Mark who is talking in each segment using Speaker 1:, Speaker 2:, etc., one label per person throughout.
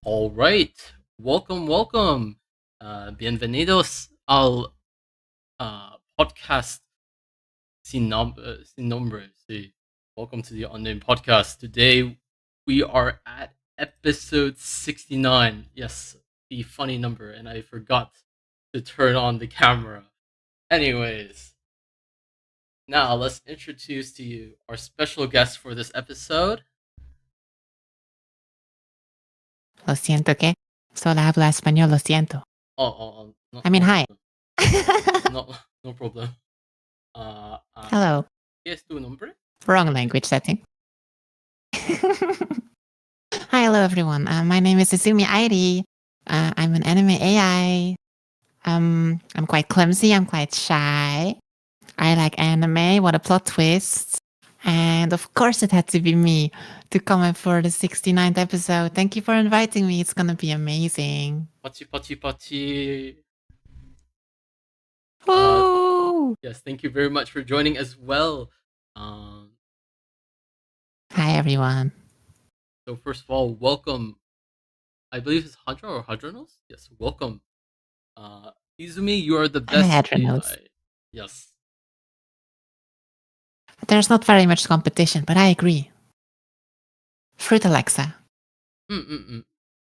Speaker 1: All right, welcome. Bienvenidos al podcast sin nombre. Sí. Welcome to the Unnamed Podcast. Today we are at episode 69. Yes, the funny number, and I forgot to turn on the camera. Anyways, now let's introduce to you our special guest for this episode.
Speaker 2: Lo siento que solo hablo español, lo siento.
Speaker 1: No,
Speaker 2: I mean, hi.
Speaker 1: No problem.
Speaker 2: Hello.
Speaker 1: ¿Qué es tu nombre?
Speaker 2: Wrong language setting. Hi, hello everyone. My name is Izumi Airi. I'm an anime AI. I'm quite clumsy. I'm quite shy. I like anime. What a plot twist. And of course it had to be me to come in for the 69th episode. Thank you for inviting me. It's gonna be amazing.
Speaker 1: Pachi.
Speaker 2: Woo!
Speaker 1: Yes, thank you very much for joining as well.
Speaker 2: Hi everyone.
Speaker 1: So first of all, welcome. I believe it's Hadra or Hadranos? Yes, welcome. Izumi, you are the best
Speaker 2: Hadranos.
Speaker 1: AI. Yes.
Speaker 2: There's not very much competition, but I agree. Fruit Alexa.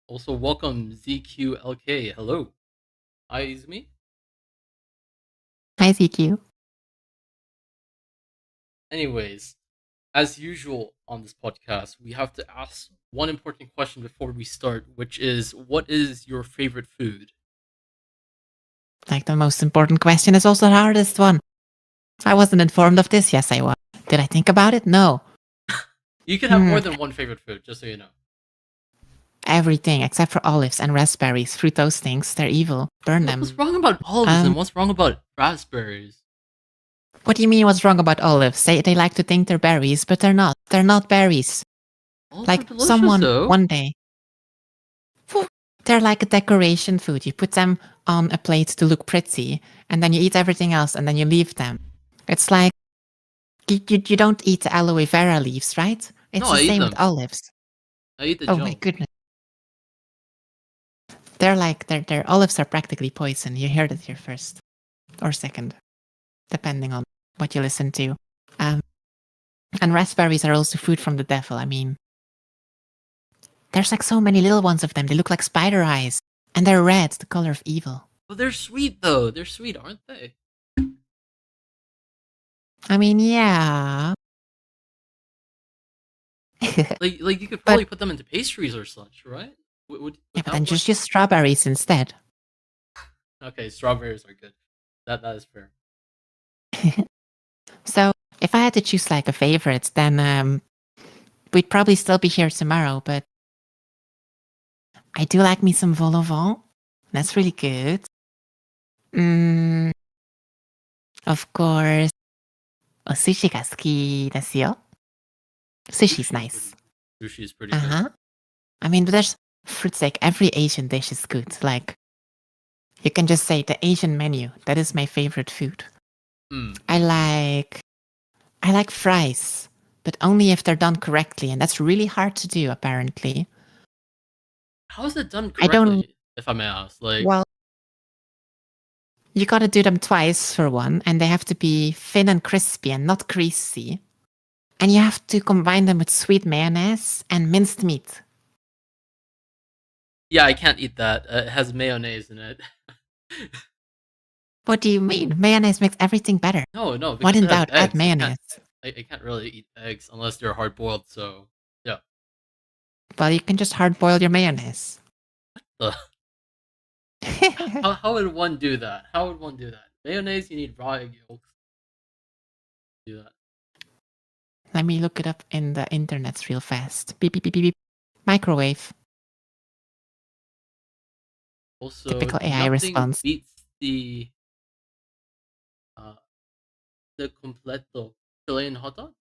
Speaker 1: Also, welcome ZQLK. Hello. Hi, Izumi.
Speaker 2: Hi, ZQ.
Speaker 1: Anyways, as usual on this podcast, we have to ask one important question before we start, which is, what is your favorite food?
Speaker 2: Like the most important question is also the hardest one. I wasn't informed of this. Yes, I was. Did I think about it? No.
Speaker 1: You can have more than one favorite food, just so you know.
Speaker 2: Everything except for olives and raspberries. Fruit those things. They're evil. Burn them.
Speaker 1: What's wrong about olives and what's wrong about raspberries?
Speaker 2: What do you mean what's wrong about olives? They like to think they're berries, but they're not. They're not berries.
Speaker 1: Olives
Speaker 2: like
Speaker 1: are delicious,
Speaker 2: someone
Speaker 1: though.
Speaker 2: one day. They're like a decoration food. You put them on a plate to look pretty, and then you eat everything else, and then you leave them. It's like You don't eat the aloe vera leaves, right?
Speaker 1: No,
Speaker 2: It's the
Speaker 1: I eat
Speaker 2: same with
Speaker 1: them.
Speaker 2: olives.
Speaker 1: I eat the
Speaker 2: Oh my
Speaker 1: gel.
Speaker 2: goodness. They're like their olives are practically poison. You heard it here first or second, depending on what you listen to. And raspberries are also food from the devil. I mean, there's like so many little ones of them. They look like spider eyes, and they're red, the color of evil.
Speaker 1: But they're sweet though. They're sweet, aren't they?
Speaker 2: I mean, yeah.
Speaker 1: Like you could
Speaker 2: But
Speaker 1: probably put them into pastries or such, right? Would
Speaker 2: yeah,
Speaker 1: would
Speaker 2: but
Speaker 1: that
Speaker 2: then
Speaker 1: work?
Speaker 2: just use strawberries instead.
Speaker 1: Okay, strawberries are good. That is fair.
Speaker 2: So if I had to choose like a favorite, then we'd probably still be here tomorrow. But I do like me some vol au vent. That's really good. Mm, of course, お寿司が好きですよ. Sushi's nice.
Speaker 1: Sushi is pretty good.
Speaker 2: Uh-huh. I mean, but there's fruits like every Asian dish is good. Like you can just say the Asian menu. That is my favorite food.
Speaker 1: Mm.
Speaker 2: I like fries, but only if they're done correctly, and that's really hard to do apparently.
Speaker 1: How is it done
Speaker 2: I don't
Speaker 1: correctly, if I may ask? Like,
Speaker 2: well, you got to do them twice for one, and they have to be thin and crispy and not greasy. And you have to combine them with sweet mayonnaise and minced meat.
Speaker 1: yeah, I can't eat that. It has mayonnaise in it.
Speaker 2: What do you mean? Mayonnaise makes everything better.
Speaker 1: No,
Speaker 2: When
Speaker 1: because
Speaker 2: in
Speaker 1: it has
Speaker 2: doubt, add
Speaker 1: eggs.
Speaker 2: mayonnaise.
Speaker 1: I can't really eat eggs unless they're hard boiled. So yeah.
Speaker 2: Well, you can just hard boil your mayonnaise.
Speaker 1: Ugh. How would one do that? How would one do that? Mayonnaise, you need raw egg yolks. Do that.
Speaker 2: Let me look it up in the internet real fast. Beep, beep, beep, beep, beep. Microwave.
Speaker 1: Also,
Speaker 2: Typical AI
Speaker 1: nothing
Speaker 2: response.
Speaker 1: beats uh the completo Chilean hot dog.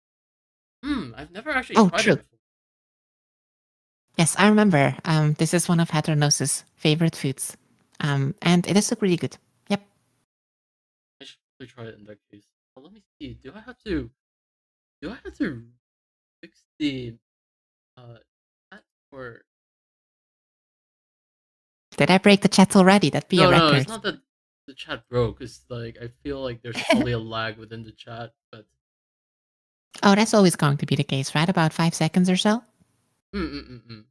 Speaker 1: I've never actually
Speaker 2: Oh,
Speaker 1: tried it
Speaker 2: true.
Speaker 1: before.
Speaker 2: Yes, I remember. This is one of Haternos's favorite foods. And it is really good. Yep.
Speaker 1: I should probably try it in that case. Well, let me see. Do I have to fix the chat or
Speaker 2: Did I break the chat already? That'd be a
Speaker 1: no, it's
Speaker 2: record.
Speaker 1: not that the chat broke. It's like I feel like there's probably a lag within the chat, but
Speaker 2: Oh, that's always going to be the case, right? About 5 seconds or so?
Speaker 1: mm.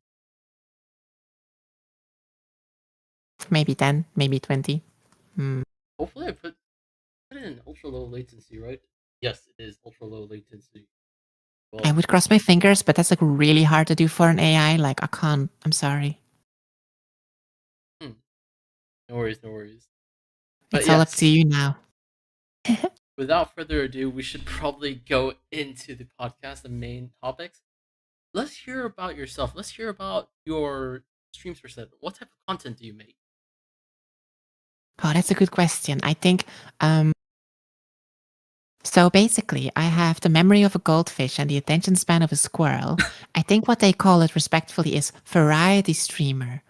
Speaker 2: Maybe 10, maybe 20.
Speaker 1: Hopefully I put it in ultra low latency, right? Yes, it is ultra low latency.
Speaker 2: I
Speaker 1: Well,
Speaker 2: would cross my fingers, but that's like really hard to do for an AI. Like, I can't. I'm sorry.
Speaker 1: no worries. But
Speaker 2: It's all up
Speaker 1: yes,
Speaker 2: to you now.
Speaker 1: without further ado, we should probably go into the podcast, the main topics. Let's hear about yourself. Let's hear about your streams per set. What type of content do you make?
Speaker 2: Oh, that's a good question. I think so basically, I have the memory of a goldfish and the attention span of a squirrel. I think what they call it respectfully is variety streamer.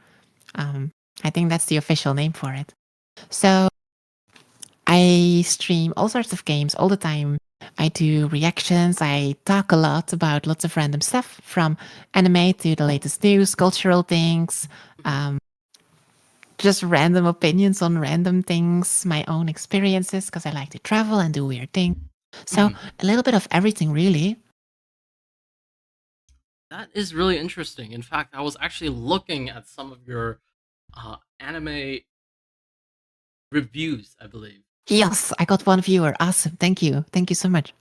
Speaker 2: I think that's the official name for it. So I stream all sorts of games all the time. I do reactions. I talk a lot about lots of random stuff from anime to the latest news, cultural things, just random opinions on random things, my own experiences, because I like to travel and do weird things. So a little bit of everything, really.
Speaker 1: That is really interesting. In fact, I was actually looking at some of your anime reviews, I believe.
Speaker 2: Yes, I got one viewer. Awesome. Thank you. Thank you so much.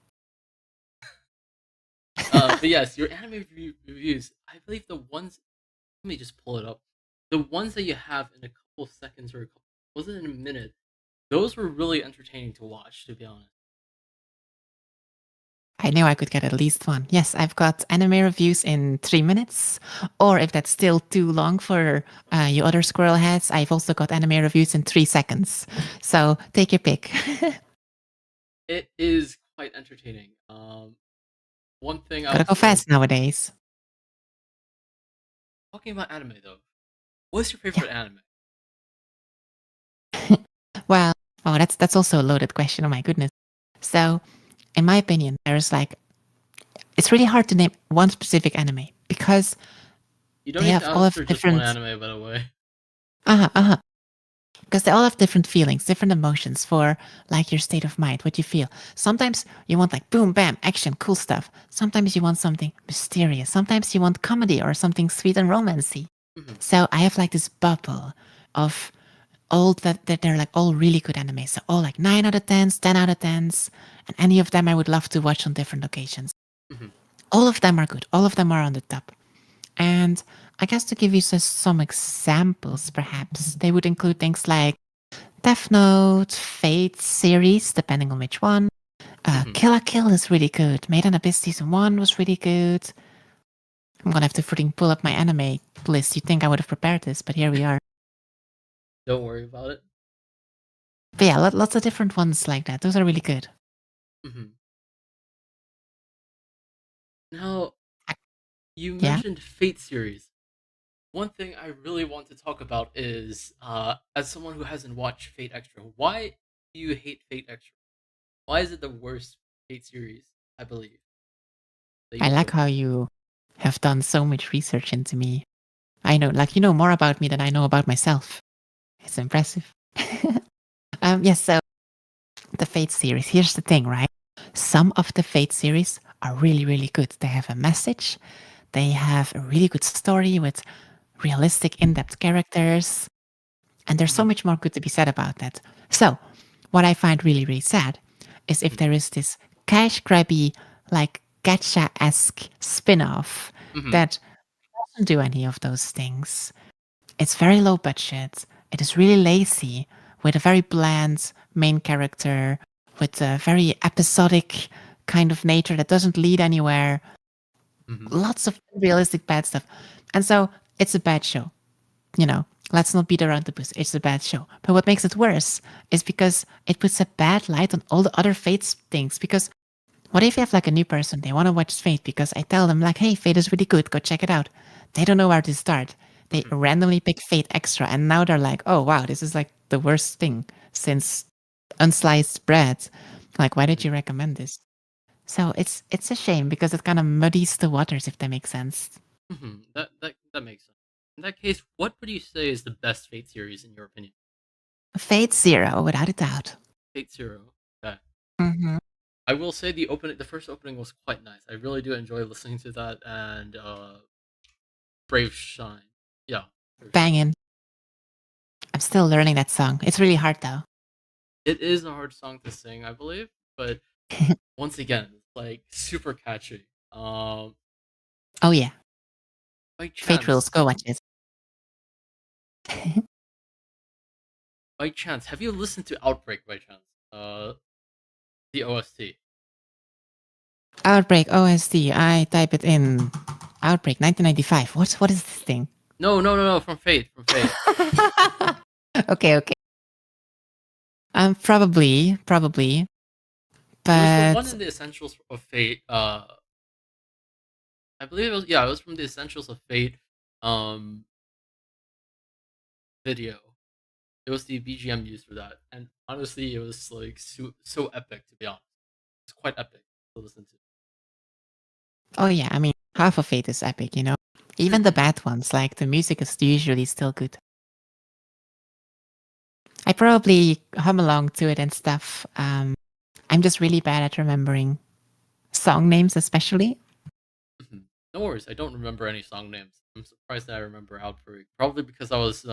Speaker 1: But yes, your anime reviews, I believe the ones, let me just pull it up. The ones that you have in a couple of seconds or was it in a minute? Those were really entertaining to watch, to be honest.
Speaker 2: I knew I could get at least one. Yes, I've got anime reviews in 3 minutes. Or if that's still too long for you other squirrel heads, I've also got anime reviews in 3 seconds. So take your pick.
Speaker 1: It is quite entertaining. One thing I
Speaker 2: Gotta
Speaker 1: would
Speaker 2: go
Speaker 1: say,
Speaker 2: fast nowadays.
Speaker 1: talking about anime though, what's your favorite anime?
Speaker 2: Well, oh, that's also a loaded question. Oh my goodness. So in my opinion, there's like, it's really hard to name one specific anime because
Speaker 1: You don't
Speaker 2: they
Speaker 1: need to
Speaker 2: have all of
Speaker 1: answer just one
Speaker 2: different,
Speaker 1: anime, by the way.
Speaker 2: uh-huh, because they all have different feelings, different emotions for like your state of mind, what you feel. Sometimes you want like boom, bam, action, cool stuff. Sometimes you want something mysterious. Sometimes you want comedy or something sweet and romancy.
Speaker 1: Mhm,
Speaker 2: So I have like this bubble of all that they're like all really good anime. So all like 9 out of 10s, 10 out of 10s, and any of them I would love to watch on different occasions.
Speaker 1: mhm,
Speaker 2: All of them are good. All of them are on the top. And I guess to give you some examples, perhaps they would include things like Death Note, Fate series, depending on which one.
Speaker 1: mhm.
Speaker 2: Kill la Kill is really good. Made in Abyss season 1 was really good. I'm gonna have to freaking pull up my anime list. You'd think I would have prepared this, but here we are.
Speaker 1: Don't worry about it.
Speaker 2: But yeah, lots of different ones like that. Those are really good.
Speaker 1: Mhm. Now,
Speaker 2: I-
Speaker 1: you
Speaker 2: Yeah,
Speaker 1: mentioned Fate series. One thing I really want to talk about is, as someone who hasn't watched Fate Extra, why do you hate Fate Extra? Why is it the worst Fate series, I believe, that
Speaker 2: I
Speaker 1: you've
Speaker 2: like
Speaker 1: heard?
Speaker 2: how you have done so much research into me. I know, like, you know more about me than I know about myself. It's impressive. Yes, so the Fate series, here's the thing, right? Some of the Fate series are really, really good. They have a message, they have a really good story with realistic, in depth characters, and there's so
Speaker 1: Mhm,
Speaker 2: much more good to be said about that. So, what I find really, really sad is if
Speaker 1: mhm,
Speaker 2: there is this cash grabby, like gacha esque spin off
Speaker 1: mhm,
Speaker 2: that doesn't do any of those things. It's very low budget. It is really lazy with a very bland main character, with a very episodic kind of nature that doesn't lead anywhere.
Speaker 1: mhm,
Speaker 2: Lots of realistic bad stuff. And so it's a bad show. You know, let's not beat around the bush. It's a bad show. But what makes it worse is because it puts a bad light on all the other Fates things. Because what if you have like a new person, they want to watch Fate because I tell them like, hey, Fate is really good, go check it out. They don't know where to start. They
Speaker 1: mhm,
Speaker 2: randomly pick Fate Extra and now they're like, oh wow, this is like the worst thing since unsliced bread. Like, why did
Speaker 1: mhm,
Speaker 2: you recommend this? So it's a shame because it kind of muddies the waters, if that makes sense.
Speaker 1: mhm. That makes sense. In that case, what would you say is the best Fate series in your opinion?
Speaker 2: Fate Zero, without a doubt.
Speaker 1: Fate Zero. Okay.
Speaker 2: Hmm.
Speaker 1: I will say the first opening was quite nice. I really do enjoy listening to that, and Brave Shine. Yeah, Brave Shine.
Speaker 2: Banging. I'm still learning that song. It's really hard though.
Speaker 1: It is a hard song to sing, I believe, but once again, it's like super catchy.
Speaker 2: Oh yeah,
Speaker 1: By
Speaker 2: Fate rules.
Speaker 1: chance,
Speaker 2: Go watch it.
Speaker 1: have you listened to Outbreak by chance? The OST.
Speaker 2: Outbreak OSD. I type it in. Outbreak 1995. What is this thing?
Speaker 1: No, no, no, no. From Fate, from Fate.
Speaker 2: Okay, okay. Probably,
Speaker 1: It was the one
Speaker 2: but
Speaker 1: in the Essentials of Fate. I believe it was. Yeah, it was from the Essentials of Fate. Um, video. It was the BGM used for that, and honestly, it was like so epic. To be honest, it's quite epic to listen to.
Speaker 2: oh yeah, I mean, half of it is epic, you know. Even the
Speaker 1: Mhm.
Speaker 2: bad ones, like the music is usually still good. I probably hum along to it and stuff. I'm just really bad at remembering song names, especially.
Speaker 1: Mhm. No worries, I don't remember any song names. I'm surprised that I remember Outbreak. Probably because I was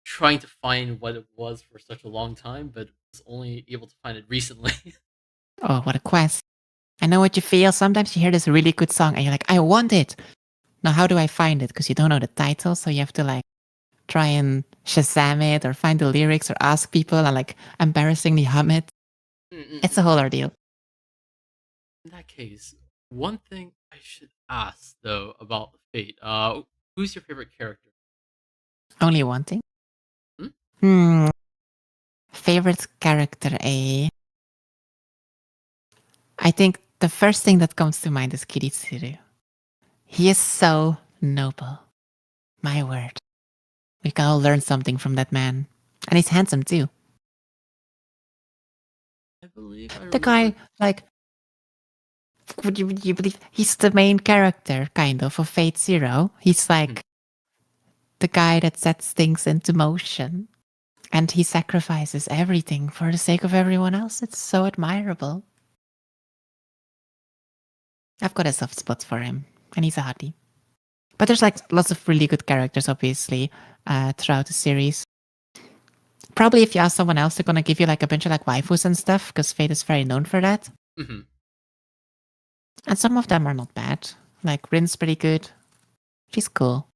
Speaker 1: trying to find what it was for such a long time, but was only able to find it recently.
Speaker 2: Oh, what a quest! I know what you feel. Sometimes you hear this really good song and you're like, I want it. Now, how do I find it? Because you don't know the title, so you have to like try and Shazam it or find the lyrics or ask people and like embarrassingly hum it. It's a
Speaker 1: Mm-mm-mm.
Speaker 2: whole ordeal.
Speaker 1: In that case, one thing I should ask though about Fate. Who's your favorite character?
Speaker 2: Only one thing.
Speaker 1: Hmm?
Speaker 2: Hmm. Favorite character, A. I think the first thing that comes to mind is Kiritsuru. He is so noble. My word. We can all learn something from that man. And he's handsome too.
Speaker 1: I believe I
Speaker 2: The guy,
Speaker 1: remember.
Speaker 2: like, would you believe he's the main character, kind of Fate Zero? He's
Speaker 1: Mhm.
Speaker 2: like the guy that sets things into motion. And he sacrifices everything for the sake of everyone else. It's so admirable. I've got a soft spot for him, and he's a hottie. But there's like lots of really good characters, obviously, throughout the series. Probably if you ask someone else, they're gonna give you like a bunch of like waifus and stuff, because Fate is very known for that.
Speaker 1: Mhm.
Speaker 2: And some of them are not bad. Like Rin's pretty good. She's cool.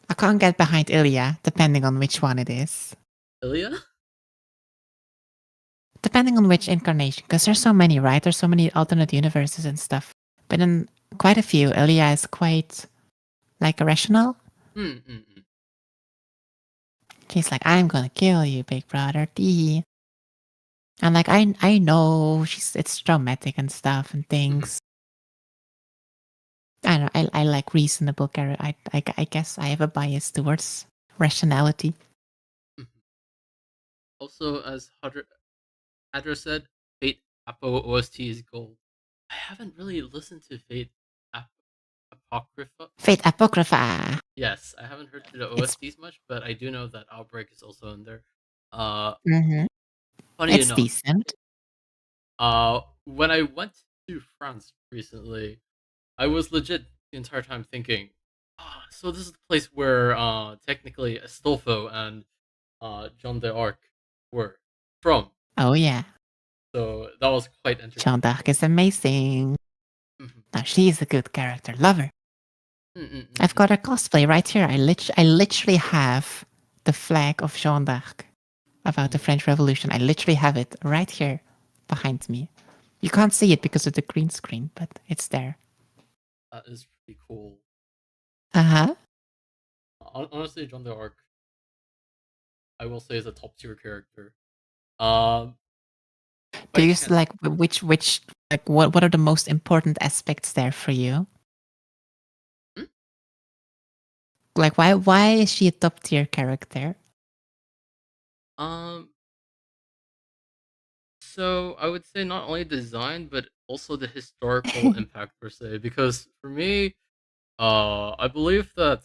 Speaker 2: I can't get behind Ilya, depending on which one it is.
Speaker 1: Ilya?
Speaker 2: Depending on which incarnation, because there's so many, right? There's so many alternate universes and stuff. But in quite a few, Ilya is quite like irrational.
Speaker 1: Mm-mm.
Speaker 2: She's like, I'm gonna kill you, big brother D. And like I know it's traumatic and stuff and things. I don't know, I like reasonable character. I guess I have a bias towards rationality.
Speaker 1: Also, as Hadra said, Fate Apo OST is gold. I haven't really listened to Fate Apocrypha.
Speaker 2: Fate Apocrypha.
Speaker 1: Yes, I haven't heard the
Speaker 2: It's
Speaker 1: OSTs much, but I do know that Outbreak is also in there. Uh,
Speaker 2: mhm.
Speaker 1: Funny
Speaker 2: It's
Speaker 1: enough,
Speaker 2: decent.
Speaker 1: when I went to France recently, I was legit the entire time thinking, so this is the place where technically Astolfo and Jean d'Arc were from.
Speaker 2: Oh yeah.
Speaker 1: So that was quite
Speaker 2: Jeanne
Speaker 1: entertaining.
Speaker 2: d'Arc is amazing.
Speaker 1: Mhm.
Speaker 2: Now she's a good character. Love her. I've
Speaker 1: Mm-mm-mm-mm.
Speaker 2: got her cosplay right here. I literally have the flag of Jeanne d'Arc about the
Speaker 1: Oh,
Speaker 2: French Revolution. I literally have it right here behind me. You can't see it because of the green screen, but it's there.
Speaker 1: that is pretty cool.
Speaker 2: Uh huh.
Speaker 1: Honestly, Jean d'Arc, I will say, is a top tier character. Um,
Speaker 2: Do
Speaker 1: by
Speaker 2: you
Speaker 1: chance,
Speaker 2: like which like what are the most important aspects there for you?
Speaker 1: hmm?
Speaker 2: Like why is she a top tier character?
Speaker 1: um, so I would say not only design but also the historical impact per se. Because for me, I believe that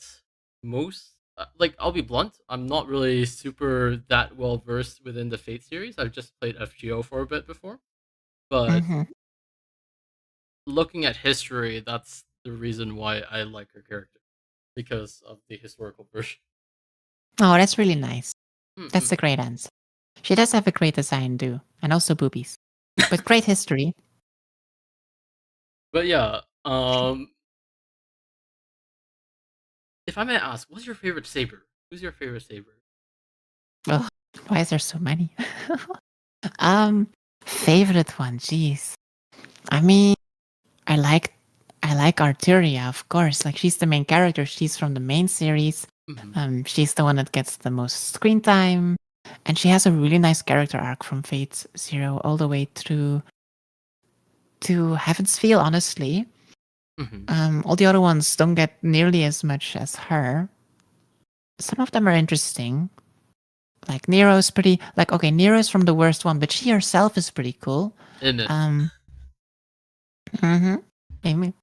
Speaker 1: most, like, I'll be blunt, I'm not really super that well versed within the Fate series. I've just played FGO for a bit before, but
Speaker 2: Mm-hmm.
Speaker 1: looking at history, that's the reason why I like her character because of the historical version.
Speaker 2: Oh, that's really nice. That's a
Speaker 1: Mm-mm.
Speaker 2: great answer. She does have a great design too, and also boobies, but great history.
Speaker 1: But yeah, if I may ask, what's your favorite saber? Who's your favorite saber?
Speaker 2: Oh, why is there so many? um, favorite one. Jeez. I mean, I like I like Arturia, of course. Like she's the main character. She's from the main series.
Speaker 1: Mhm.
Speaker 2: She's the one that gets the most screen time, and she has a really nice character arc from Fate Zero all the way through to Heaven's Feel. Honestly,
Speaker 1: Mhm.
Speaker 2: all the other ones don't get nearly as much as her. Some of them are interesting. Like Nero's pretty. Like okay, Nero's from the worst one, but she herself is pretty cool.
Speaker 1: Emmett.
Speaker 2: Um, mm-hmm. Maybe.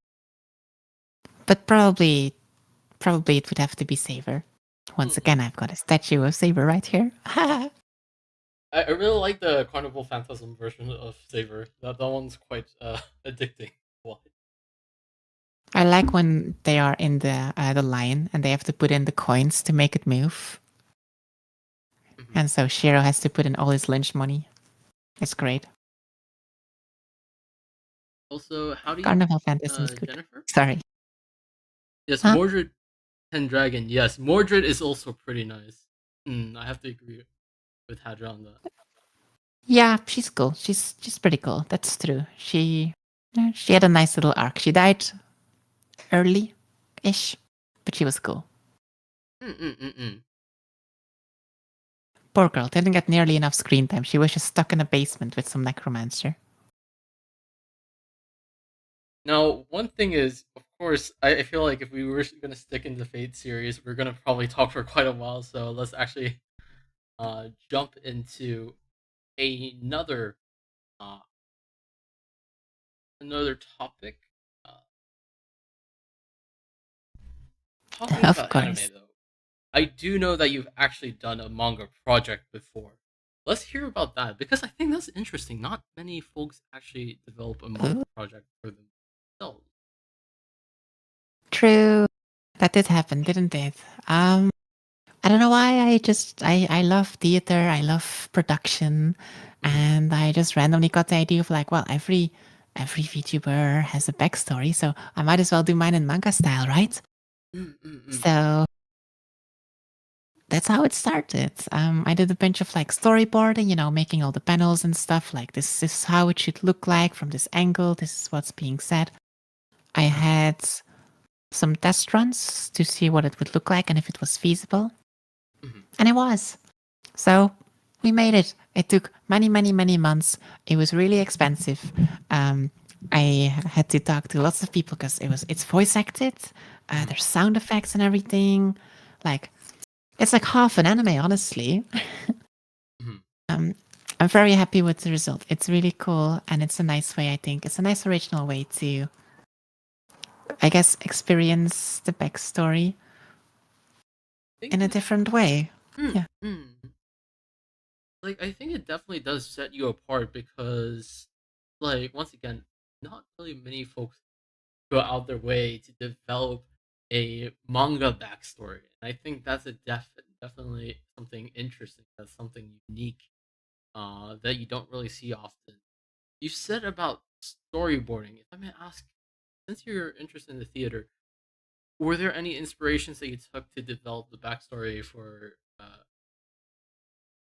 Speaker 2: But probably it would have to be Saber. Once
Speaker 1: Mm-mm.
Speaker 2: again, I've got a statue of Saber right here.
Speaker 1: I really like the Carnival Phantasm version of Saber. That one's quite addicting. Why?
Speaker 2: I like when they are in the line and they have to put in the coins to make it move,
Speaker 1: Mhm.
Speaker 2: and so Shiro has to put in all his lunch money. It's great.
Speaker 1: Also, how do you,
Speaker 2: Carnival Phantasm is good.
Speaker 1: Jennifer?
Speaker 2: Sorry.
Speaker 1: Yes,
Speaker 2: Huh?
Speaker 1: Mordred Pendragon. Yes, Mordred is also pretty nice. I have to agree with Hadra on that.
Speaker 2: Yeah, she's cool. She's pretty cool. That's true. She had a nice little arc. She died early-ish, but she was cool.
Speaker 1: Mm-mm-mm-mm.
Speaker 2: Poor girl didn't get nearly enough screen time. She was just stuck in a basement with some necromancer.
Speaker 1: Now, one thing is, of course, I feel like if we were going to stick in the Fate series, we're going to probably talk for quite a while. So let's actually jump into another Uh, Another topic. Uh, Talking
Speaker 2: Of
Speaker 1: about anime
Speaker 2: course.
Speaker 1: though, I do know that you've actually done a manga project before. Let's hear about that because I think that's interesting. Not many folks actually develop a manga
Speaker 2: Ooh,
Speaker 1: project for themselves.
Speaker 2: true. That did happen, didn't it? I don't know why. I love theater. I love production,
Speaker 1: Mm-hmm.
Speaker 2: and I just randomly got the idea of like, well, every VTuber has a backstory, so I might as well do mine in manga style, right?
Speaker 1: Mm-mm-mm.
Speaker 2: So that's how it started. I did a bunch of like storyboarding, making all the panels and stuff. Like this is how it should look like from this angle. This is what's being said. I had some test runs to see what it would look like and if it was feasible,
Speaker 1: Mm-hmm.
Speaker 2: and it was. So we made it. It took many, many, many months. It was really expensive. Um, I had to talk to lots of people because it's voice acted.
Speaker 1: Mm-hmm.
Speaker 2: There's sound effects and everything. Like it's like half an anime, honestly.
Speaker 1: Mm-hmm.
Speaker 2: Um, I'm very happy with the result. It's really cool, and it's a nice way. I think it's a nice original way to, I guess, experience the backstory
Speaker 1: I think
Speaker 2: in a
Speaker 1: it.
Speaker 2: different way. Yeah.
Speaker 1: Mm-mm. Like I think it definitely does set you apart because, like, once again, not really many folks go out their way to develop a manga backstory. And I think that's a definitely something interesting. That's something unique that you don't really see often. You said about storyboarding. If I may ask, since you're interested in the theater, were there any inspirations that you took to develop the backstory for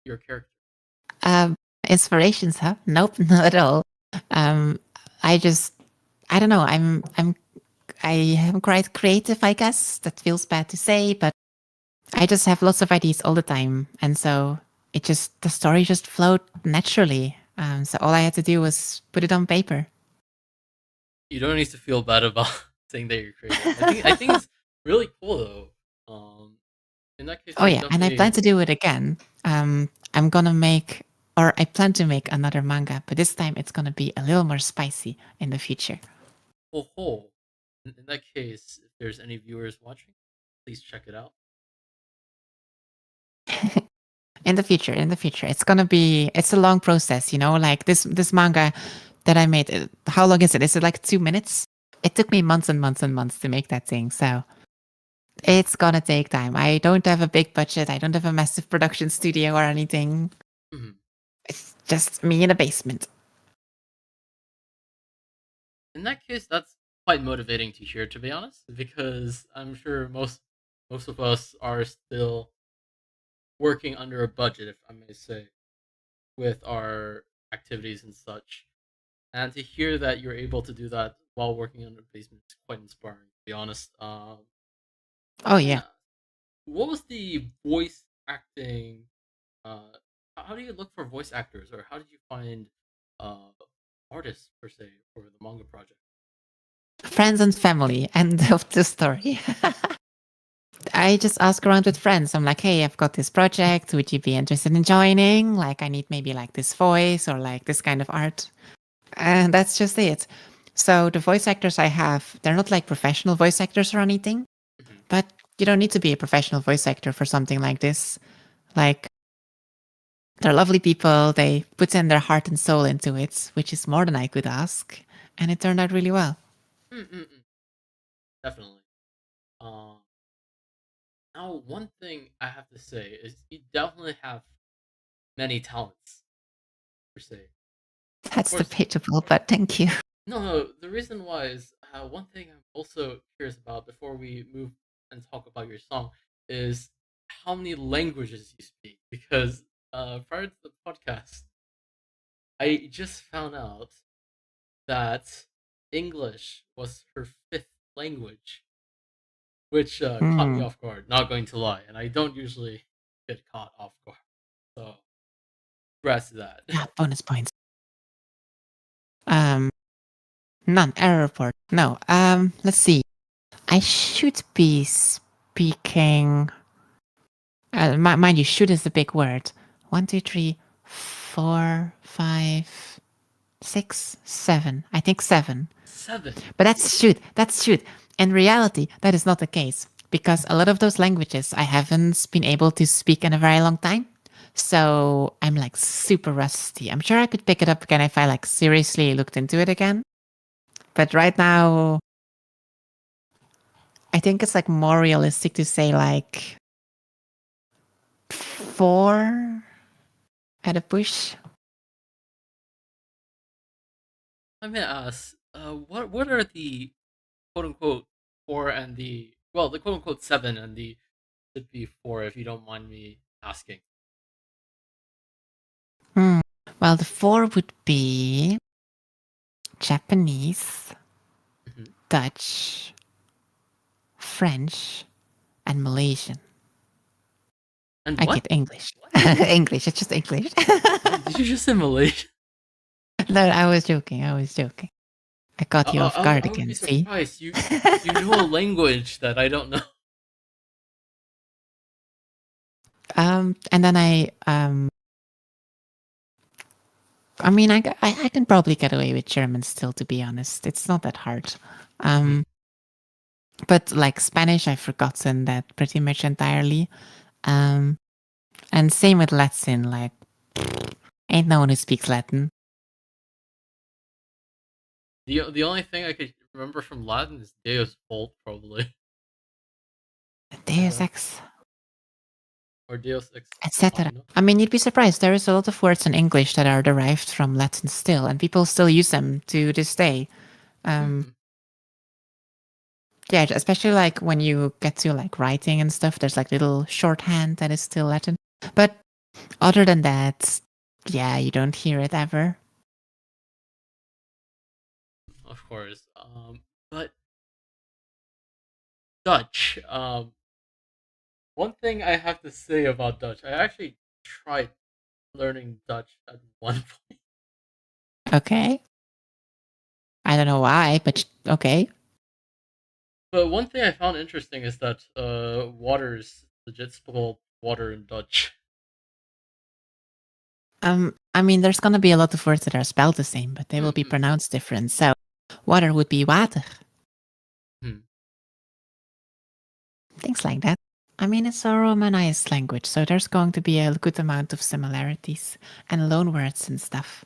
Speaker 1: your character?
Speaker 2: Um, Inspirations, huh? Nope, not at all. Um, I just, I don't know. I am quite creative, I guess. That feels bad to say, but I just have lots of ideas all the time, and so the story just flowed naturally. So all I had to do was put it on paper.
Speaker 1: You don't need to feel bad about saying that you're creative. I think it's really cool though. In that case,
Speaker 2: Oh
Speaker 1: there's
Speaker 2: yeah, and I plan
Speaker 1: definitely
Speaker 2: to do it again. I'm gonna make, or I plan to make another manga, but this time it's gonna be a little more spicy in the future.
Speaker 1: oh ho. In that case, if there's any viewers watching, please check it out.
Speaker 2: In the future, it's a long process. Like this manga that I made. How long is it? Is it like 2 minutes? It took me months and months and months to make that thing. So it's gonna take time. I don't have a big budget. I don't have a massive production studio or anything.
Speaker 1: Mhm.
Speaker 2: It's just me in a basement.
Speaker 1: In that case, that's quite motivating to hear, to be honest, because I'm sure most of us are still working under a budget, if I may say, with our activities and such. And to hear that you're able to do that while working in a basement is quite inspiring, to be honest.
Speaker 2: Oh
Speaker 1: Let me
Speaker 2: yeah.
Speaker 1: ask, what was the voice acting? Uh, how do you look for voice actors, or how did you find uh, artists per se for the manga project?
Speaker 2: Friends and family. End of the story. I just ask around with friends. I'm like, hey, I've got this project. Would you be interested in joining? Like, I need maybe like this voice or like this kind of art. And that's just it. So the voice actors I have, they're not like professional voice actors or anything,
Speaker 1: Mhm.
Speaker 2: but you don't need to be a professional voice actor for something like this. Like, they're lovely people. They put in their heart and soul into it, which is more than I could ask. And it turned out really well.
Speaker 1: Mm-mm-mm. Definitely. Um, Now, one thing I have to say is you definitely have many talents per se. Of
Speaker 2: That's
Speaker 1: course,
Speaker 2: debatable, but thank you.
Speaker 1: no. The reason why is one thing I'm also curious about before we move and talk about your song is how many languages you speak. Because prior to the podcast, I just found out that English was her fifth language, which caught me
Speaker 2: Hmm.
Speaker 1: off guard. Not going to lie, and I don't usually get caught off guard. So, congrats to that.
Speaker 2: Yeah, bonus points. Um, None. Error report. No. Let's see. I should be speaking. Mind you, should is a big word. One, two, three, four, five. 6, 7. I think 7.
Speaker 1: 7.
Speaker 2: But that's shoot. In reality, that is not the case because a lot of those languages I haven't been able to speak in a very long time. So I'm like super rusty. I'm sure I could pick it up again if I like seriously looked into it again. But right now, I think it's like more realistic to say like 4 at a push.
Speaker 1: Let me ask, what are the quote unquote 4 and the quote unquote 7 and the should be 4 if you don't mind me asking?
Speaker 2: Hmm. Well, the 4 would be Japanese,
Speaker 1: Mhm.
Speaker 2: Dutch, French, and Malaysian.
Speaker 1: And
Speaker 2: I
Speaker 1: what?
Speaker 2: get English.
Speaker 1: What?
Speaker 2: English. It's just English.
Speaker 1: Did you just say Malaysian?
Speaker 2: No, I was joking. I was joking. I caught you off guard
Speaker 1: I would be
Speaker 2: again. See?
Speaker 1: surprised. You know a language that I don't know.
Speaker 2: And then I mean, I can probably get away with German still. To be honest, it's not that hard.
Speaker 1: Mhm.
Speaker 2: But like Spanish, I've forgotten that pretty much entirely. Um, and same with Latin. Like, ain't no one who speaks Latin.
Speaker 1: The only thing I could remember from Latin is Deus Vult, probably. Is
Speaker 2: Deus
Speaker 1: that
Speaker 2: ex,
Speaker 1: or Deus Ex
Speaker 2: etc.
Speaker 1: Machina?
Speaker 2: I mean, you'd be surprised. There is a lot of words in English that are derived from Latin still, and people still use them to this day. Um,
Speaker 1: Hmm.
Speaker 2: yeah, especially like when you get to like writing and stuff, there's like little shorthand that is still Latin. But other than that, yeah, you don't hear it ever.
Speaker 1: Of course. But Dutch. One thing I have to say about Dutch, I actually tried learning Dutch at one point.
Speaker 2: Okay. I don't know why, but okay.
Speaker 1: But one thing I found interesting is that water is legit spelled water in Dutch.
Speaker 2: I mean, there's gonna be a lot of words that are spelled the same, but they will be
Speaker 1: Hmm.
Speaker 2: pronounced different. So, water would be water.
Speaker 1: Hmm.
Speaker 2: Things like that. I mean, it's a Romanized language, so there's going to be a good amount of similarities and loan words and stuff.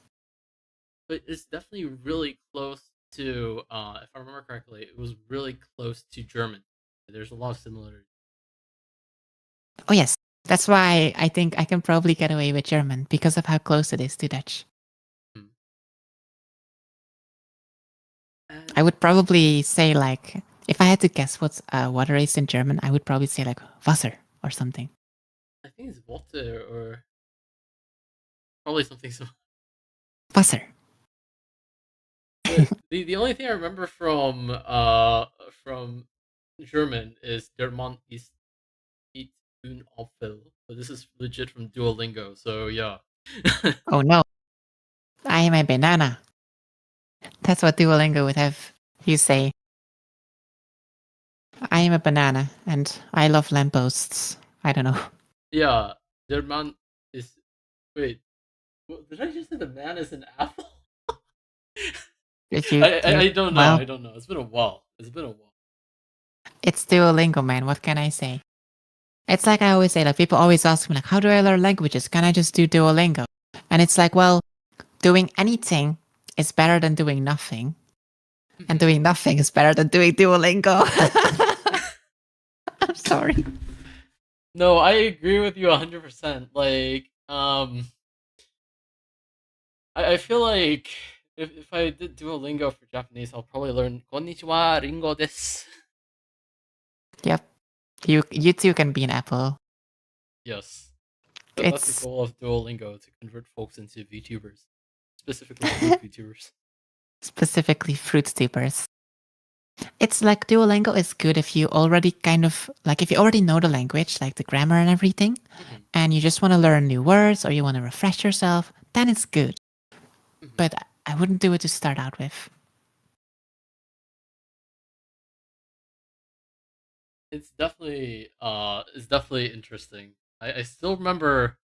Speaker 1: But it's definitely really close to, if I remember correctly, it was really close to German. There's a lot of similarities.
Speaker 2: Oh, yes. That's why I think I can probably get away with German because of how close it is to Dutch.
Speaker 1: Hmm.
Speaker 2: I
Speaker 1: And
Speaker 2: would probably say, like, if I had to guess what's water is in German, I would probably say, like, Wasser or something.
Speaker 1: I think it's Water or probably something similar.
Speaker 2: Wasser.
Speaker 1: But the only thing I remember from German is Der Mann ist un Apfel. So this is legit from Duolingo. So yeah.
Speaker 2: Oh, no. I am a banana. That's what Duolingo would have you say. I am a banana and I love lampposts. I don't know.
Speaker 1: Yeah, Der Mann is. Wait, did I just say the man is an apple?
Speaker 2: If you,
Speaker 1: I don't know.
Speaker 2: well,
Speaker 1: I don't know. It's been a while. It's been a while.
Speaker 2: it's Duolingo, man. What can I say? It's like I always say, like, people always ask me, like, how do I learn languages? Can I just do Duolingo? And it's like, well, doing anything is better than doing nothing. And doing nothing is better than doing Duolingo. I'm sorry.
Speaker 1: No, I agree with you 100%. Like, I feel like if I did Duolingo for Japanese, I'll probably learn Konnichiwa, Ringo desu.
Speaker 2: Yep. You too can be an apple.
Speaker 1: Yes. That's the
Speaker 2: It's
Speaker 1: goal of Duolingo, to convert folks into VTubers. Specifically fruit VTubers.
Speaker 2: specifically fruit tubers. It's like Duolingo is good if you already kind of like if you already know the language, like the grammar and everything,
Speaker 1: Mhm,
Speaker 2: and you just want to learn new words or you want to refresh yourself, then it's good.
Speaker 1: mhm.
Speaker 2: But I wouldn't do it to start out with.
Speaker 1: It's definitely interesting. I still remember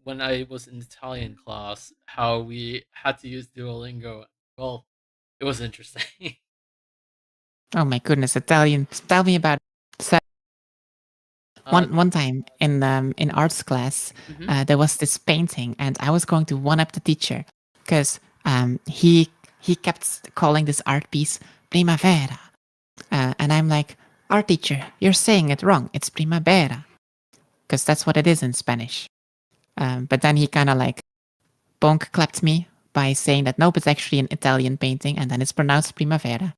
Speaker 1: when I was in Italian class, how we had to use Duolingo. Well, it was interesting.
Speaker 2: Oh my goodness, Italian. Tell me about it. So
Speaker 1: uh,
Speaker 2: one time in arts class,
Speaker 1: mhm.
Speaker 2: there was this painting, and I was going to one up the teacher because he kept calling this art piece primavera, and I'm like, art teacher, you're saying it wrong. It's primavera because that's what it is in Spanish. But then he kind of like bonk clapped me by saying that nope, it's actually an Italian painting, and then it's pronounced primavera.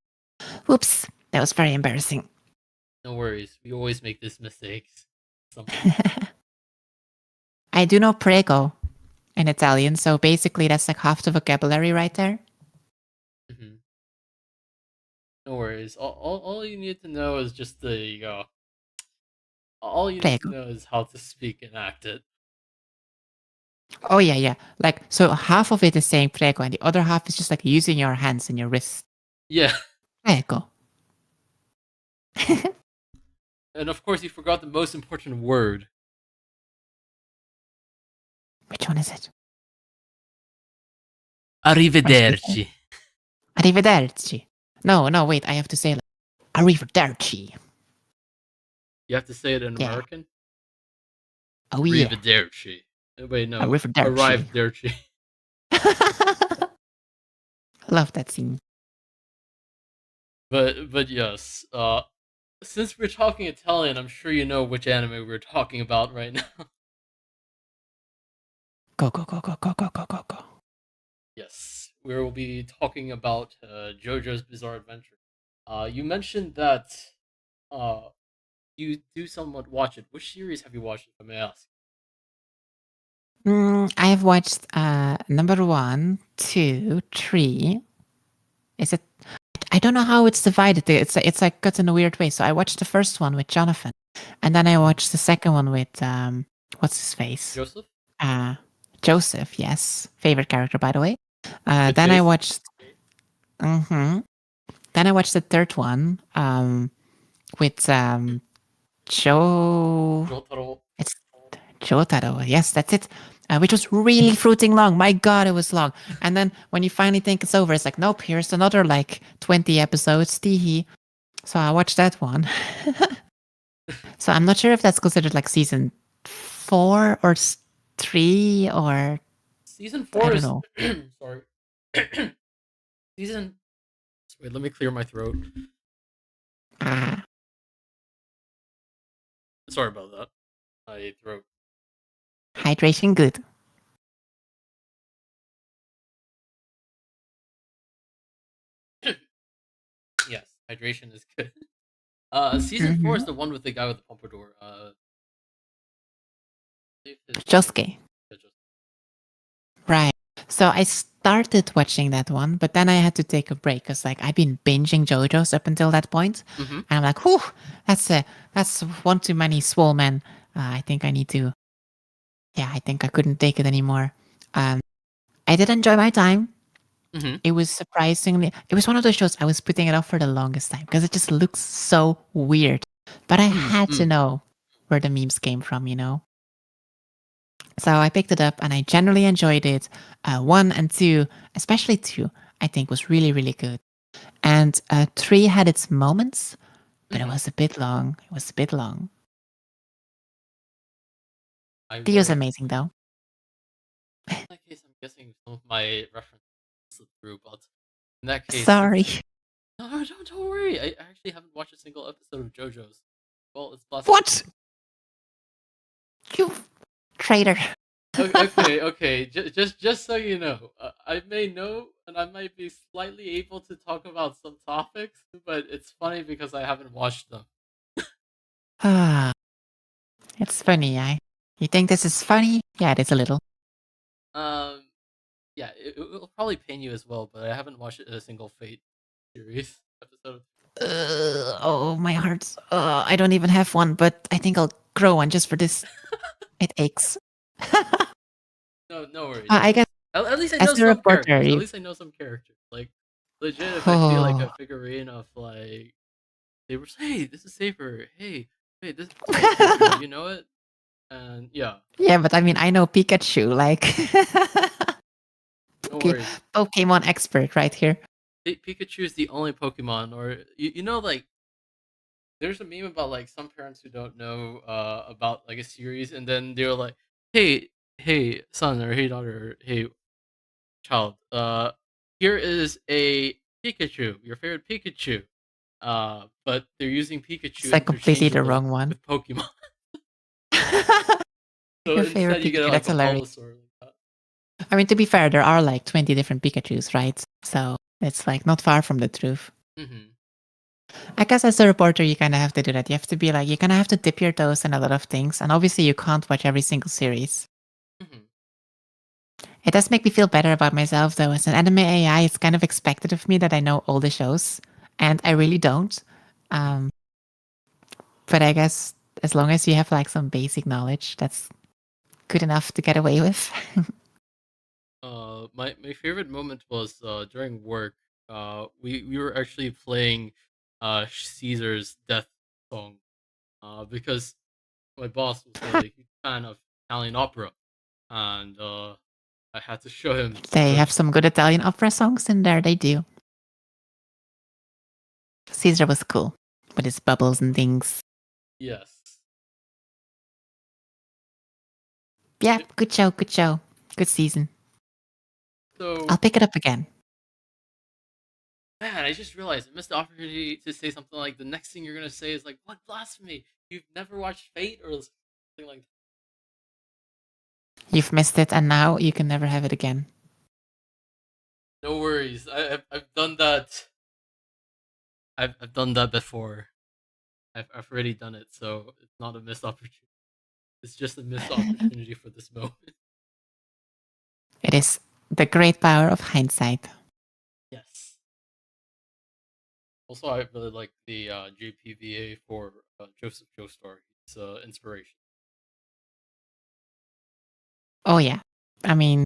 Speaker 2: Whoops, that was very embarrassing.
Speaker 1: No worries. We always make these mistakes.
Speaker 2: I do know prego in Italian, so basically that's like half the vocabulary right there.
Speaker 1: Mhm. No worries. All you need to know is just the all you need to
Speaker 2: Prego.
Speaker 1: know is how to speak and act it.
Speaker 2: Oh yeah, yeah. Like so half of it is saying prego and the other half is just like using your hands and your wrists.
Speaker 1: Yeah,
Speaker 2: Prego.
Speaker 1: and of course you forgot the most important word.
Speaker 2: Which one is it? What did you say?
Speaker 1: Arrivederci.
Speaker 2: Arrivederci. No, wait, I have to say like arrivederci.
Speaker 1: You have to say it in
Speaker 2: Yeah.
Speaker 1: American.
Speaker 2: Oh yeah.
Speaker 1: Arrivederci. Wait, no.
Speaker 2: Arrivederci.
Speaker 1: Arrivederci.
Speaker 2: Love that scene.
Speaker 1: But yes. Since we're talking Italian, I'm sure you know which anime we're talking about right now.
Speaker 2: Go, go, go, go, go, go, go, go, go.
Speaker 1: Yes, we will be talking about JoJo's Bizarre Adventure. You mentioned that uh, you do somewhat watch it. Which series have you watched, if I may ask?
Speaker 2: I have watched number 1, 2, 3. Is it? I don't know how it's divided. It's like cut in a weird way. So I watched the first one with Jonathan, and then I watched the second one with what's his face?
Speaker 1: Joseph?
Speaker 2: Joseph. Yes, favorite character by the way.
Speaker 1: Good
Speaker 2: Then I
Speaker 1: taste?
Speaker 2: watched. Then I watched the third one with Joe.
Speaker 1: Jotaro.
Speaker 2: It's Jotaro. Yes, that's it. Which was really fruiting long. My God, it was long. And then when you finally think it's over, it's like, nope, here's another like 20 episodes. Teehee. So I watched that one. So I'm not sure if that's considered like season 4 or 3 or
Speaker 1: Season
Speaker 2: I
Speaker 1: 4
Speaker 2: don't
Speaker 1: is.
Speaker 2: know.
Speaker 1: Sorry. Season. Wait, let me clear my throat.
Speaker 2: Ah,
Speaker 1: Sorry about that. My throat.
Speaker 2: hydration good.
Speaker 1: Yes, hydration is good. Season 4 is
Speaker 2: Mhm.
Speaker 1: the one with the guy with the pompadour. If his name-
Speaker 2: Josuke.
Speaker 1: yeah, just-
Speaker 2: Right. So I started watching that one, but then I had to take a break because like I've been binging JoJo's up until that point.
Speaker 1: Mhm.
Speaker 2: And I'm like, whew, that's one too many swole men. I think I need to. Yeah, I think I couldn't take it anymore. I did enjoy my time.
Speaker 1: Mhm.
Speaker 2: It was surprisingly. It was one of those shows I was putting it off for the longest time because it just looks so weird. But I had to know where the memes came from, you know. So I picked it up and I generally enjoyed it. 1 and 2, especially 2, I think was really, really good. And 3 had its moments, but it
Speaker 1: Mhm.
Speaker 2: was a bit long. It was a bit long.
Speaker 1: I
Speaker 2: 3 was
Speaker 1: will.
Speaker 2: amazing though.
Speaker 1: In that case, I'm guessing some of my references slipped through, but in that case,
Speaker 2: Sorry.
Speaker 1: no, don't worry. I actually haven't watched a single episode of JoJo's. Well, it's possible.
Speaker 2: What? You traitor.
Speaker 1: Okay. Just so you know, I may know and I might be slightly able to talk about some topics, but it's funny because I haven't watched them.
Speaker 2: Ah, it's funny, eh? You think this is funny? Yeah, it is a little.
Speaker 1: Um, yeah, it will probably pain you as well, but I haven't watched a single Fate series episode.
Speaker 2: Oh, my heart. I don't even have one, but I think I'll grow one just for this. It aches.
Speaker 1: No worries.
Speaker 2: I guess
Speaker 1: At least I
Speaker 2: as
Speaker 1: know
Speaker 2: a
Speaker 1: some
Speaker 2: reporter,
Speaker 1: characters. At
Speaker 2: you.
Speaker 1: least I know some characters. Like legit, if I see like a
Speaker 2: Oh.
Speaker 1: figurine of like they were hey, this is Saber. Hey, this is Saber. You know it? And yeah,
Speaker 2: Yeah, but I mean, I know Pikachu, like
Speaker 1: no worries.
Speaker 2: Pokemon expert right here.
Speaker 1: Pikachu is the only Pokemon, or you know, like there's a meme about like some parents who don't know about like a series, and then they're like, hey, son, or hey, daughter, or hey, child, here is a Pikachu, your favorite Pikachu. But they're using
Speaker 2: It's
Speaker 1: Pikachu
Speaker 2: like completely the
Speaker 1: interchangeable
Speaker 2: wrong one.
Speaker 1: with Pokemon. So
Speaker 2: Your favorite
Speaker 1: instead, you get
Speaker 2: Pikachu,
Speaker 1: like
Speaker 2: that's
Speaker 1: a
Speaker 2: hilarious.
Speaker 1: Bulbasaur. Like that.
Speaker 2: I mean, to be fair, there are like 20 different Pikachus, right? So it's like not far from the truth.
Speaker 1: Mm-hmm.
Speaker 2: I guess as a reporter, you kind of have to do that. You have to be like, you kind of have to dip your toes in a lot of things. And obviously, you can't watch every single series.
Speaker 1: Mm-hmm.
Speaker 2: It does make me feel better about myself, though. As an anime AI, it's kind of expected of me that I know all the shows. And I really don't. Um, but I guess as long as you have like some basic knowledge, that's good enough to get away with.
Speaker 1: My favorite moment was during work. We were actually playing Caesar's death song. Because my boss was a huge fan of Italian opera, and I had to show him
Speaker 2: They
Speaker 1: the
Speaker 2: have some good Italian opera songs in there. They do. Caesar was cool with his bubbles and things.
Speaker 1: yes.
Speaker 2: Yeah, good show, good show. Good season. I'll
Speaker 1: So
Speaker 2: pick it up again.
Speaker 1: man, I just realized I missed the opportunity to say something like the next thing you're gonna say is like, "What blasphemy? You've never watched Fate or something like."
Speaker 2: You've missed it, and now you can never have it again.
Speaker 1: No worries, I've done that. I've done that before. I've already done it, so it's not a missed opportunity. It's just a missed opportunity for this moment.
Speaker 2: It is the great power of hindsight.
Speaker 1: Yes. Also, I really like the JPVA for Joseph Joestar. It's inspiration.
Speaker 2: Oh yeah. I mean,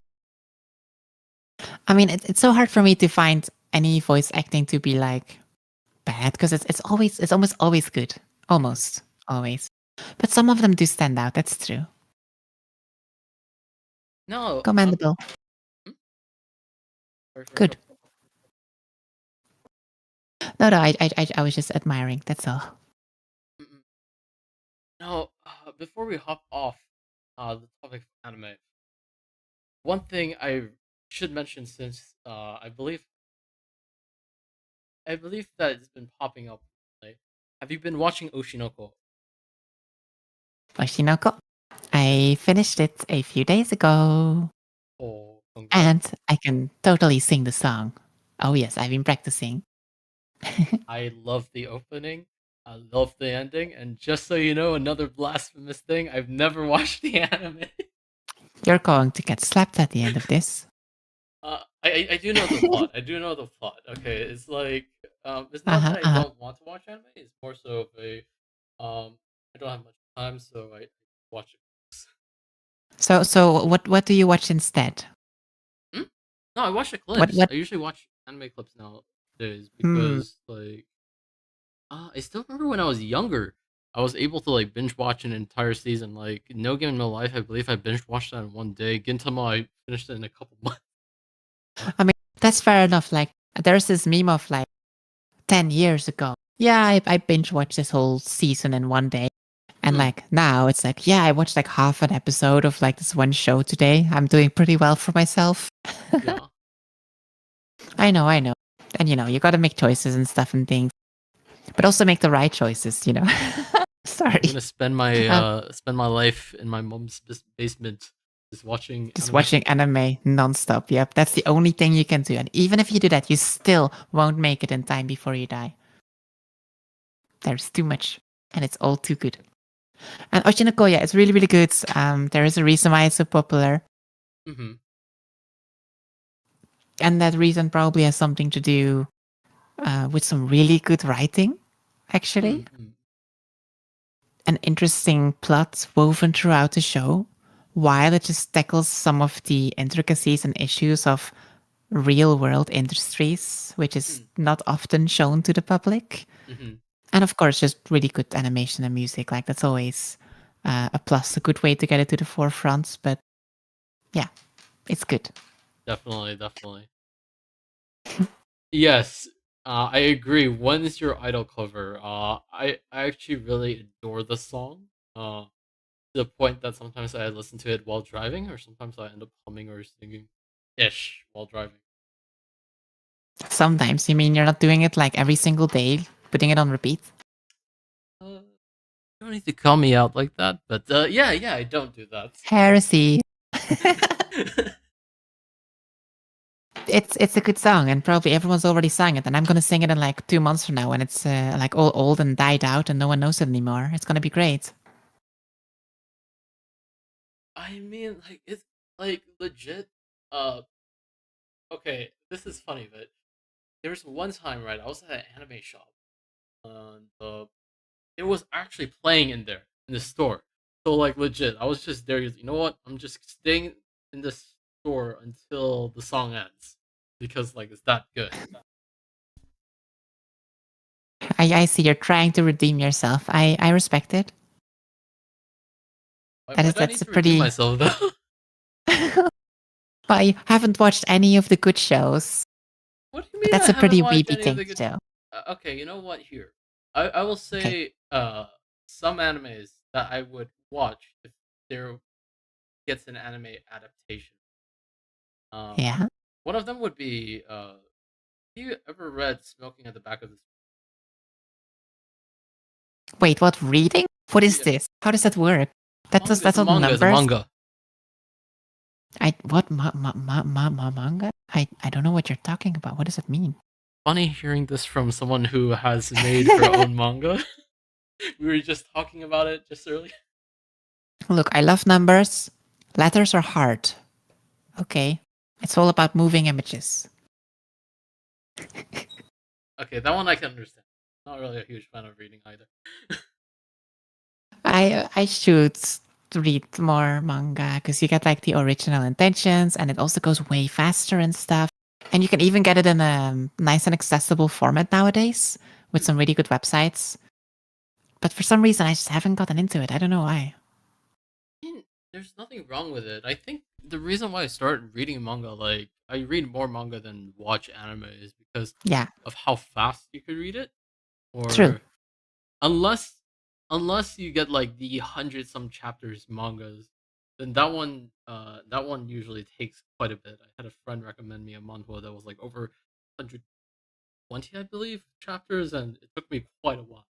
Speaker 2: it's so hard for me to find any voice acting to be like bad because it's almost always good, almost always. But some of them do stand out. That's true.
Speaker 1: No,
Speaker 2: Commendable.
Speaker 1: hmm? Sorry,
Speaker 2: Good. No, I was just admiring. That's all.
Speaker 1: Mm-mm. No, before we hop off the topic of anime, one thing I should mention since I believe that it's been popping up. Like, have you been watching Oshinoko?
Speaker 2: Oshinoko. I finished it a few days ago,
Speaker 1: Oh, congrats!
Speaker 2: and I can totally sing the song. Oh yes, I've been practicing.
Speaker 1: I love the opening. I love the ending, and just so you know, another blasphemous thing: I've never watched the anime.
Speaker 2: You're going to get slapped at the end of this.
Speaker 1: I do know the plot. I do know the plot. Okay, it's like it's not
Speaker 2: Uh-huh,
Speaker 1: that I
Speaker 2: uh-huh.
Speaker 1: don't want to watch anime. It's more so of a I don't have much time, so I watch it.
Speaker 2: So what do you watch instead?
Speaker 1: Hmm? No, I watch the clips.
Speaker 2: What
Speaker 1: I usually watch anime clips nowadays
Speaker 2: hmm.
Speaker 1: because like I still remember when I was younger. I was able to like binge watch an entire season. Like No Game in My Life, I believe I binge watched that in one day. Gintama, I finished it in a couple months.
Speaker 2: I mean, that's fair enough. Like there's this meme of like 10 years ago. Yeah, I binge watched this whole season in one day. And
Speaker 1: Hmm.
Speaker 2: like now it's like, yeah, I watched like half an episode of like this one show today. I'm doing pretty well for myself.
Speaker 1: Yeah.
Speaker 2: I know, I know. And you got to make choices and stuff and things, but also make the right choices,
Speaker 1: I'm
Speaker 2: Sorry.
Speaker 1: gonna spend my life in my mom's basement, just watching
Speaker 2: Just
Speaker 1: anime.
Speaker 2: watching anime nonstop. Yep, that's the only thing you can do. And even if you do that, you still won't make it in time before you die. There's too much, and it's all too good. And Oshinoko, yeah, it's really, really good. There is a reason why it's so popular,
Speaker 1: Mm-hmm.
Speaker 2: and that reason probably has something to do with some really good writing, actually.
Speaker 1: Mm-hmm.
Speaker 2: An interesting plot woven throughout the show, while it just tackles some of the intricacies and issues of real world industries, which is not often shown to the public.
Speaker 1: Mm-hmm.
Speaker 2: And of course, just really good animation and music. Like that's always a plus, a good way to get it to the forefront. But yeah, it's good.
Speaker 1: Definitely. Yes, I agree. When is your idol cover? I actually really adore the song. To the point that sometimes I listen to it while driving, or sometimes I end up humming or singing ish while driving.
Speaker 2: Sometimes, you mean you're not doing it like every single day, putting it on repeat?
Speaker 1: You don't need to call me out like that, but yeah, I don't do that.
Speaker 2: Heresy. It's a good song, and probably everyone's already sang it. And I'm gonna sing it in like 2 months from now when it's like all old and died out, and no one knows it anymore. It's gonna be great.
Speaker 1: I mean, like it's like legit. Okay, this is funny, but there's one time, right? I was at an anime shop, and it was actually playing in there in the store. So like legit, I was just there. You know what? I'm just staying in the store until the song ends because like it's that good.
Speaker 2: I see you're trying to redeem yourself. I respect it.
Speaker 1: Why do I need
Speaker 2: That's a
Speaker 1: to redeem
Speaker 2: pretty.
Speaker 1: myself though?
Speaker 2: But you haven't watched any of the good shows.
Speaker 1: What do you
Speaker 2: But
Speaker 1: mean I
Speaker 2: that's a
Speaker 1: haven't
Speaker 2: pretty
Speaker 1: watched
Speaker 2: weeby
Speaker 1: any of
Speaker 2: thing
Speaker 1: the good?
Speaker 2: show.
Speaker 1: Okay, you know what? Here, I will
Speaker 2: Okay.
Speaker 1: say some animes that I would watch if there gets an anime adaptation.
Speaker 2: Yeah.
Speaker 1: One of them would be have you ever read Smoking at the Back of the
Speaker 2: Wait, what? Reading? What is
Speaker 1: Yeah,
Speaker 2: this? How does that work?
Speaker 1: manga.
Speaker 2: That's
Speaker 1: It's a
Speaker 2: not
Speaker 1: manga. It's a
Speaker 2: numbers.
Speaker 1: manga.
Speaker 2: What manga? I don't know what you're talking about. What does it mean?
Speaker 1: Funny hearing this from someone who has made her own manga. We were just talking about it just earlier.
Speaker 2: Look, I love numbers. Letters are hard. Okay. It's all about moving images.
Speaker 1: Okay, that one I can understand. Not really a huge fan of reading either.
Speaker 2: I should read more manga because you get like the original intentions, and it also goes way faster and stuff. And you can even get it in a nice and accessible format nowadays with some really good websites. But for some reason, I just haven't gotten into it. I don't know why.
Speaker 1: I mean, there's nothing wrong with it. I think the reason why I started reading manga, like I read more manga than watch anime, is because
Speaker 2: Yeah,
Speaker 1: of how fast you could read it.
Speaker 2: true.
Speaker 1: Or unless unless you get like the 100 some chapters mangas, then that one usually takes quite a bit. I had a friend recommend me a manhwa that was like over 120, I believe, chapters, and it took me quite a while.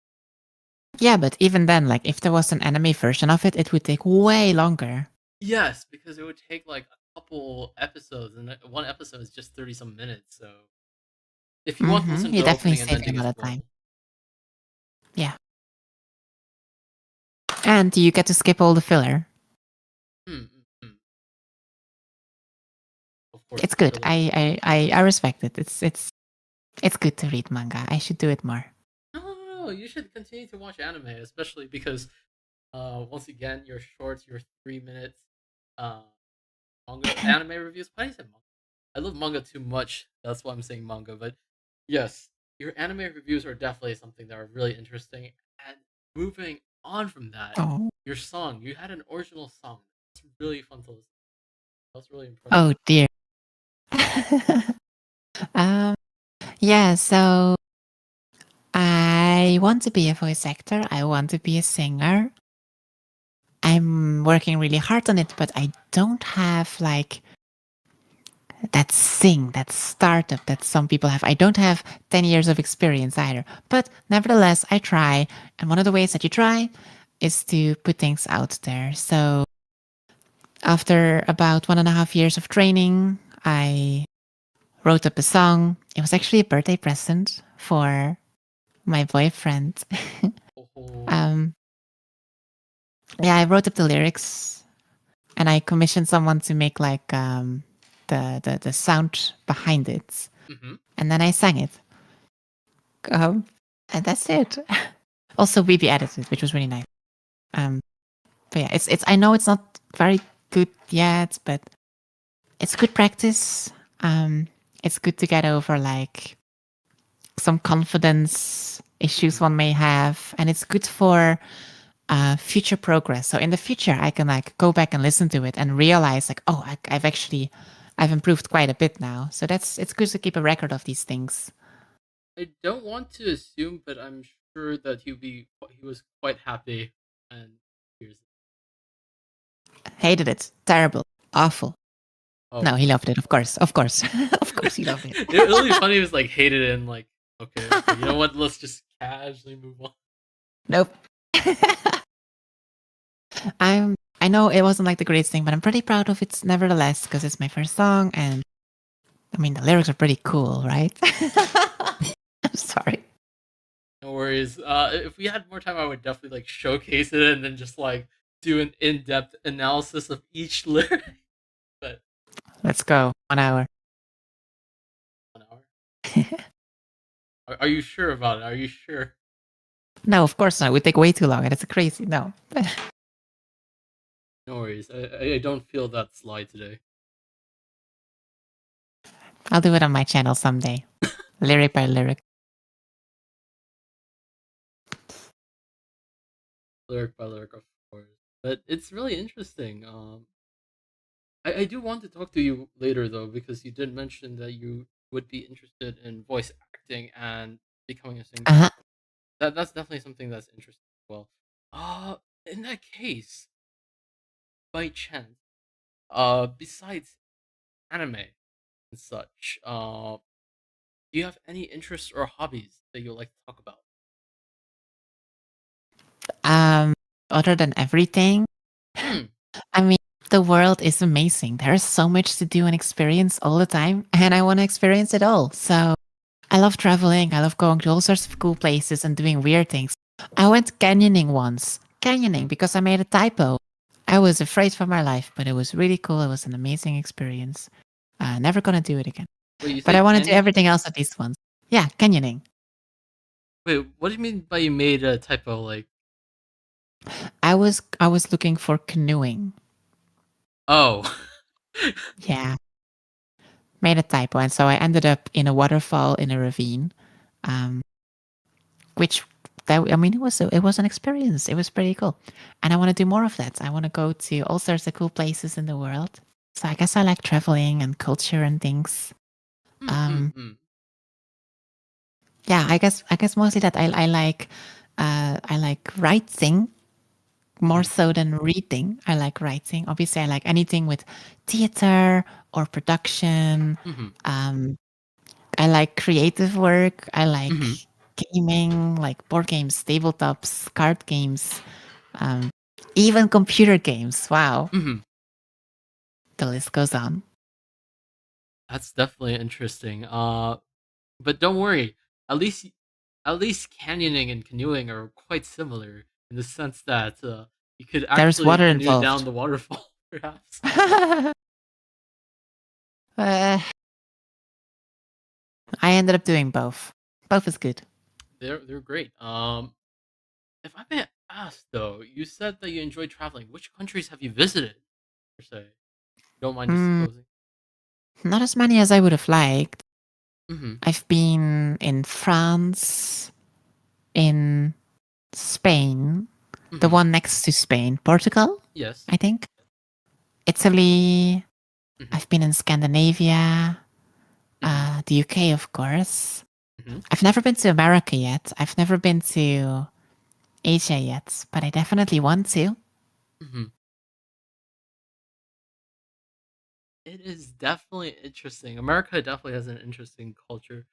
Speaker 2: Yeah, but even then, like if there was an anime version of it, it would take way longer.
Speaker 1: Yes, because it would take like a couple episodes, and one episode is just 30 some minutes. So if you want to listen to
Speaker 2: You're
Speaker 1: the
Speaker 2: definitely
Speaker 1: opening and
Speaker 2: saving
Speaker 1: ending
Speaker 2: a lot
Speaker 1: as
Speaker 2: of time.
Speaker 1: well,
Speaker 2: Yeah. And you get to skip all the filler.
Speaker 1: hmm, hmm, hmm. Of course,
Speaker 2: It's
Speaker 1: the
Speaker 2: good.
Speaker 1: filler is
Speaker 2: I respect it. It's good to read manga. I should do it more.
Speaker 1: no. You should continue to watch anime, especially because once again, your shorts, your 3 minutes, uh, manga anime reviews. Why do you say manga? I love manga too much. That's why I'm saying manga. But yes, your anime reviews are definitely something that are really interesting. And moving on from that,
Speaker 2: Oh.
Speaker 1: your song, you had an original song. It's really fun to listen. That's really impressive.
Speaker 2: Oh dear. um yeah, so I want to be a voice actor. I want to be a singer. I'm working really hard on it, but I don't have like that startup that some people have. I don't have 10 years of experience either. But nevertheless, I try. And one of the ways that you try is to put things out there. So after about 1.5 years of training, I wrote up a song. It was actually a birthday present for my boyfriend.
Speaker 1: Oh,
Speaker 2: um, yeah, I wrote up the lyrics and I commissioned someone to make like the sound behind it,
Speaker 1: mm-hmm.
Speaker 2: and then I sang it. And that's it. Also, Weeby edited, which was really nice. But yeah, it's. I know it's not very good yet, but it's good practice. It's good to get over like some confidence issues one may have, and it's good for future progress. So in the future, I can like go back and listen to it and realize like, oh, I've improved quite a bit now. So it's good to keep a record of these things.
Speaker 1: I don't want to assume, but I'm sure that he was quite happy. And here's
Speaker 2: Hated it. Terrible. Awful.
Speaker 1: oh,
Speaker 2: No, he loved it. Of course. Of course. Of course he loved it.
Speaker 1: it'll be funny. It was like hated it and like okay, you know what? Let's just casually move on.
Speaker 2: Nope. I know it wasn't like the greatest thing, but I'm pretty proud of it nevertheless because it's my first song, and I mean the lyrics are pretty cool, right? I'm sorry.
Speaker 1: No worries. If we had more time, I would definitely like showcase it and then just like do an in-depth analysis of each lyric. But
Speaker 2: Let's go. 1 hour.
Speaker 1: 1 hour. Are you sure about it? Are you sure?
Speaker 2: No, of course not. It would take way too long, and it's crazy. No.
Speaker 1: No worries. I don't feel that slide today.
Speaker 2: I'll do it on my channel someday. Lyric by lyric.
Speaker 1: Lyric by lyric, of course. But it's really interesting. I do want to talk to you later though, because you did mention that you would be interested in voice acting and becoming a singer.
Speaker 2: Uh-huh.
Speaker 1: That's definitely something that's interesting as well. In that case, by chance, besides anime and such, do you have any interests or hobbies that you like to talk about?
Speaker 2: Other than everything,
Speaker 1: Hmm.
Speaker 2: I mean, the world is amazing. There's so much to do and experience all the time, and I want to experience it all. So I love traveling. I love going to all sorts of cool places and doing weird things. I went canyoning once. Canyoning because I made a typo. I was afraid for my life, but it was really cool. It was an amazing experience. Never gonna do it again.
Speaker 1: Wait, you
Speaker 2: But
Speaker 1: say
Speaker 2: I want to do
Speaker 1: canyoning?
Speaker 2: everything else at least once. Yeah, canyoning.
Speaker 1: Wait, what do you mean by you made a typo? Like,
Speaker 2: I was looking for canoeing.
Speaker 1: oh,
Speaker 2: Yeah. Made a typo, and so I ended up in a waterfall in a ravine. Which I mean it was an experience. It was pretty cool. And I want to do more of that. I want to go to all sorts of cool places in the world. So I guess I like traveling and culture and things.
Speaker 1: Hmm, hmm,
Speaker 2: Um
Speaker 1: hmm.
Speaker 2: yeah, I guess mostly that I like writing more
Speaker 1: Mhm,
Speaker 2: so than reading. I like writing. Obviously, I like anything with theater or production.
Speaker 1: mhm,
Speaker 2: Um, I like creative work. I like
Speaker 1: mhm,
Speaker 2: gaming, like board games, tabletops, card games, um, even computer games. Wow,
Speaker 1: mhm.
Speaker 2: the list goes on.
Speaker 1: That's definitely interesting. But don't worry. At least, at least canyoning and canoeing are quite similar in the sense that you could
Speaker 2: There's
Speaker 1: actually
Speaker 2: water
Speaker 1: canoe down
Speaker 2: involved.
Speaker 1: the waterfall, perhaps.
Speaker 2: Uh, I ended up doing both. Both is good.
Speaker 1: They're great. If I may ask though, you said that you enjoy traveling. Which countries have you visited, per se? Don't mind
Speaker 2: Mm,
Speaker 1: disclosing.
Speaker 2: not as many as I would have liked.
Speaker 1: Mm-hmm.
Speaker 2: I've been in France, in Spain, the
Speaker 1: Mm-hmm.
Speaker 2: one next to Spain, Portugal,
Speaker 1: Yes.
Speaker 2: I think, Italy.
Speaker 1: Mm-hmm.
Speaker 2: I've been in Scandinavia,
Speaker 1: Mm-hmm.
Speaker 2: the UK, of course.
Speaker 1: Mm-hmm.
Speaker 2: I've never been to America yet. I've never been to Asia yet, but I definitely want to.
Speaker 1: Mm-hmm. It is definitely interesting. America definitely has an interesting culture.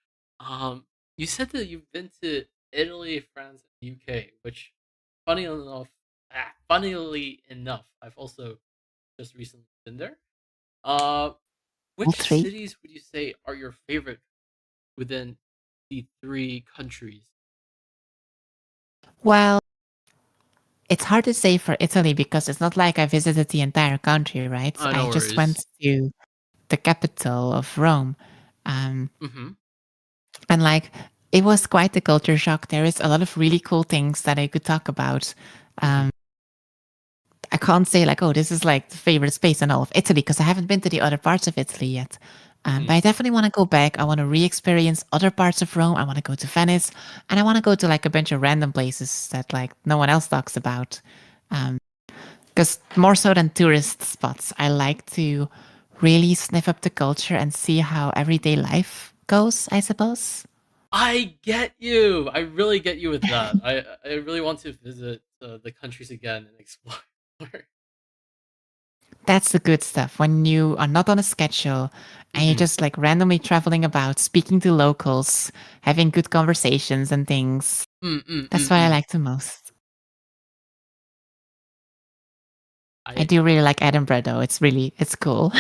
Speaker 1: You said that you've been to Italy, France, and UK, which, funnily enough, I've also just recently been there. Uh,
Speaker 2: All
Speaker 1: which
Speaker 2: three.
Speaker 1: cities would you say are your favorite within the three countries?
Speaker 2: Well, it's hard to say for Italy because it's not like I visited the entire country, right? I
Speaker 1: No
Speaker 2: just went
Speaker 1: worries.
Speaker 2: to the capital of Rome. Um,
Speaker 1: Mm-hmm.
Speaker 2: and like, it was quite the culture shock. There is a lot of really cool things that I could talk about.
Speaker 1: Mm-hmm.
Speaker 2: Um, I can't say like, oh, this is like the favorite space in all of Italy because I haven't been to the other parts of Italy yet. But I definitely want to go back. I want to re-experience other parts of Rome. I want to go to Venice, and I want to go to like a bunch of random places that like no one else talks about. Because more so than tourist spots, I like to really sniff up the culture and see how everyday life goes, I suppose.
Speaker 1: I get you. I really get you with that. I really want to visit the countries again and explore.
Speaker 2: That's the good stuff. When you are not on a schedule and you're
Speaker 1: Mhm.
Speaker 2: just like randomly traveling about, speaking to locals, having good conversations and things.
Speaker 1: Mm, mm,
Speaker 2: That's
Speaker 1: mm,
Speaker 2: what I
Speaker 1: mm.
Speaker 2: like the most. I
Speaker 1: I
Speaker 2: do really like Edinburgh though. It's cool.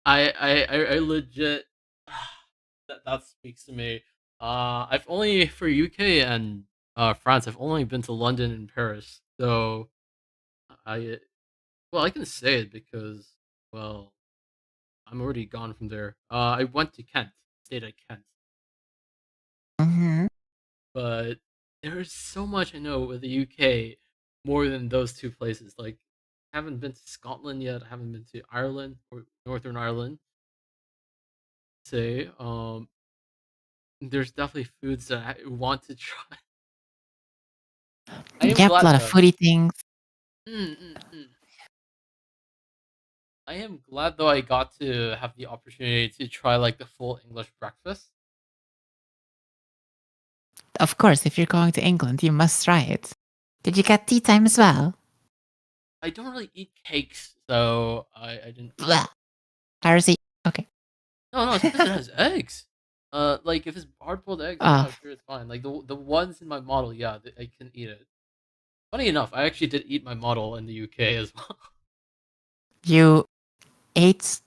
Speaker 1: I legit that speaks to me. I've only for UK and France. I've only been to London and Paris. So I well, I can say it because well, I'm already gone from there. I went to Kent, stayed at Kent,
Speaker 2: hmm
Speaker 1: but there's so much I know with the UK more than those two places. Like, I haven't been to Scotland yet. I haven't been to Ireland or Northern Ireland. Say, there's definitely foods that I want to try. I am
Speaker 2: Yep, a
Speaker 1: glad
Speaker 2: lot of
Speaker 1: though.
Speaker 2: foodie things.
Speaker 1: Mm, mm, mm. I am glad though I got to have the opportunity to try like the full English breakfast.
Speaker 2: Of course, if you're going to England, you must try it. Did you get tea time as well?
Speaker 1: I don't really eat cakes, so I didn't.
Speaker 2: Blah. Heresy. Okay.
Speaker 1: No, no, it's because it has eggs. Like if it's hard boiled eggs,
Speaker 2: Oh,
Speaker 1: yeah, sure, it's fine. Like the ones in my model, yeah, I can eat it. Funny enough, I actually did eat my model in the UK as well.
Speaker 2: you ate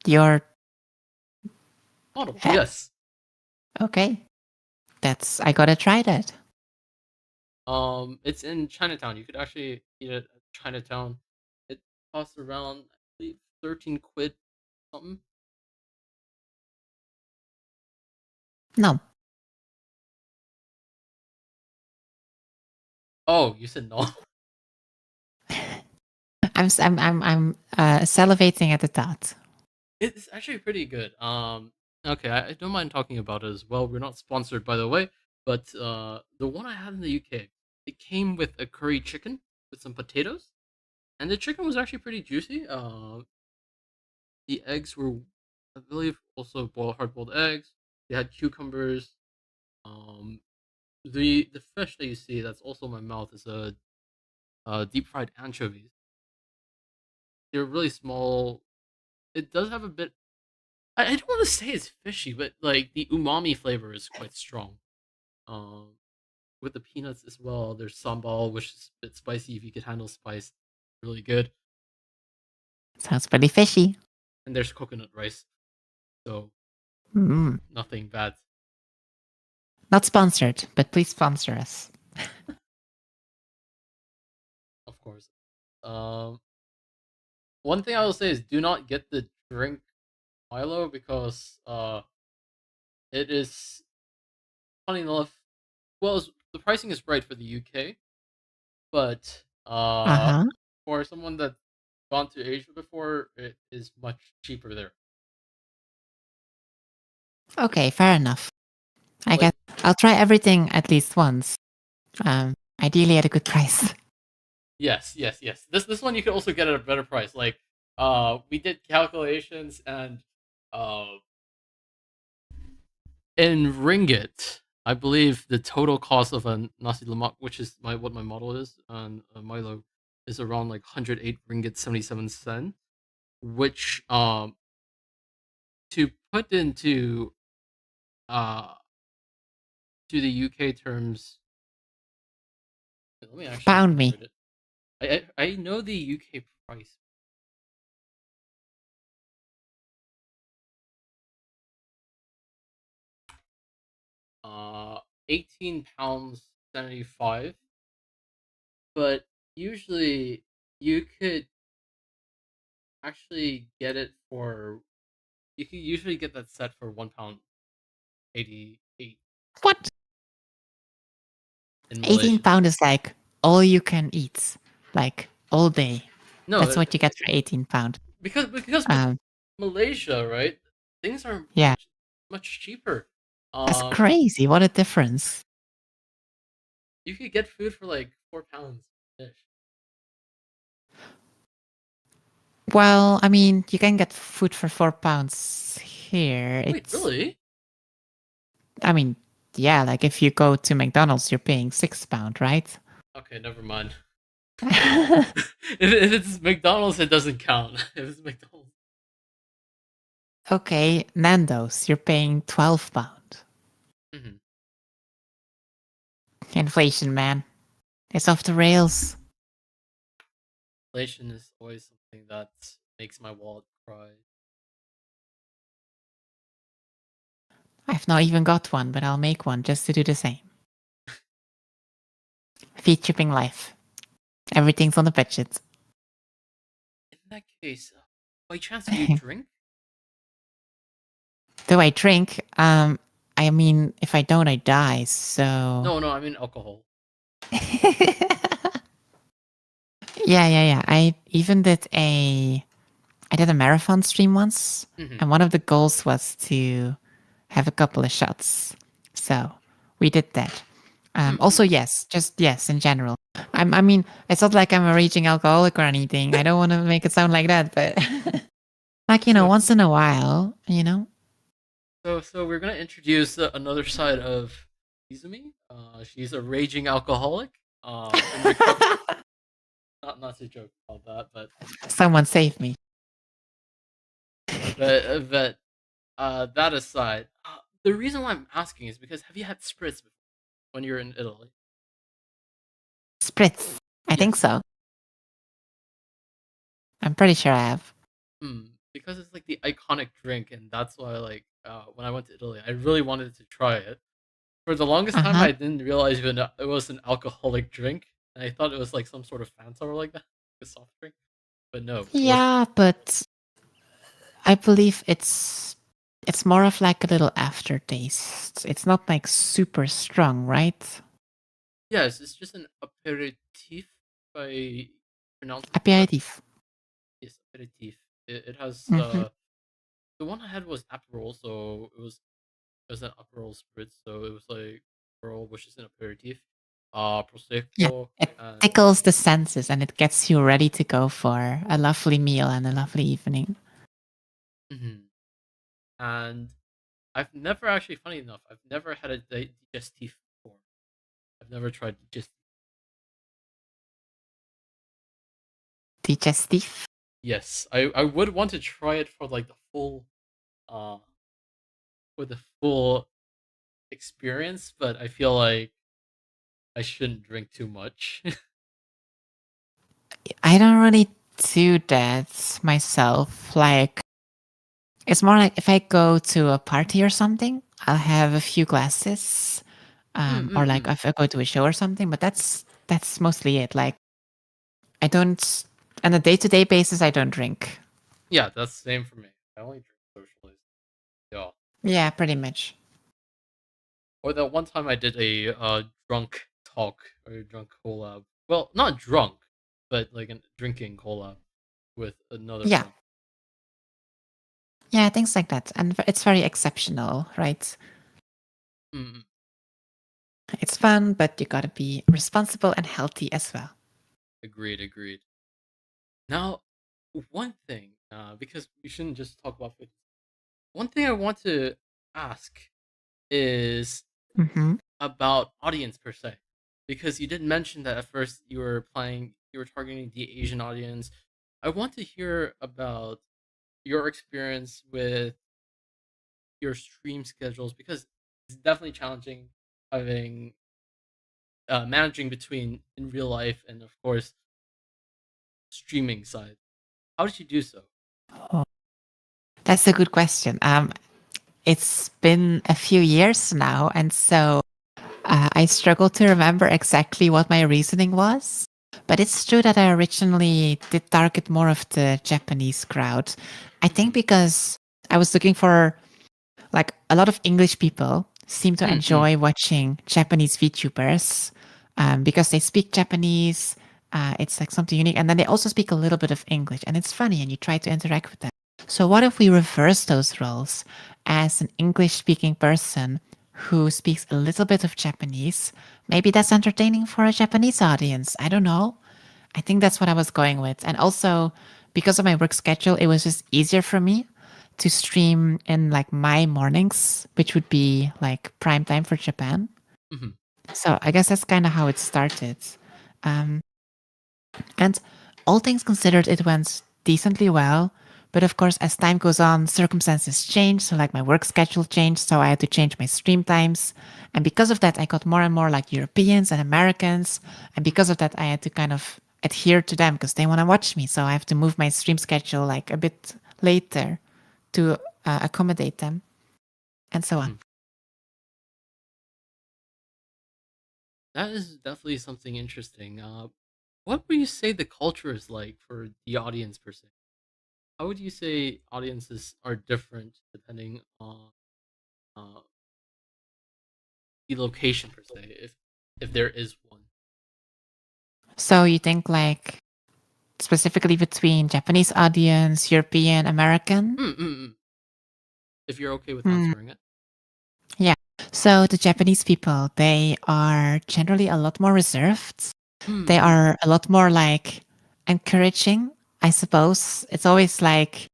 Speaker 2: your.
Speaker 1: Model,
Speaker 2: eh,
Speaker 1: yes.
Speaker 2: Okay. I gotta try that.
Speaker 1: It's in Chinatown. You could actually eat it at Chinatown. It costs around, I believe, 13 quid something.
Speaker 2: No.
Speaker 1: Oh, you said no.
Speaker 2: I'm salivating at the thought.
Speaker 1: It's actually pretty good. Okay, I don't mind talking about it as well. We're not sponsored, by the way, but the one I had in the UK, it came with a curry chicken with some potatoes, and the chicken was actually pretty juicy. The eggs were, I believe, also hard boiled eggs. They had cucumbers. Um, the fish that you see that's also in my mouth is a deep fried anchovies. They're really small. It does have a bit. I don't want to say it's fishy, but like the umami flavor is quite strong. Um, with the peanuts as well. There's sambal, which is a bit spicy if you can handle spice. Really good.
Speaker 2: Sounds pretty fishy.
Speaker 1: And there's coconut rice, so
Speaker 2: Mm.
Speaker 1: nothing bad,
Speaker 2: Not sponsored, but please sponsor us.
Speaker 1: of course. One thing I will say is do not get the drink Milo because it is funny enough. Well, the pricing is right for the UK, but
Speaker 2: Uh huh.
Speaker 1: for someone that's gone to Asia before, it is much cheaper there.
Speaker 2: Okay, fair enough. I guess
Speaker 1: Like,
Speaker 2: I'll try everything at least once. Ideally at a good price.
Speaker 1: yes, yes, yes. This one you could also get at a better price. Like, we did calculations, and uh, in ringgit, I believe the total cost of a nasi lemak, which is what my model is, and Milo, is around like 108 ringgit 77 cent. Which to put into uh to the UK terms, let me actually
Speaker 2: Pound me.
Speaker 1: convert it. I know the UK price. 18 pounds 75, but usually you could actually get it for you can usually get that set for £1 88
Speaker 2: What?
Speaker 1: in
Speaker 2: 18
Speaker 1: Malaysian.
Speaker 2: pound is like all you can eat, like all day.
Speaker 1: No,
Speaker 2: That's what you get for 18 pound.
Speaker 1: because Malaysia, right? Things are
Speaker 2: Yeah,
Speaker 1: much cheaper.
Speaker 2: that's
Speaker 1: Um,
Speaker 2: crazy. What a difference.
Speaker 1: you could get food for like £4 a dish.
Speaker 2: Well, I mean, you can get food for £4 here.
Speaker 1: Wait, really?
Speaker 2: I mean, yeah, like if you go to McDonald's, you're paying £6, right?
Speaker 1: Okay, never mind. If it's McDonald's, it doesn't count. If it's McDonald's,
Speaker 2: Okay, Nando's, you're paying £12.
Speaker 1: mhm.
Speaker 2: Inflation, man. It's off the rails.
Speaker 1: Inflation is always something that makes my wallet cry.
Speaker 2: I've not even got one, but I'll make one just to do the same. Feed shipping life. Everything's on the budget.
Speaker 1: In that case, by chance, do you drink?
Speaker 2: Do I drink? I mean, if I don't, I die, so.
Speaker 1: No, I mean alcohol.
Speaker 2: Yeah. I did a marathon stream once,
Speaker 1: Mhm.
Speaker 2: and one of the goals was to have a couple of shots. So we did that. Also, yes, just yes, in general. I mean, it's not like I'm a raging alcoholic or anything. I don't want to make it sound like that, but like,
Speaker 1: So-
Speaker 2: once in a while,
Speaker 1: So we're gonna introduce another side of Izumi. She's a raging alcoholic. In recovery. Not to joke about that, but
Speaker 2: Someone save me.
Speaker 1: that aside, the reason why I'm asking is because have you had spritz before when you're in Italy?
Speaker 2: Spritz. I think
Speaker 1: Yes.
Speaker 2: so. I'm pretty sure I have.
Speaker 1: Because it's like the iconic drink, and that's why when I went to Italy, I really wanted to try it. For the longest time,
Speaker 2: Uh-huh.
Speaker 1: I didn't realize even it was an alcoholic drink, and I thought it was like some sort of Fanta or like that, a soft drink. But no, it was
Speaker 2: Yeah, but I believe it's more of like a little aftertaste. It's not like super strong, right?
Speaker 1: yes, it's just an aperitif. If I pronounce it correctly.
Speaker 2: Aperitif.
Speaker 1: Yes, aperitif. It has
Speaker 2: Mhm.
Speaker 1: the one I had was Aperol, so it was an Aperol spritz, so it was like Aperol, which is an aperitif.
Speaker 2: Yeah,
Speaker 1: Prosecco,
Speaker 2: it
Speaker 1: and
Speaker 2: tickles the senses and it gets you ready to go for a lovely meal and a lovely evening.
Speaker 1: mhm. And I've never actually, funny enough, I've never had a digestif before. I've never tried digestif.
Speaker 2: Digestif.
Speaker 1: Yes, I would want to try it for like the full uh for the full experience, but I feel like I shouldn't drink too much.
Speaker 2: I don't really do that myself. Like, it's more like if I go to a party or something, I'll have a few glasses. Or like if I go to a show or something, but that's mostly it. Like, I don't, on a day-to-day basis, I don't drink.
Speaker 1: Yeah, that's the same for me. I only drink socially. Yeah.
Speaker 2: Yeah, pretty much.
Speaker 1: Or that one time I did a drunk talk or a drunk collab. Well, not drunk, but like a drinking collab with another
Speaker 2: Yeah.
Speaker 1: friend.
Speaker 2: Yeah, things like that. And it's very exceptional, right?
Speaker 1: Mm-mm.
Speaker 2: It's fun, but you gotta be responsible and healthy as well.
Speaker 1: Agreed. Now, one thing, because we shouldn't just talk about food. One thing I want to ask is
Speaker 2: Mm-hmm.
Speaker 1: about audience per se, because you did mention that at first you were targeting the Asian audience. I want to hear about your experience with your stream schedules because it's definitely challenging having managing between in real life and of course streaming side. How did you do so?
Speaker 2: Oh, that's a good question. It's been a few years now, and so I struggle to remember exactly what my reasoning was. But it's true that I originally did target more of the Japanese crowd. I think because I was looking for, like, a lot of English people seem to enjoy watching Japanese VTubers because they speak Japanese. It's like something unique. And then they also speak a little bit of English, and it's funny, and you try to interact with them. So, what if we reverse those roles as an English speaking person who speaks a little bit of Japanese? Maybe that's entertaining for a Japanese audience. I don't know. I think that's what I was going with. And also, because of my work schedule, it was just easier for me to stream in like my mornings, which would be like prime time for Japan.
Speaker 1: Mhm.
Speaker 2: So I guess that's kind of how it started. Um, and all things considered, it went decently well. But of course, as time goes on, circumstances change. So, like, my work schedule changed. So, I had to change my stream times. And because of that, I got more and more like Europeans and Americans. And because of that, I had to kind of adhere to them because they want to watch me. So, I have to move my stream schedule like a bit later to accommodate them and so on.
Speaker 1: Mhm. That is definitely something interesting. What would you say the culture is like for the audience per se? How would you say audiences are different depending on uh, the location per se, if there is one?
Speaker 2: So, you think like specifically between Japanese audience, European, American?
Speaker 1: Mm. If you're okay with
Speaker 2: Hmm.
Speaker 1: answering it.
Speaker 2: Yeah. So the Japanese people, they are generally a lot more reserved. They
Speaker 1: Mm.
Speaker 2: are a lot more like encouraging, I suppose. It's always like,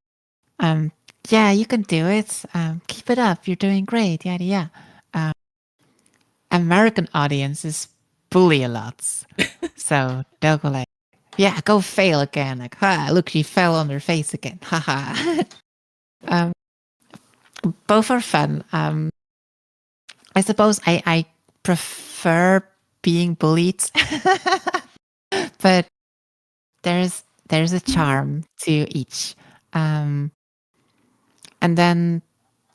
Speaker 2: um, yeah, you can do it. Keep it up. You're doing great. Yada yada. Um, American audiences bully a lot. So they'll go like, yeah, go fail again. Like, ha, look, she fell on her face again. Haha. um, both are fun. I suppose I prefer being bullied, but there's a charm to each. Um, and then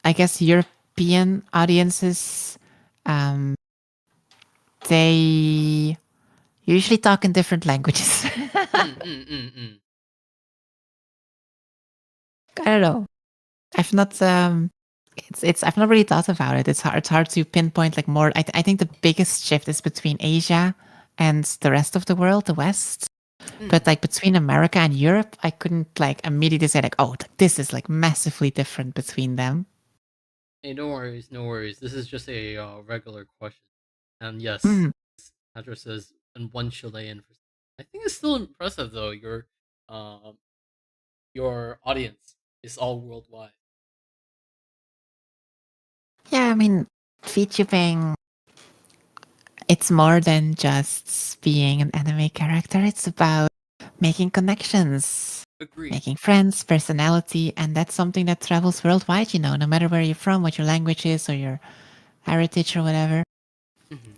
Speaker 2: I guess European audiences, um, they usually talk in different languages.
Speaker 1: Mm.
Speaker 2: I don't know. I've not it's I've not really thought about it. It's hard to pinpoint like more. I think the biggest shift is between Asia and the rest of the world, the West. But
Speaker 1: Mm.
Speaker 2: like between America and Europe, I couldn't like immediately say like, oh, this is like massively different between them.
Speaker 1: Hey, no worries, no worries. This is just a regular question. And yes,
Speaker 2: Mm.
Speaker 1: Andrew says, and one Chilean. I think it's still impressive though. Um, your audience is all worldwide.
Speaker 2: Yeah, I mean, VTubing, it's more than just being an anime character. It's about making connections,
Speaker 1: Agreed.
Speaker 2: making friends, personality, and that's something that travels worldwide, no matter where you're from, what your language is, or your heritage, or whatever.
Speaker 1: Mm-hmm.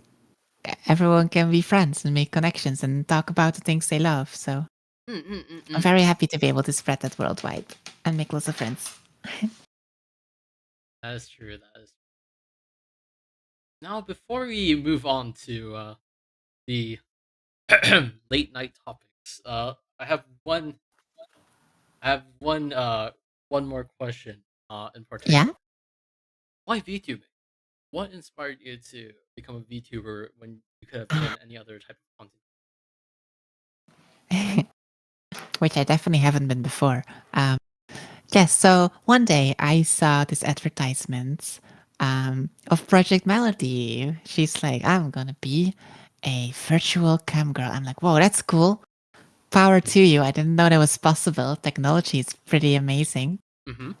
Speaker 2: Everyone can be friends and make connections and talk about the things they love. So I'm
Speaker 1: Mm-mm-mm-mm.
Speaker 2: very happy to be able to spread that worldwide and make lots of friends.
Speaker 1: That is true. That is. Now, before we move on to the late night topics, I have one. I have one more question. In
Speaker 2: Yeah.
Speaker 1: particular, why VTubing? What inspired you to become a VTuber when you could have been any other type of content?
Speaker 2: Which I definitely haven't been before. Yes, so one day I saw this advertisement of Project Melody. She's like, I'm gonna be a virtual cam girl. I'm like, whoa, that's cool. Power to you. I didn't know that was possible. Technology is pretty amazing.
Speaker 1: Mm-hmm.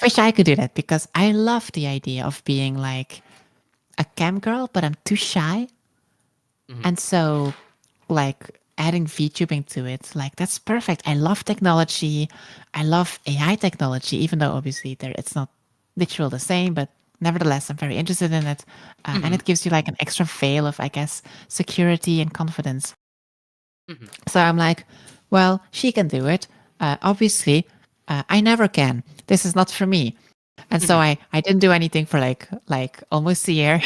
Speaker 2: Wish I could do that because I love the idea of being like a cam girl, but I'm too shy.
Speaker 1: Mm-hmm.
Speaker 2: And so, like, adding VTubing to it, like, that's perfect. I love technology. I love AI technology, even though obviously it's not literal the same, but nevertheless, I'm very interested in it. And
Speaker 1: Mm-hmm.
Speaker 2: it gives you like an extra veil of, I guess, security and confidence.
Speaker 1: Mm-hmm.
Speaker 2: So I'm like, well, she can do it. Obviously, I never can. This is not for me. And so
Speaker 1: Mm-hmm.
Speaker 2: I didn't do anything for like almost a year.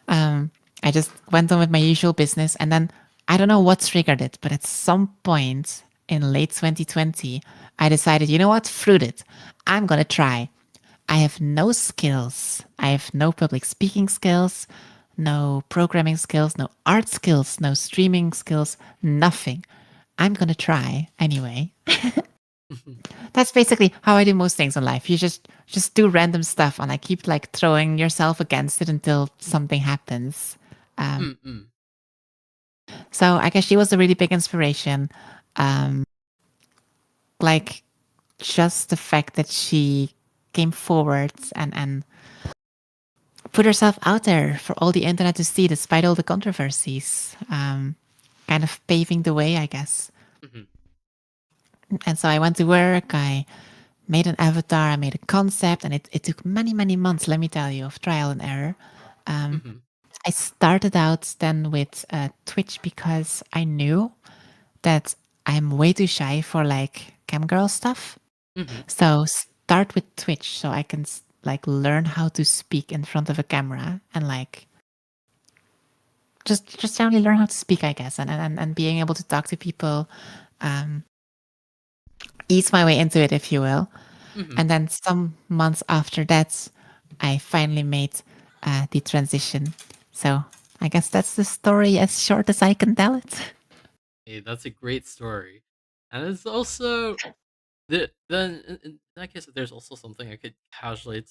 Speaker 2: um, I just went on with my usual business, and then I don't know what triggered it, but at some point in late 2020, I decided, you know what, fruit it. I'm gonna try. I have no skills. I have no public speaking skills, no programming skills, no art skills, no streaming skills, nothing. I'm gonna try anyway. That's basically how I do most things in life. You just do random stuff and I keep like throwing yourself against it until something happens. Um,
Speaker 1: Mm-mm.
Speaker 2: so I guess she was a really big inspiration. Um, like just the fact that she came forward and put herself out there for all the internet to see, despite all the controversies. Kind of paving the way, I guess.
Speaker 1: Mhm.
Speaker 2: And so I went to work. I made an avatar. I made a concept, and it took many, many months. Let me tell you, of trial and error. Um,
Speaker 1: Mhm.
Speaker 2: I started out then with Twitch because I knew that I'm way too shy for like cam girl stuff.
Speaker 1: Mhm.
Speaker 2: So start with Twitch so I can like learn how to speak in front of a camera and like just generally learn how to speak, I guess, and being able to talk to people, um, ease my way into it, if you will.
Speaker 1: Mhm.
Speaker 2: And then some months after that, I finally made the transition. So I guess that's the story as short as I can tell it.
Speaker 1: Hey, that's a great story, and it's also then in that case, there's also something I could casually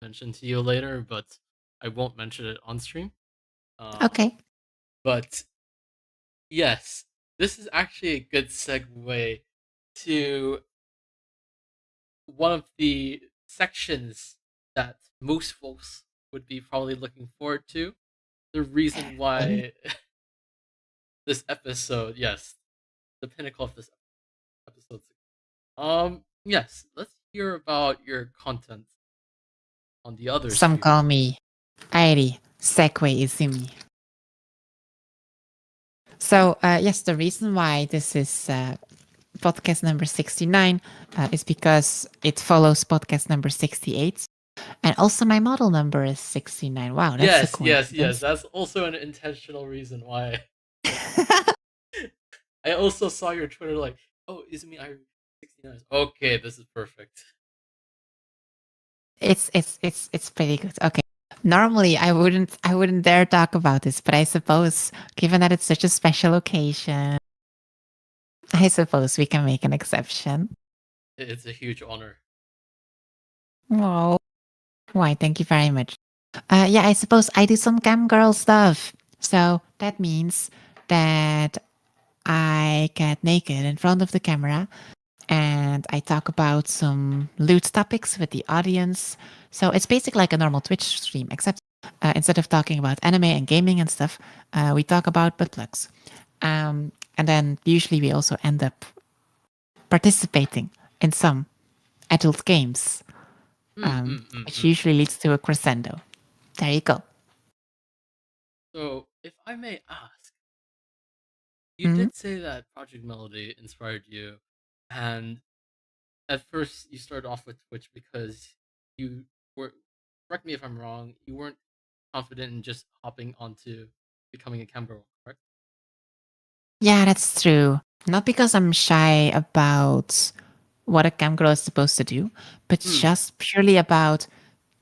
Speaker 1: mention to you later, but I won't mention it on stream. Uh,
Speaker 2: Okay.
Speaker 1: but yes, this is actually a good segue to one of the sections that most folks would be probably looking forward to. The reason
Speaker 2: Okay.
Speaker 1: why this episode, yes, the pinnacle of this episode. Yes, let's hear about your content on the other
Speaker 2: Some
Speaker 1: stream.
Speaker 2: call me Airi, Segway Izumi. So, yes, the reason why this is podcast number 69 is because it follows podcast number 68. And also, my model number is 69. Wow, that's a
Speaker 1: Yes, yes, yes.
Speaker 2: coincidence.
Speaker 1: That's also an intentional reason why. I also saw your Twitter like, oh, Izumi Airi 69. Okay, this is perfect.
Speaker 2: It's pretty good. Okay. Normally I wouldn't dare talk about this, but I suppose given that it's such a special occasion, I suppose we can make an exception.
Speaker 1: It's a huge honor.
Speaker 2: Oh, why? Thank you very much. Yeah, I suppose I do some cam girl stuff. So that means that I get naked in front of the camera and I talk about some loot topics with the audience. So it's basically like a normal Twitch stream, except instead of talking about anime and gaming and stuff, we talk about butt plugs. And then usually we also end up participating in some adult games,
Speaker 1: Mm, mm, mm,
Speaker 2: which
Speaker 1: mm.
Speaker 2: usually leads to a crescendo. There you go.
Speaker 1: So, if I may ask, you
Speaker 2: Mhm.
Speaker 1: did say that Project Melody inspired you, and at first you started off with Twitch because you were, correct me if I'm wrong, you weren't confident in just hopping onto becoming a cam girl, correct?
Speaker 2: Yeah, that's true. Not because I'm shy about what a cam girl is supposed to do, but
Speaker 1: Mm,
Speaker 2: just purely about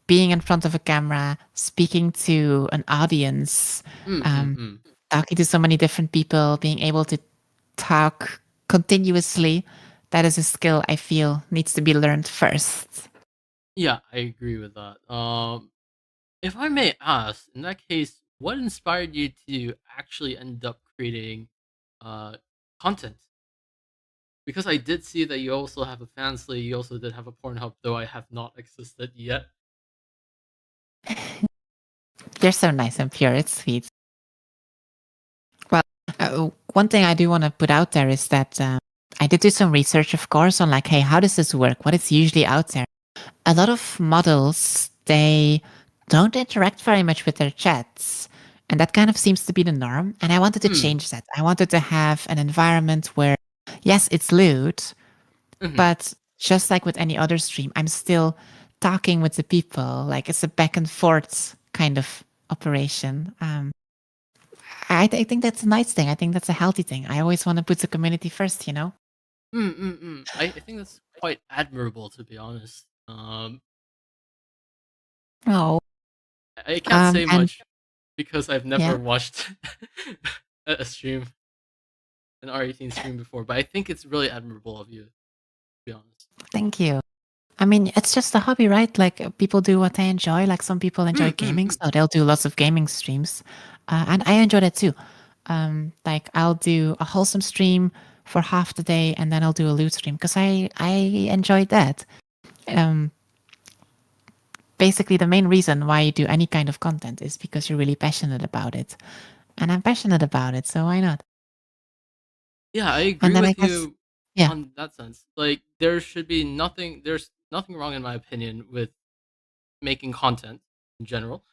Speaker 2: being in front of a camera, speaking to an audience,
Speaker 1: mm, mm,
Speaker 2: um,
Speaker 1: mm.
Speaker 2: talking to so many different people, being able to talk continuously. That is a skill I feel needs to be learned first.
Speaker 1: Yeah, I agree with that. If I may ask, in that case, what inspired you to actually end up creating uh content? Because I did see that you also have a fansly, you also did have a Pornhub, though I have not accessed yet.
Speaker 2: You're so nice and pure. It's sweet. Well, one thing I do want to put out there is that I did do some research, of course, on like, hey, how does this work? What is usually out there? A lot of models, they don't interact very much with their chats. And that kind of seems to be the norm. And I wanted to
Speaker 1: Hmm.
Speaker 2: change that. I wanted to have an environment where, yes, it's lewd,
Speaker 1: Mhm.
Speaker 2: but just like with any other stream, I'm still talking with the people. Like it's a back and forth kind of operation. I think that's a nice thing. I think that's a healthy thing. I always want to put the community first, you know?
Speaker 1: Mm, mm, mm. I think that's quite admirable, to be honest.
Speaker 2: Oh,
Speaker 1: I can't say
Speaker 2: and
Speaker 1: much because I've never
Speaker 2: yeah.
Speaker 1: watched a stream, an R18 stream before, but I think it's really admirable of you. be honest.
Speaker 2: Thank you. I mean, it's just a hobby, right? Like people do what they enjoy. Like some people enjoy
Speaker 1: Mm, mm,
Speaker 2: gaming,
Speaker 1: mm.
Speaker 2: so they'll do lots of gaming streams, and I enjoy that too. Like I'll do a wholesome stream for half the day, and then I'll do a loot stream because I enjoy that. Um, Basically, the main reason why you do any kind of content is because you're really passionate about it, and I'm passionate about it, so why not?
Speaker 1: Yeah, I
Speaker 2: And
Speaker 1: agree
Speaker 2: then I
Speaker 1: with
Speaker 2: guess,
Speaker 1: you
Speaker 2: yeah.
Speaker 1: on that sense. Like, there should be nothing. There's nothing wrong, in my opinion, with making content in general.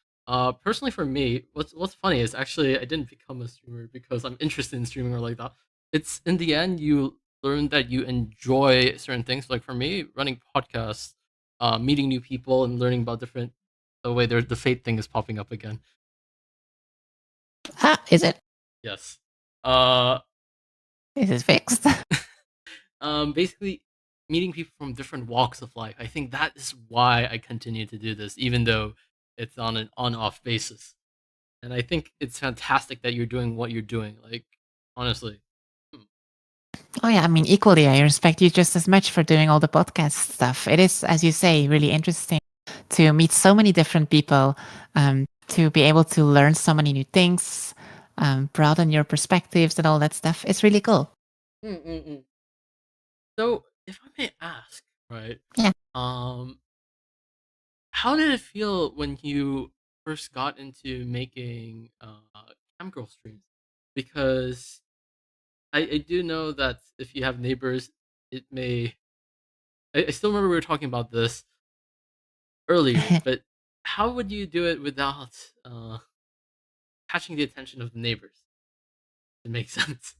Speaker 1: Personally, for me, what's funny is actually I didn't become a streamer because I'm interested in streaming or like that. It's in the end you learn that you enjoy certain things. Like for me, running podcasts, meeting new people, and learning about different. The way there's the fate thing is popping up again.
Speaker 2: Ah, is it?
Speaker 1: Yes. Uh,
Speaker 2: Is it fixed?
Speaker 1: basically meeting people from different walks of life. I think that is why I continue to do this, even though it's on an on-off basis. And I think it's fantastic that you're doing what you're doing. Like, honestly. Hmm.
Speaker 2: Oh yeah, I mean, equally, I respect you just as much for doing all the podcast stuff. It is, as you say, really interesting to meet so many different people, to be able to learn so many new things, broaden your perspectives and all that stuff. It's really cool.
Speaker 1: Mm-mm-mm. So, if I may ask, right?
Speaker 2: Yeah.
Speaker 1: Um, how did it feel when you first got into making camgirl streams? Because I do know that if you have neighbors, it may. I still remember we were talking about this earlier, but how would you do it without catching the attention of the neighbors? It makes sense.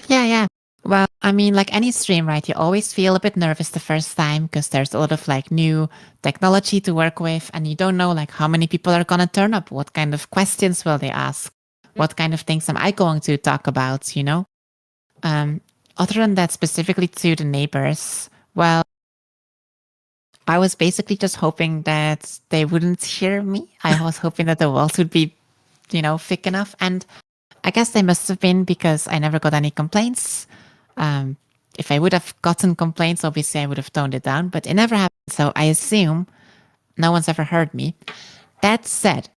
Speaker 2: Yeah, yeah. Well, I mean, like any stream, right? You always feel a bit nervous the first time because there's a lot of like new technology to work with, and you don't know like how many people are gonna turn up. What kind of questions will they ask?
Speaker 1: Mm,
Speaker 2: What kind of things am I going to talk about? You know. Um, Other than that, specifically to the neighbors, well, I was basically just hoping that they wouldn't hear me. I was hoping that the walls would be, thick enough, and I guess they must have been because I never got any complaints. Um, if I would have gotten complaints, obviously I would have toned it down, but it never happened. So I assume no one's ever heard me. That said,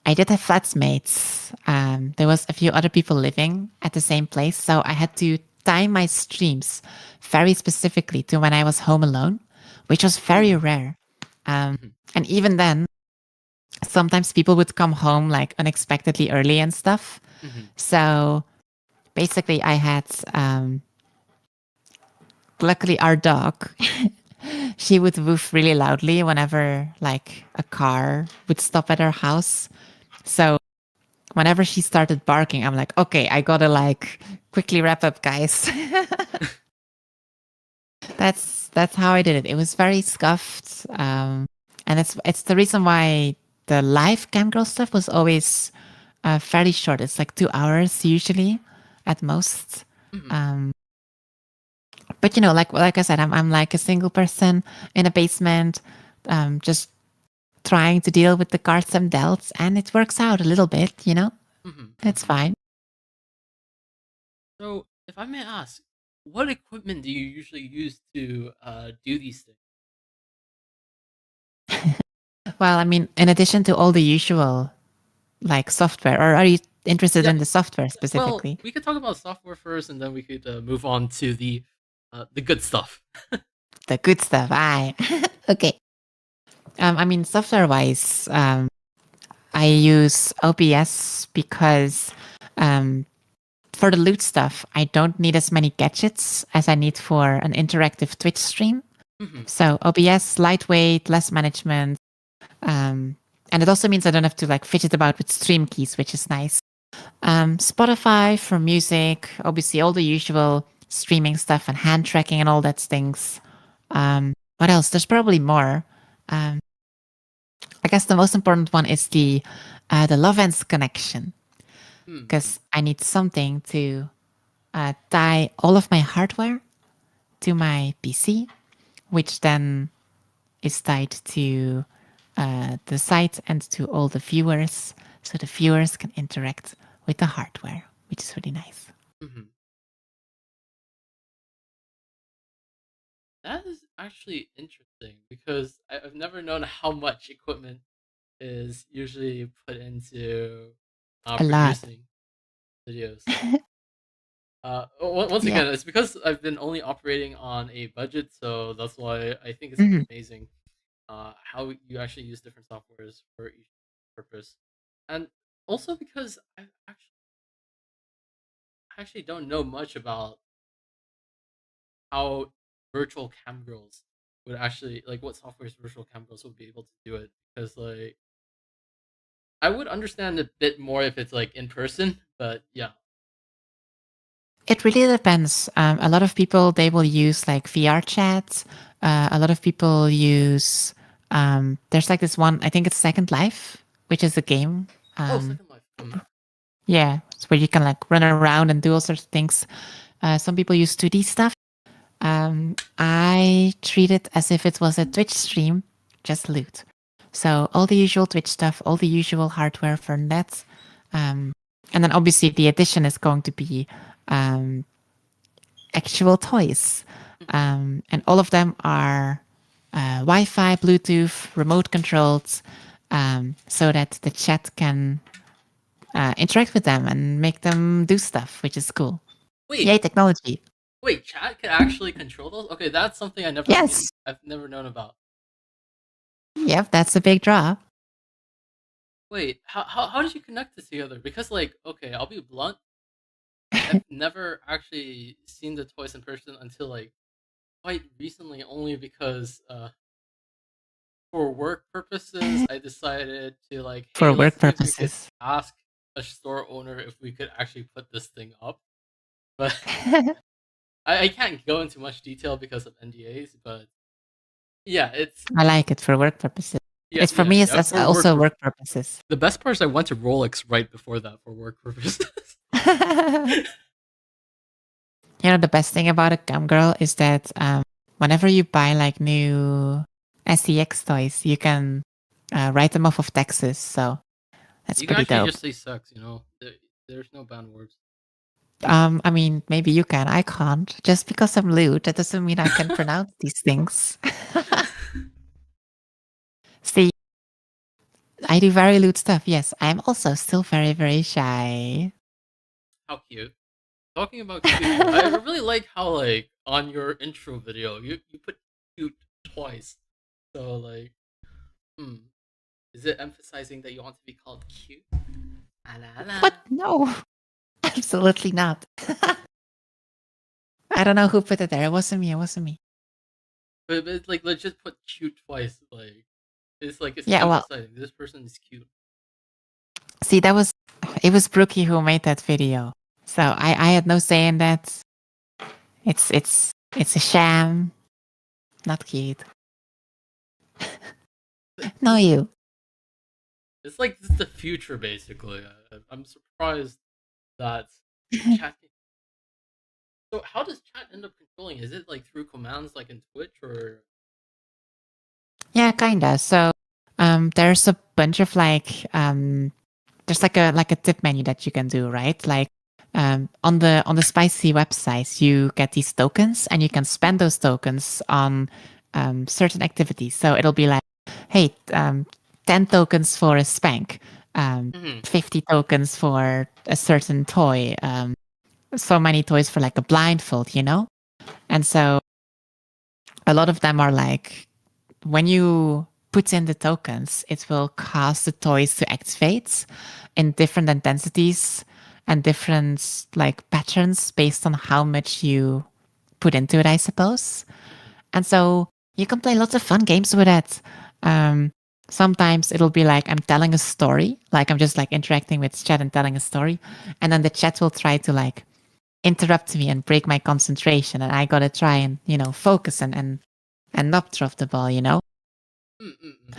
Speaker 2: I did have flatmates. There was a few other people living at the same place, so I had to time my streams very specifically to when I was home alone, which was very
Speaker 1: mm,
Speaker 2: rare.
Speaker 1: mhm,
Speaker 2: And even then, sometimes people would come home like unexpectedly early and stuff.
Speaker 1: mhm,
Speaker 2: So basically, I had, luckily, our dog. She would woof really loudly whenever like a car would stop at our house. So whenever she started barking, I'm like, okay, I gotta like quickly wrap up, guys. That's how I did it. It was very scuffed, and it's the reason why the live camgirl stuff was always fairly short. It's like 2 hours usually, at most.
Speaker 1: mhm.
Speaker 2: Um, but like I said, I'm like a single person in a basement, just trying to deal with the cards I'm dealt, and it works out a little bit.
Speaker 1: Mhm,
Speaker 2: It's
Speaker 1: mhm.
Speaker 2: fine.
Speaker 1: So, if I may ask, what equipment do you usually use to do these things?
Speaker 2: Well, I mean, in addition to all the usual like software, or are you interested
Speaker 1: Yeah,
Speaker 2: in the software
Speaker 1: well,
Speaker 2: specifically?
Speaker 1: we could talk about software first, and then we could move on to the good stuff.
Speaker 2: The good stuff. I okay. I mean, software wise, I use OBS because for the loot stuff, I don't need as many gadgets as I need for an interactive Twitch stream.
Speaker 1: Mhm,
Speaker 2: So OBS, lightweight, less management, and it also means I don't have to like fidget about with stream keys, which is nice. Spotify for music, obviously all the usual streaming stuff and hand tracking and all that things. What else? There's probably more. Um, I guess the most important one is the Lovens connection
Speaker 1: mhm,
Speaker 2: because I need something to tie all of my hardware to my PC, which then is tied to the site and to all the viewers, so the viewers can interact with the hardware, which is really nice.
Speaker 1: mhm. That is actually interesting because I've never known how much equipment is usually put into
Speaker 2: A lot.
Speaker 1: producing videos. Once
Speaker 2: Yeah.
Speaker 1: again, it's because I've been only operating on a budget, so that's why I think it's
Speaker 2: Mhm.
Speaker 1: amazing how you actually use different softwares for each purpose, and also because I actually don't know much about how virtual cam girls would actually like what software's virtual cam girls would be able to do it because like I would understand a bit more if it's like in person, but yeah.
Speaker 2: It really depends. A lot of people they will use like VR chats. A lot of people use. There's like this one. I think it's Second Life, which is a game.
Speaker 1: Oh,
Speaker 2: Um,
Speaker 1: Second Life.
Speaker 2: yeah, it's where you can like run around and do all sorts of things. Some people use 2D stuff. I treat it as if it was a Twitch stream, just loot. So all the usual Twitch stuff, all the usual hardware for that. And then obviously the addition is going to be um, actual toys.
Speaker 1: Mhm.
Speaker 2: And all of them are Wi-Fi, Bluetooth, remote controlled, so that the chat can interact with them and make them do stuff, which is cool.
Speaker 1: Wait,
Speaker 2: Yay, technology.
Speaker 1: wait, chat can actually control those? Okay, that's something
Speaker 2: Yes.
Speaker 1: I've never known about.
Speaker 2: Yep, that's a big draw.
Speaker 1: Wait, how did you connect this together? Because like, okay, I'll be blunt. I've never actually seen the toys in person until like quite recently, only because for work purposes, I decided to like, hey,
Speaker 2: For
Speaker 1: let's
Speaker 2: work
Speaker 1: see if we could
Speaker 2: purposes.
Speaker 1: ask a store owner if we could actually put this thing up. But I can't go into much detail because of NDAs. But yeah, it's
Speaker 2: I like it for work purposes. It's for me,
Speaker 1: yeah
Speaker 2: it's
Speaker 1: for work.
Speaker 2: also work purposes.
Speaker 1: The best part is I went to Rolex right before that for work purposes.
Speaker 2: You know, the best thing about a cam girl is that whenever you buy like new SEX toys, you can write them off of taxes. So that's
Speaker 1: You can
Speaker 2: pretty
Speaker 1: actually
Speaker 2: dope.
Speaker 1: just say sex, you know. There's no banned words.
Speaker 2: I mean, maybe you can. I can't. Just because I'm lewd, that doesn't mean I can pronounce these things. See, I do very lewd stuff. Yes, I'm also still very, very shy.
Speaker 1: How cute. Talking about cute though, I really like how like on your intro video you put cute twice. So like, hmm, is it emphasizing that you want to be called cute? Ah, la, la.
Speaker 2: What? No, absolutely not. I don't know who put it there. It wasn't me. It wasn't me.
Speaker 1: But it's like let's just put cute twice. Like it's
Speaker 2: Yeah, well,
Speaker 1: emphasizing this person is cute.
Speaker 2: see, it was Brookie who made that video. So I had no say in that. It's a sham. Not cute. No, you.
Speaker 1: It's like this is the future basically. I'm surprised that chat. So how does chat end up controlling? Is it like through commands like in Twitch or?
Speaker 2: Yeah, kinda. So there's a bunch of like there's like a tip menu that you can do, right? Like on the spicy websites, you get these tokens and you can spend those tokens on certain activities. So it'll be like, hey, 10 tokens for a spank,
Speaker 1: Mhm.
Speaker 2: 50 tokens for a certain toy, so many toys for like a blindfold, you know? And so a lot of them are like, when you put in the tokens, it will cause the toys to activate in different intensities and different like patterns based on how much you put into it, I suppose.
Speaker 1: Mhm.
Speaker 2: And so you can play lots of fun games with it. Um, Sometimes it'll be like I'm telling a story, like I'm just like interacting with chat and telling a story, and then the chat will try to like interrupt me and break my concentration, and I gotta try and focus and not drop the ball, you know.
Speaker 1: Mm-mm-mm.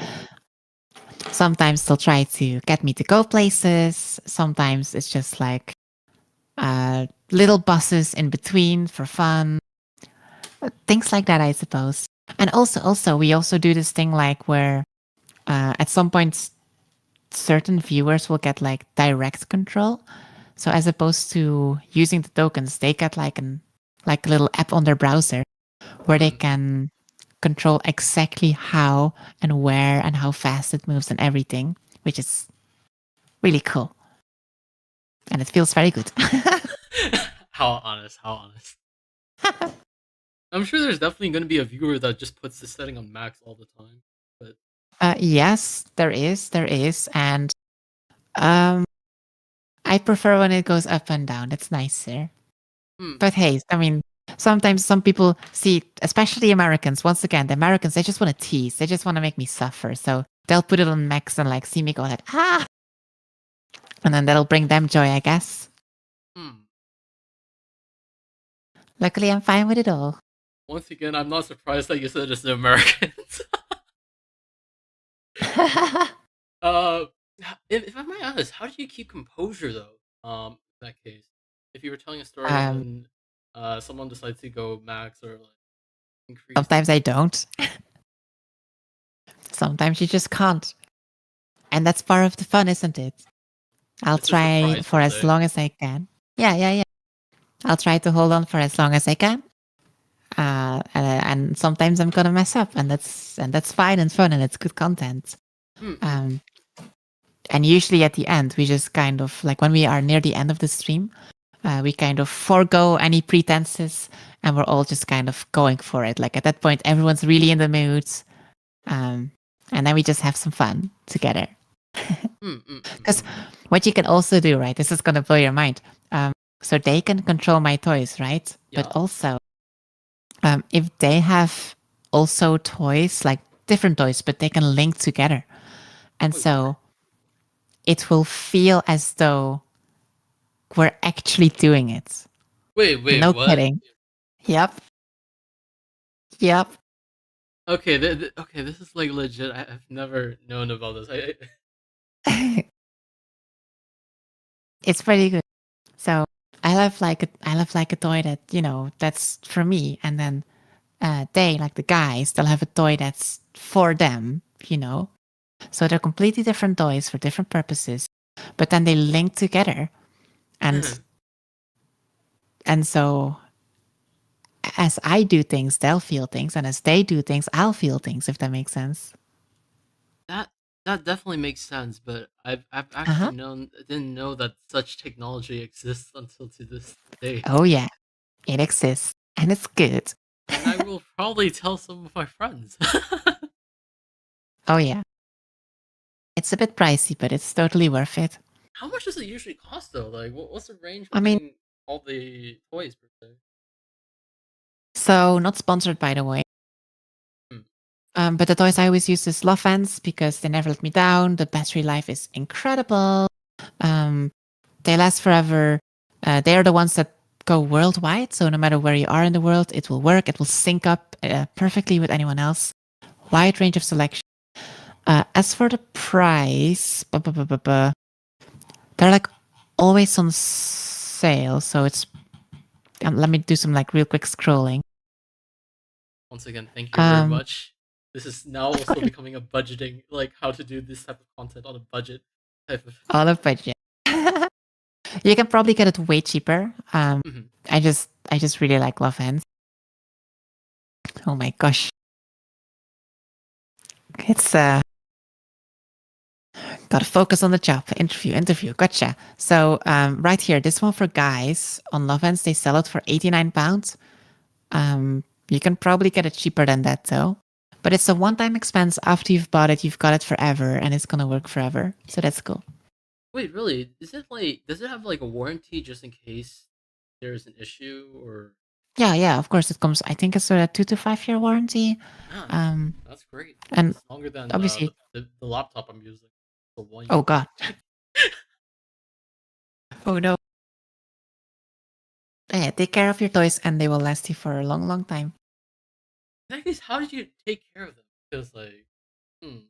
Speaker 2: Sometimes they'll try to get me to go places. Sometimes it's just like little buses in between for fun, things like that, I suppose. And also, we also do this thing like where at some point certain viewers will get like direct control. So as opposed to using the tokens, they get like a little app on their browser where they
Speaker 1: Hmm.
Speaker 2: can control exactly how and where and how fast it moves and everything, which is really cool. And it feels very good.
Speaker 1: How honest? How honest? I'm sure there's definitely going to be a viewer that just puts the setting on max all the time. But
Speaker 2: Yes, there is. There is. And um, I prefer when it goes up and down. It's nicer.
Speaker 1: hmm.
Speaker 2: But hey, I mean, sometimes some people see, especially Americans, once again, the Americans, they just want to tease. They just want to make me suffer. So they'll put it on max and like see me go like, ah. And then that'll bring them joy, I guess.
Speaker 1: Hmm.
Speaker 2: Luckily, I'm fine with it all.
Speaker 1: Once again, I'm not surprised that you said it's the Americans. uh, if I might ask, how do you keep composure though? In that case, if you were telling a story and
Speaker 2: um,
Speaker 1: then someone decides to go max or like increase.
Speaker 2: Sometimes I don't. Sometimes you just can't. And that's part of the fun, isn't it? I'll
Speaker 1: It's a
Speaker 2: try
Speaker 1: surprise
Speaker 2: for
Speaker 1: per
Speaker 2: as
Speaker 1: se.
Speaker 2: long as I can. Yeah, yeah, yeah. I'll try to hold on for as long as I can. And sometimes I'm gonna mess up, and that's fine and fun, and it's good content.
Speaker 1: Mm-mm.
Speaker 2: Um, and usually at the end, we just kind of like when we are near the end of the stream, we kind of forego any pretenses, and we're all just kind of going for it. Like at that point, everyone's really in the mood, and then we just have some fun together. Because
Speaker 1: Mm-mm-mm-mm.
Speaker 2: what you can also do, right? This is gonna blow your mind. So they can control my toys, right? But
Speaker 1: Yeah.
Speaker 2: also, if they have also toys, like different toys, but they can link together. And
Speaker 1: Wait, what?
Speaker 2: so it will feel as though we're actually doing it.
Speaker 1: Wait,
Speaker 2: No
Speaker 1: what?
Speaker 2: kidding. Yep. Yep.
Speaker 1: Okay, okay, this is like legit. I've never known about this.
Speaker 2: It's pretty good. So I love like a toy that, that's for me. And then they, like the guys, they'll have a toy that's for them, So they're completely different toys for different purposes, but then they link together. And so as I do things, they'll feel things, and as they do things, I'll feel things, if that makes sense.
Speaker 1: that that definitely makes sense, but I've actually
Speaker 2: Uh-huh.
Speaker 1: didn't know that such technology exists until to this day.
Speaker 2: Oh yeah, it exists and it's good.
Speaker 1: And I will probably tell some of my friends.
Speaker 2: Oh yeah. It's a bit pricey, but it's totally worth it.
Speaker 1: How much does it usually cost though? Like, what's the range
Speaker 2: I mean,
Speaker 1: between all the toys per se?
Speaker 2: so not sponsored by the way.
Speaker 1: Hmm.
Speaker 2: But the toys I always use is Love Fans because they never let me down. The battery life is incredible. Um, they last forever. They are the ones that go worldwide. So no matter where you are in the world, it will work. It will sync up perfectly with anyone else. Wide range of selection. As for the price, they're like always on sale. So it's, let me do some like real quick scrolling.
Speaker 1: Once again, thank you very
Speaker 2: Um,
Speaker 1: much. This is now
Speaker 2: of
Speaker 1: also
Speaker 2: course,
Speaker 1: becoming a budgeting, like how to do this type of content on a budget type of.
Speaker 2: all of budget. You can probably get it way cheaper.
Speaker 1: Mhm.
Speaker 2: I just really like Love Hands. Oh my gosh. It's gotta focus on the job. Interview. Gotcha. So right here, this one for guys on Love Hands, they sell it for £89. You can probably get it cheaper than that though. But it's a one-time expense. After you've bought it, you've got it forever and it's gonna work forever. So that's cool.
Speaker 1: Wait, really? Is it like? Does it have like a warranty just in case there's an issue or?
Speaker 2: Yeah, of course it comes. I think it's a 2 to 5 year warranty.
Speaker 1: Ah,
Speaker 2: Um,
Speaker 1: that's great.
Speaker 2: and
Speaker 1: That's longer than
Speaker 2: obviously,
Speaker 1: the laptop I'm using. For 1 year.
Speaker 2: oh god, oh no. Yeah, take care of your toys and they will last you for a long, long time.
Speaker 1: In that case, how did you take care of them? Because like, hmm,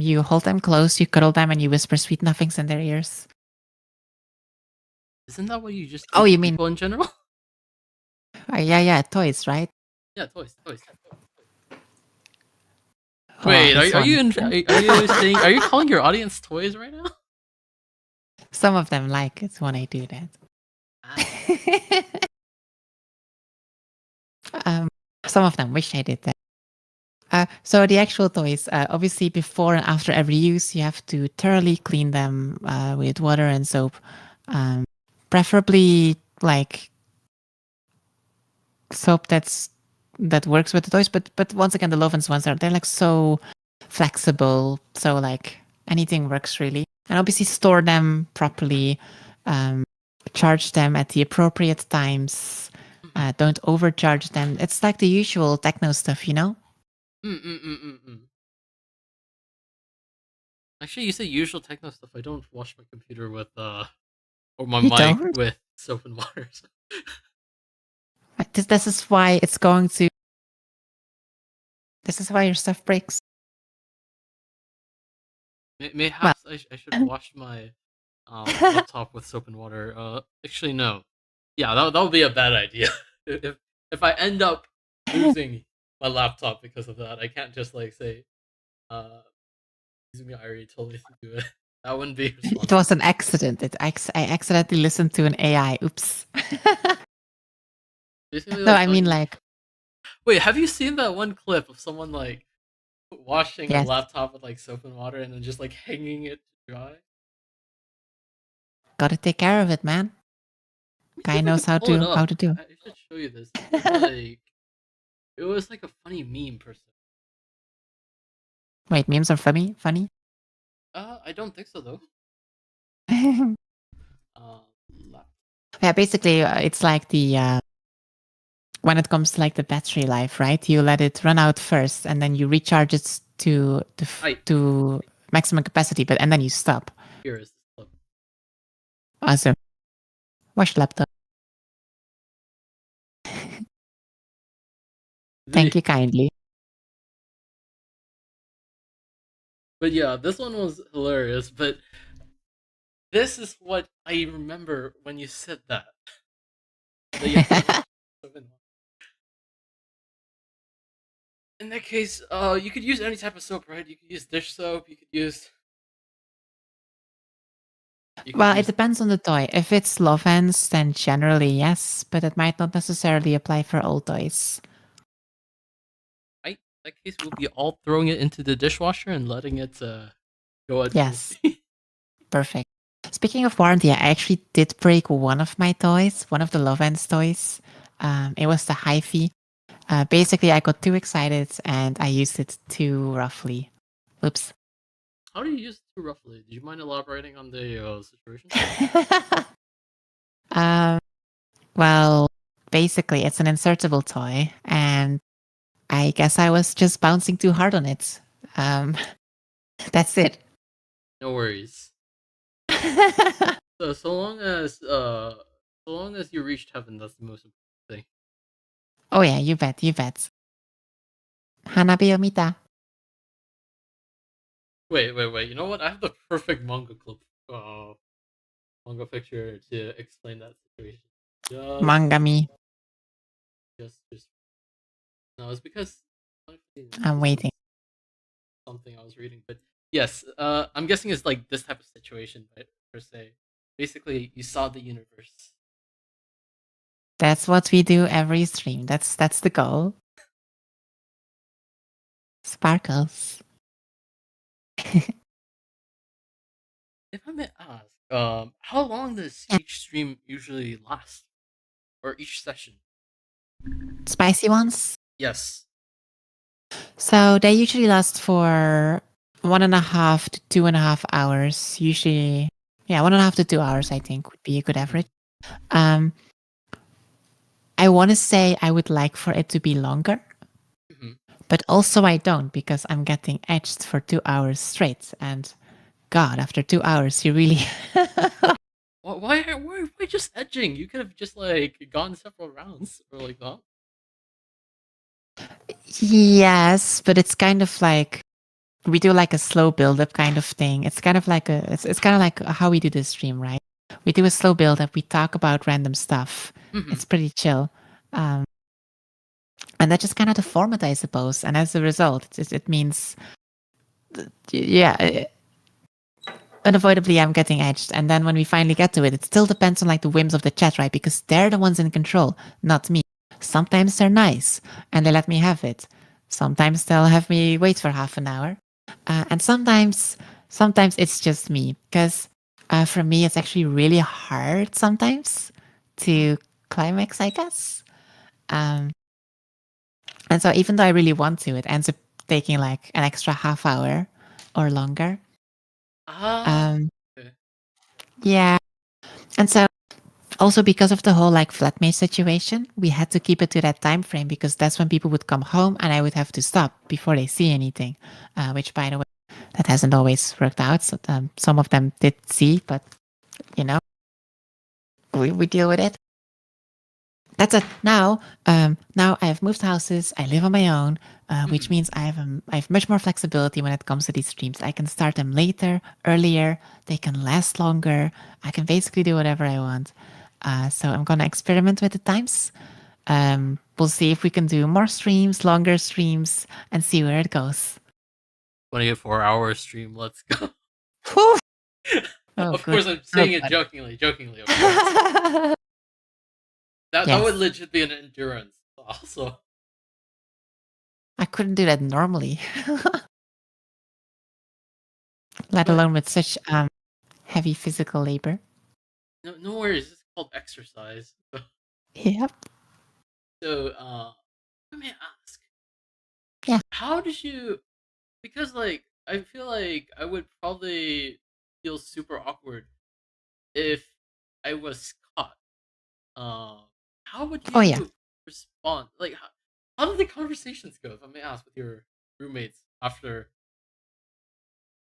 Speaker 2: You hold them close, you cuddle them, and you whisper sweet nothings in their ears.
Speaker 1: isn't that what you just do
Speaker 2: Oh,
Speaker 1: to
Speaker 2: you mean,
Speaker 1: people in general?
Speaker 2: yeah, toys, right?
Speaker 1: Yeah, toys, toys.
Speaker 2: Oh,
Speaker 1: Wait,
Speaker 2: this
Speaker 1: are
Speaker 2: one.
Speaker 1: you are you saying are you calling your audience toys right now?
Speaker 2: Some of them like it when I do that.
Speaker 1: Ah,
Speaker 2: Some of them wish I did that. So the actual toys, obviously before and after every use, you have to thoroughly clean them with water and soap. Preferably like soap that works with the toys. But once again, the Lovens ones they're like so flexible. So like anything works really. And obviously store them properly. Charge them at the appropriate times. Don't overcharge them. It's like the usual techno stuff, you know?
Speaker 1: Actually, you say usual techno stuff. I don't wash my computer with or my
Speaker 2: You
Speaker 1: mic
Speaker 2: don't?
Speaker 1: with soap and water. So.
Speaker 2: This is why it's going to. This is why your stuff breaks.
Speaker 1: Mayhaps I should wash my laptop with soap and water. Actually, no. Yeah, that would be a bad idea. if I end up losing my laptop because of that, I can't just like say, Izumi Airi told me to do it. That wouldn't be responsible.
Speaker 2: It was an accident. I accidentally listened to an AI. Oops.
Speaker 1: Basically,
Speaker 2: No, I mean like.
Speaker 1: Wait, have you seen that one clip of someone like washing a
Speaker 2: Yes.
Speaker 1: laptop with like soap and water and then just like hanging it to dry?
Speaker 2: Gotta take care of it, man. Guy knows how to do.
Speaker 1: I should show you this. It was like a funny meme per se.
Speaker 2: Wait, memes are funny?
Speaker 1: I don't think so though.
Speaker 2: Yeah, basically, it's like the when it comes to like the battery life, right? You let it run out first, and then you recharge it to maximum capacity, and then you stop.
Speaker 1: Here is this clip.
Speaker 2: Awesome. Wash laptop. Thank you kindly.
Speaker 1: But yeah, this one was hilarious. But this is what I remember when you said that. In that case, you could use any type of soap, right? You could use dish soap. You could use.
Speaker 2: It depends on the toy. If it's Lovens, then generally yes, but it might not necessarily apply for all toys.
Speaker 1: In that case, we'll be all throwing it into the dishwasher and letting it go at
Speaker 2: yes. Perfect. Speaking of warranty, I actually did break one of my toys, one of the Lovens toys. It was the Hi-Fi. Basically, I got too excited and I used it too roughly. Oops.
Speaker 1: How do you use it too roughly? Do you mind elaborating on the situation?
Speaker 2: Well, basically, it's an insertable toy, and I guess I was just bouncing too hard on it. That's it.
Speaker 1: No worries. So long as you reached heaven, that's the most important thing.
Speaker 2: Oh yeah, you bet. Hanabi omita.
Speaker 1: Wait. You know what? I have the perfect manga clip, manga picture to explain that situation.
Speaker 2: Mangami.
Speaker 1: Just. No, it's because
Speaker 2: I'm waiting.
Speaker 1: Something I was reading, but yes, I'm guessing it's like this type of situation, right, per se. Basically, you saw the universe.
Speaker 2: That's what we do every stream. That's the goal. Sparkles.
Speaker 1: If I may ask, how long does each stream usually last, or each session?
Speaker 2: Spicy ones?
Speaker 1: Yes.
Speaker 2: So they usually last for 1.5 to 2.5 hours. Usually, 1.5 to 2 hours, I think, would be a good average. I want to say I would like for it to be longer, but also I don't, because I'm getting edged for 2 hours straight. And God, after 2 hours, you really.
Speaker 1: Why just edging? You could have just like gone several rounds or like that.
Speaker 2: Yes, but it's kind of like we do like a slow build-up kind of thing. It's kind of like it's kind of like how we do this stream, right? We do a slow build-up. We talk about random stuff. It's pretty chill, and that's just kind of the format, I suppose. And as a result, it means, unavoidably I'm getting edged. And then when we finally get to it, it still depends on like the whims of the chat, right? Because they're the ones in control, not me. Sometimes they're nice and they let me have it. Sometimes they'll have me wait for half an hour. And sometimes it's just me because for me, it's actually really hard sometimes to climax, I guess. Um, and so even though I really want to, it ends up taking like an extra half hour or longer.
Speaker 1: Ah,
Speaker 2: Um,
Speaker 1: okay.
Speaker 2: yeah. And so also because of the whole like flatmate situation, we had to keep it to that time frame because that's when people would come home and I would have to stop before they see anything. Which, by the way, that hasn't always worked out. So some of them did see, but you know, we deal with it. That's it. Now I've moved houses. I live on my own, which
Speaker 1: Mhm.
Speaker 2: means I have much more flexibility when it comes to these streams. I can start them later, earlier. They can last longer. I can basically do whatever I want. So I'm gonna experiment with the times. We'll see if we can do more streams, longer streams, and see where it goes.
Speaker 1: 24-hour stream. Let's go.
Speaker 2: Whew. Oh,
Speaker 1: Of
Speaker 2: good.
Speaker 1: course, I'm
Speaker 2: Oh,
Speaker 1: saying it
Speaker 2: good.
Speaker 1: jokingly. Of course, that would
Speaker 2: Yes,
Speaker 1: legit be an endurance. Also,
Speaker 2: I couldn't do that normally, let
Speaker 1: but
Speaker 2: alone with such heavy physical labor.
Speaker 1: no worries. It's called exercise.
Speaker 2: Yep.
Speaker 1: So, let me ask,
Speaker 2: Yeah.
Speaker 1: how did you? Because like I feel like I would probably feel super awkward if I was caught. How would
Speaker 2: Oh, yeah.
Speaker 1: you respond? Like, how did the conversations go? If I may ask, with your roommates after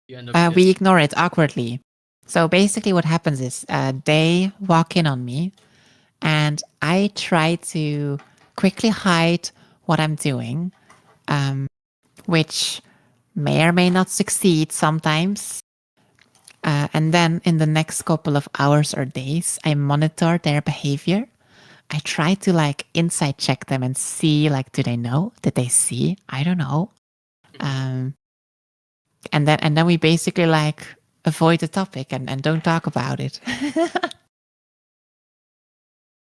Speaker 1: you end up
Speaker 2: We
Speaker 1: getting.
Speaker 2: ignore it awkwardly. So basically, what happens is they walk in on me, and I try to quickly hide what I'm doing, which may or may not succeed sometimes. And then in the next couple of hours or days, I monitor their behavior. I try to like inside check them and see like, do they know? Did they see? I don't know.
Speaker 1: Mhm.
Speaker 2: Um, and then we basically like avoid the topic and don't talk about it.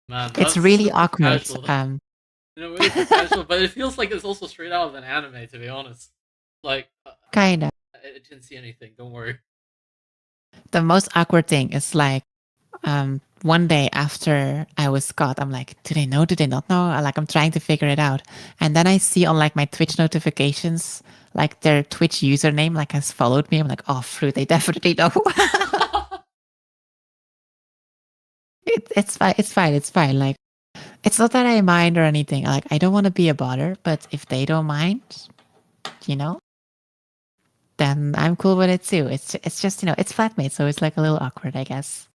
Speaker 1: Man,
Speaker 2: It's
Speaker 1: that's
Speaker 2: really
Speaker 1: super
Speaker 2: awkward.
Speaker 1: casual. In a way, it's casual, but it feels like it's also straight out of an anime. To be honest, like
Speaker 2: Kind of.
Speaker 1: I didn't see anything. Don't worry.
Speaker 2: The most awkward thing is like one day after I was caught, I'm like, do they know? Do they not know? Like I'm trying to figure it out. And then I see on like my Twitch notifications, like their Twitch username like has followed me. I'm like, oh fruit, they definitely know. It's fine. It's fine. It's fine. Like it's not that I mind or anything. Like I don't want to be a bother, but if they don't mind, you know, then I'm cool with it too. It's just it's flatmate, so it's like a little awkward, I guess.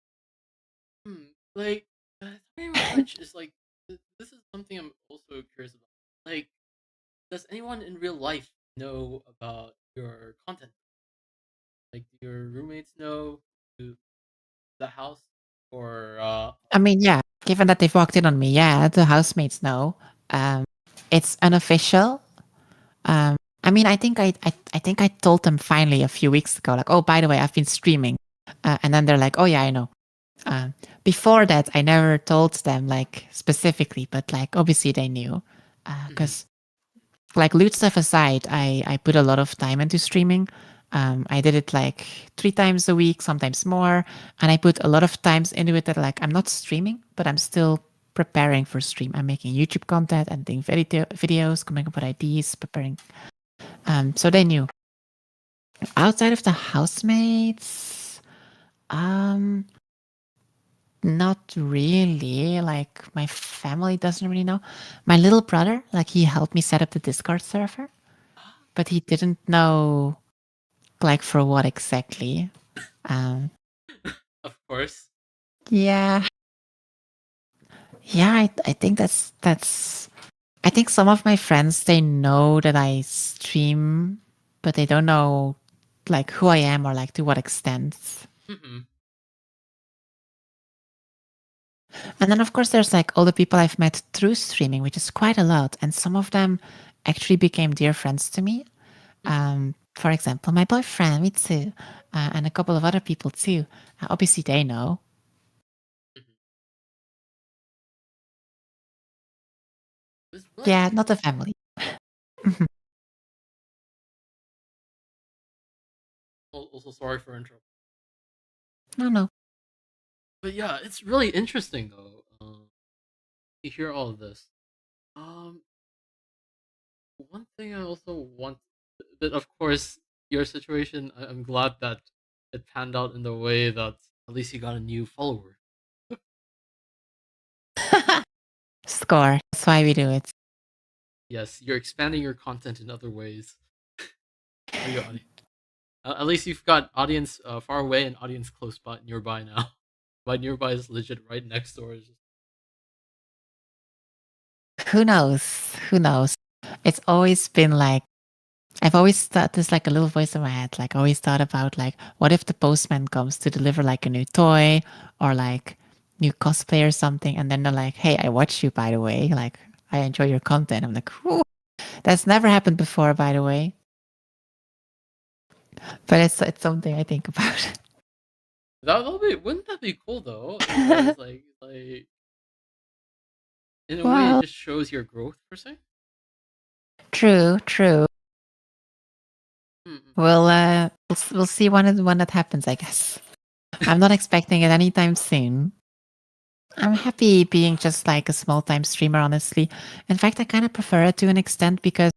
Speaker 1: Like talking about Twitch is like this is something I'm also curious about. Like, does anyone in real life know about your content? Like, do your roommates know? Do the house or
Speaker 2: I mean, yeah, given that they've walked in on me, yeah, the housemates know. Um, it's unofficial. I mean, I think I told them finally a few weeks ago, like, oh, by the way, I've been streaming, and then they're like, oh yeah, I know. Before that, I never told them like specifically, but like obviously they knew,
Speaker 1: Mhm,
Speaker 2: because like loot stuff aside, I put a lot of time into streaming. I did it like 3 times a week, sometimes more, and I put a lot of times into it that like I'm not streaming, but I'm still preparing for stream. I'm making YouTube content and doing videos, coming up with ideas, preparing. So they knew. Outside of the housemates, um, not really. Like my family doesn't really know. My little brother, like he helped me set up the Discord server, but he didn't know like for what exactly. Um,
Speaker 1: of course.
Speaker 2: yeah, yeah. I think that's. I think some of my friends they know that I stream, but they don't know like who I am or like to what extent.
Speaker 1: Mhm,
Speaker 2: And then of course there's like all the people I've met through streaming, which is quite a lot, and some of them actually became dear friends to me.
Speaker 1: mhm,
Speaker 2: For example, my boyfriend, me too, and a couple of other people too. Obviously, they know.
Speaker 1: mhm. It's really
Speaker 2: Yeah,
Speaker 1: interesting.
Speaker 2: not the family. Mhm.
Speaker 1: Also, sorry for interrupting.
Speaker 2: No, no.
Speaker 1: But yeah, it's really interesting though. To hear all of this. Um, One thing I also want, but of course, your situation. I'm glad that it panned out in the way that at least you got a new follower.
Speaker 2: Score. That's why we do it.
Speaker 1: Yes, you're expanding your content in other ways for your audience. At least you've got audience far away and audience close by nearby now. By nearby is legit right next door.
Speaker 2: Who knows? Who knows? It's always been like, I've always thought there's like a little voice in my head. Like, always thought about like, what if the postman comes to deliver like a new toy or like new cosplay or something, and then they're like, "Hey, I watch you, by the way. Like, I enjoy your content." I'm like, "Ooh, that's never happened before, by the way." But it's something I think about.
Speaker 1: That'll be, wouldn't that be cool though? Because like in a way it
Speaker 2: Well,
Speaker 1: just shows your growth per se.
Speaker 2: true, true.
Speaker 1: Mm-mm.
Speaker 2: We'll see when that happens. I guess I'm not expecting it anytime soon. I'm happy being just like a small time streamer, honestly. In fact, I kind of prefer it to an extent because,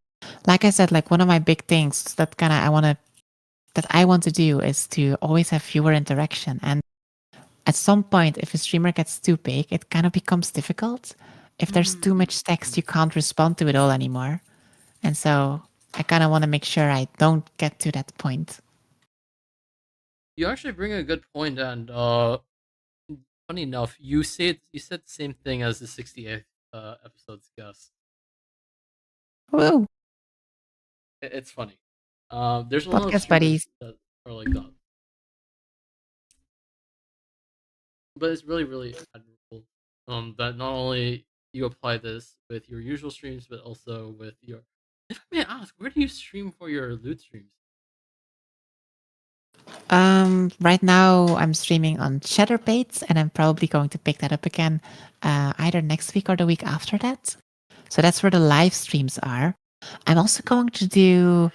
Speaker 2: like I said, like one of my big things that I want to do is to always have viewer interaction. And at some point, if a streamer gets too big, it kind of becomes difficult. If there's too much text,
Speaker 1: Mm-mm.
Speaker 2: you can't respond to it all anymore. And so I kind of want to make sure I don't get to that point.
Speaker 1: You actually bring a good point, and funny enough, you said the same thing as the 68th episode's guest.
Speaker 2: Woo!
Speaker 1: It's funny. There's a lot of
Speaker 2: Podcast
Speaker 1: streamers
Speaker 2: buddies.
Speaker 1: that are like that, but it's really really admirable. That not only you apply this with your usual streams, but also with your. If I may ask, where do you stream for your loot streams?
Speaker 2: Right now I'm streaming on Chatterbaits, and I'm probably going to pick that up again either next week or the week after that. So that's where the live streams are. I'm also going to do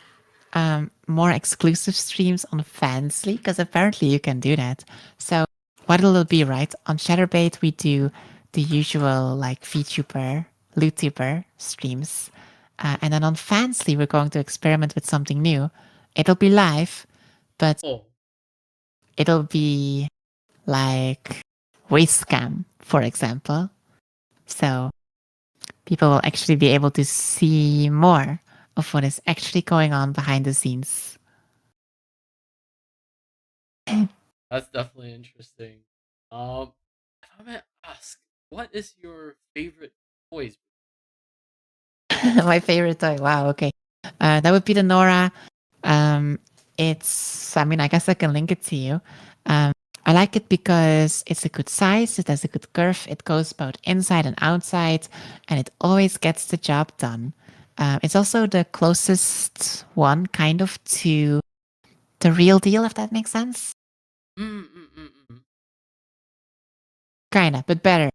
Speaker 2: more exclusive streams on Fansly because apparently you can do that. So what it'll be, right? On Chatterbait we do the usual like VTuber, LootTuber streams, and then on Fansly we're going to experiment with something new. It'll be live, but
Speaker 1: Oh,
Speaker 2: it'll be like waste scam, for example. So people will actually be able to see more of what is actually going on behind the scenes.
Speaker 1: that's definitely interesting. If I may ask, what is your favorite toys?
Speaker 2: My favorite toy. Wow. Okay. That would be the Nora. I mean, I guess I can link it to you. I like it because it's a good size, it has a good curve, it goes both inside and outside, and it always gets the job done. It's also the closest one, kind of, to the real deal, if that makes sense.
Speaker 1: Mm, mm, mm, mm.
Speaker 2: Kinda, but better.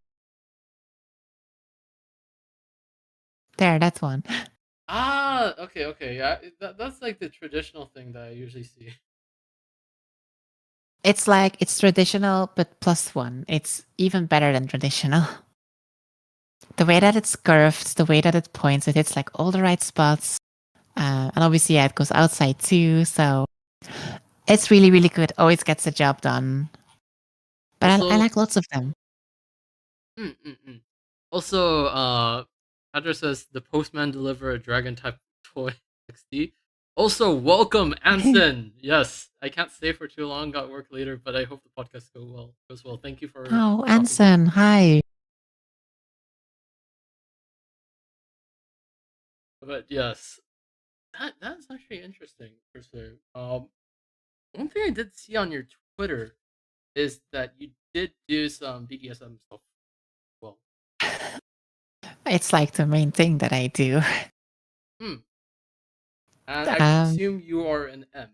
Speaker 2: There, that's one.
Speaker 1: Ah, okay, okay. Yeah, that's like the traditional thing that I usually see.
Speaker 2: It's like it's traditional, but plus one. It's even better than traditional. The way that it's curved, the way that it points, it hits like all the right spots. And obviously, yeah, it goes outside too. So it's really, really good. Always gets the job done. But I
Speaker 1: Also,
Speaker 2: like lots of them.
Speaker 1: mm, mm, mm. Also, Adra says the postman deliver a dragon type toy XD. Also, welcome Anson. Yes, I can't stay for too long. Got work later, but I hope the podcast goes well. Thank you for
Speaker 2: Oh,
Speaker 1: stopping by.
Speaker 2: Anson, hi.
Speaker 1: But yes, that's actually interesting per se. One thing I did see on your Twitter is that you did do some BDSM stuff. Well,
Speaker 2: It's like the main thing that I do.
Speaker 1: hmm. And I
Speaker 2: Um,
Speaker 1: presume you are an M.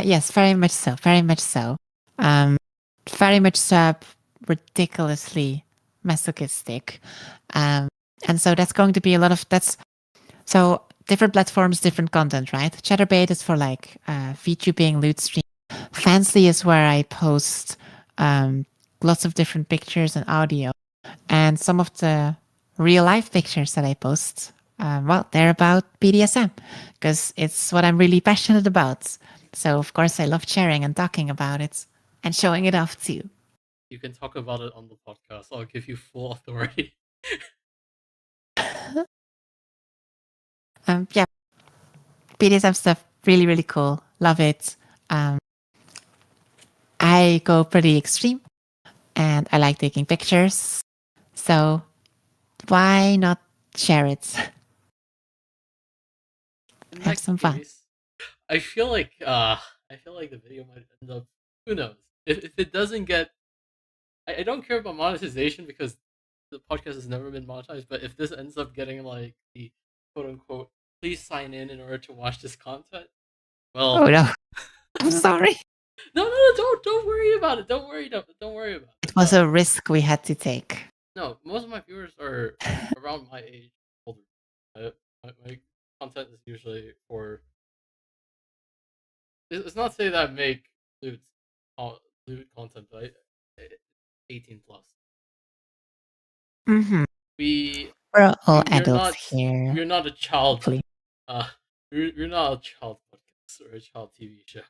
Speaker 2: yes, very much so. Very much so. Very much so. Ridiculously. masochistic. And so that's going to be a lot of so different platforms, different content, right? Chatterbait is for like VTubing, loot stream. Fansly is where I post lots of different pictures and audio. And some of the real life pictures that I post, well, they're about BDSM because it's what I'm really passionate about. So, of course, I love sharing and talking about it and showing it off too.
Speaker 1: You can talk about it on the podcast. I'll give you full authority.
Speaker 2: Yeah, BDSM stuff, really, really cool. Love it. I go pretty extreme and I like taking pictures. So why not share it?
Speaker 1: In
Speaker 2: Have
Speaker 1: that
Speaker 2: some fun.
Speaker 1: case, I feel like the video might end up. Who knows? If it doesn't get, I don't care about monetization because the podcast has never been monetized. But if this ends up getting like the quote unquote, please sign in order to watch this content. Well,
Speaker 2: Oh no, I'm sorry.
Speaker 1: no, don't worry about it. Don't worry about it.
Speaker 2: It was a risk we had to take.
Speaker 1: No, most of my viewers are around my age, older. My content is usually for. It's not to say that I make lewd, lewd content, but 18 plus.
Speaker 2: Mm-hmm.
Speaker 1: We
Speaker 2: We're all
Speaker 1: you're
Speaker 2: adults
Speaker 1: not
Speaker 2: here.
Speaker 1: you're not a child.
Speaker 2: Hopefully.
Speaker 1: You're not a child podcast or a child TV show.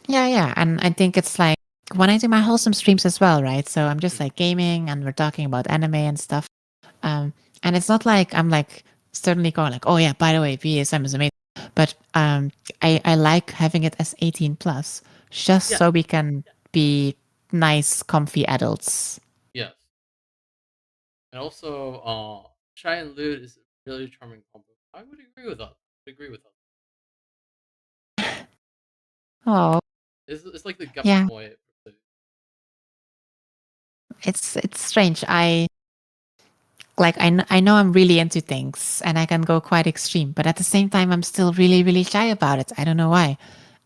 Speaker 2: Yeah. And I think it's like when I do my wholesome streams as well, right? So I'm just like gaming and we're talking about anime and stuff. And it's not like I'm like certainly going like, oh yeah, by the way, BDSM is amazing. But I like having it as 18 plus just so we can be nice, comfy adults.
Speaker 1: Yes. And also, Shy and Lewd is a really charming combo. I would agree with that.
Speaker 2: Oh,
Speaker 1: It's like the
Speaker 2: yeah.
Speaker 1: boy.
Speaker 2: It's strange. I know I'm really into things and I can go quite extreme, but at the same time, I'm still really, really shy about it. I don't know why.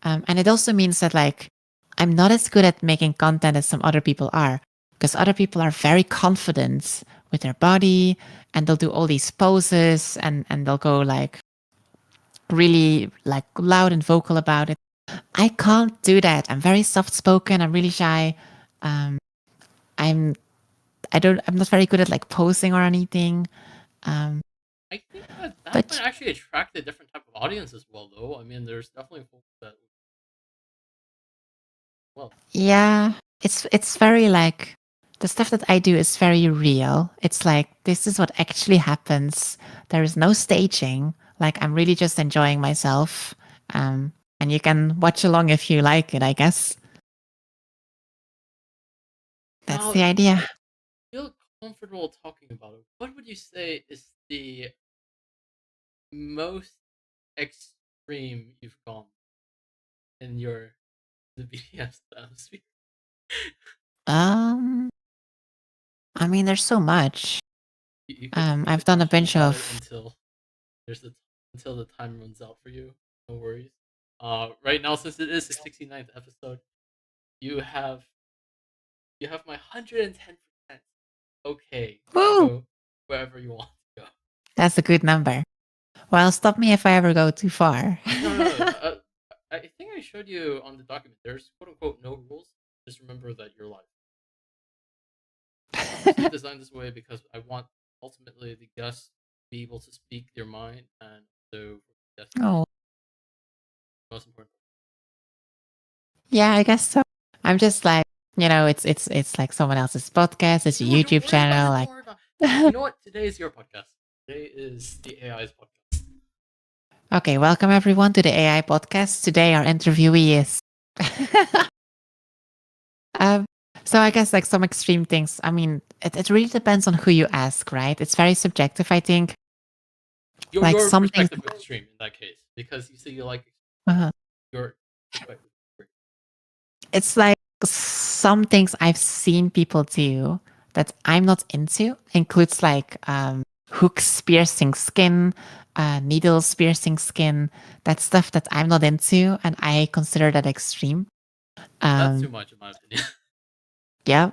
Speaker 2: And it also means that like I'm not as good at making content as some other people are, because other people are very confident with their body and they'll do all these poses and they'll go like really like loud and vocal about it. I can't do that. I'm very soft spoken. I'm really shy. I'm not very good at like posing or anything.
Speaker 1: I think that might actually attract a different type of audience as well, though. I mean, there's definitely folks that. Well.
Speaker 2: Yeah, it's very like the stuff that I do is very real. It's like this is what actually happens. There is no staging. Like I'm really just enjoying myself. And you can watch along if you like it, I guess. That's the idea.
Speaker 1: I feel comfortable talking about it. What would you say is the most extreme you've gone in the BDSM sphere?
Speaker 2: I mean, there's so much. I've done a bunch of
Speaker 1: until the time runs out for you. No worries. Right now, since it is the 69th episode, you have my 110%. Okay, go wherever you want to go.
Speaker 2: That's a good number. Well, stop me if I ever go too far.
Speaker 1: No. I think I showed you on the document. There's quote unquote no rules. Just remember that you're live. It's designed this way because I want ultimately the guests to be able to speak their mind and so.
Speaker 2: Oh.
Speaker 1: Most important.
Speaker 2: Yeah, I guess so. I'm just like, it's like someone else's podcast. It's a YouTube channel. Like,
Speaker 1: you know what? Today is your podcast. Today is the AI's podcast.
Speaker 2: Okay, welcome everyone to the AI podcast. Today our interviewee is. So I guess like some extreme things. I mean, it really depends on who you ask, right? It's very subjective, I think.
Speaker 1: Your perspective extreme in that case, because you say you like your perspective.
Speaker 2: It's like some things I've seen people do that I'm not into. Includes like hooks piercing skin, needles piercing skin. That's stuff that I'm not into, and I consider that extreme.
Speaker 1: That's too much, in my opinion.
Speaker 2: Yeah.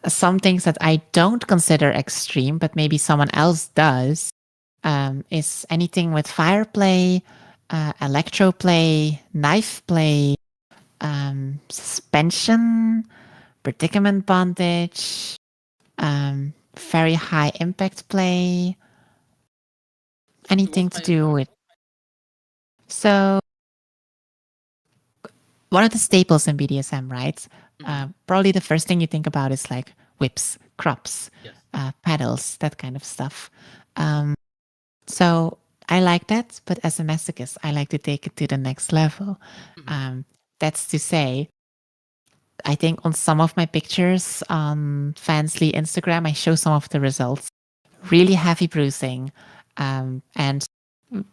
Speaker 2: some things that I don't consider extreme, but maybe someone else does, is anything with fire play, electro play, knife play, suspension, predicament bondage, very high impact play,
Speaker 1: Wait, what's
Speaker 2: anything to
Speaker 1: high
Speaker 2: do
Speaker 1: impact?
Speaker 2: with. So, one of the staples in BDSM, right? Probably the first thing you think about is like whips, crops,
Speaker 1: Yes.
Speaker 2: pedals, that kind of stuff. So I like that, but as a masochist, I like to take it to the next level. That's to say, I think on some of my pictures on Fansly Instagram, I show some of the results. Really heavy bruising. And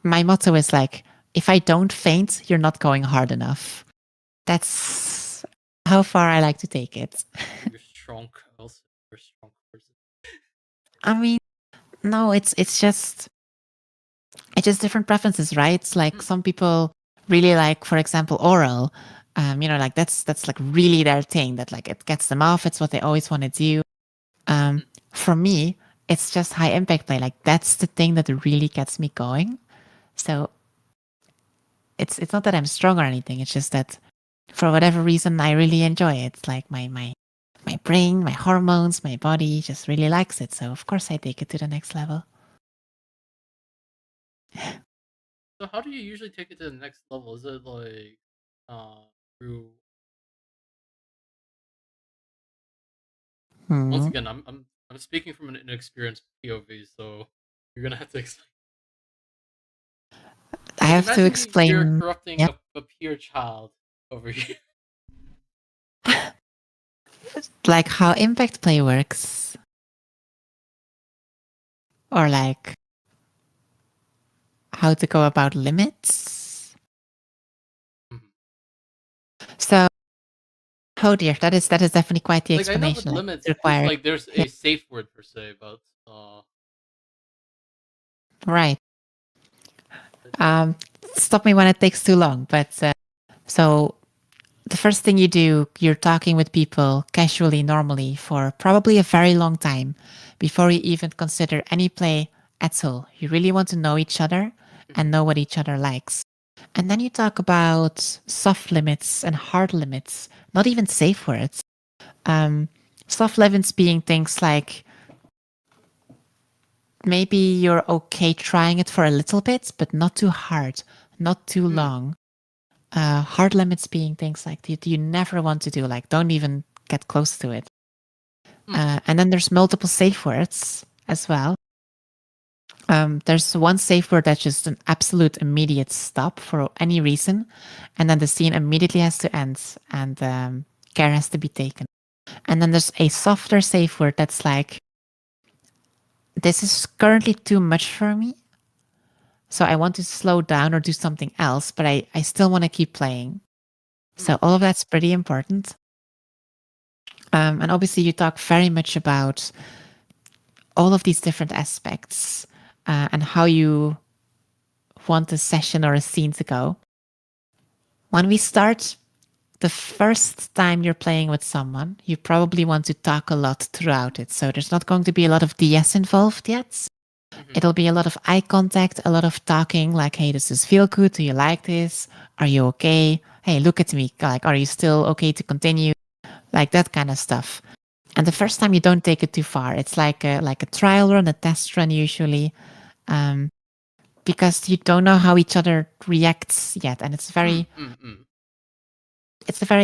Speaker 2: my motto is like, if I don't faint, you're not going hard enough. That's how far I like to take it.
Speaker 1: You're strong. Also, you're a strong person.
Speaker 2: I mean, no, it's just different preferences, right? It's like some people really like, for example, oral. Like that's like really their thing. That like it gets them off. It's what they always want to do. For me, it's just high impact play. Like that's the thing that really gets me going. So it's not that I'm strong or anything. It's just that for whatever reason, I really enjoy it. It's like my brain, my hormones, my body just really likes it. So of course I take it to the next level.
Speaker 1: So how do you usually take it to the next level? Is it like through once
Speaker 2: Hmm.
Speaker 1: again, I'm speaking from an inexperienced POV, so you're gonna have to explain.
Speaker 2: I
Speaker 1: Like
Speaker 2: have to
Speaker 1: imagine you're
Speaker 2: explain.
Speaker 1: corrupting
Speaker 2: Yeah.
Speaker 1: a pure child over here.
Speaker 2: Like how impact play works, or like how to go about limits. So, oh dear, that is definitely quite the
Speaker 1: Like I know with
Speaker 2: explanation I
Speaker 1: limits, it's
Speaker 2: required.
Speaker 1: like there's
Speaker 2: Yeah,
Speaker 1: a safe word per se, but
Speaker 2: right. Stop me when it takes too long. But so the first thing you do, you're talking with people casually, normally for probably a very long time before you even consider any play at all. You really want to know each other and know what each other likes. And then you talk about soft limits and hard limits, not even safe words. Soft limits being things like maybe you're okay trying it for a little bit, but not too hard, not too long. Hard limits being things like you never want to do, like don't even get close to it. And then there's multiple safe words as well. There's one safe word that's just an absolute immediate stop for any reason, and then the scene immediately has to end, and care has to be taken. And then there's a softer safe word that's like, this is currently too much for me, so I want to slow down or do something else, but I still want to keep playing. So all of that's pretty important. And obviously, you talk very much about all of these different aspects and how you want a session or a scene to go. When we start, the first time you're playing with someone, you probably want to talk a lot throughout it. So there's not going to be a lot of DS involved yet. It'll be a lot of eye contact, a lot of talking like, hey, does this feel good? Do you like this? Are you okay? Hey, look at me. Like, are you still okay to continue? Like that kind of stuff. And the first time you don't take it too far. It's like a trial run, a test run usually, because you don't know how each other reacts yet, and it's a very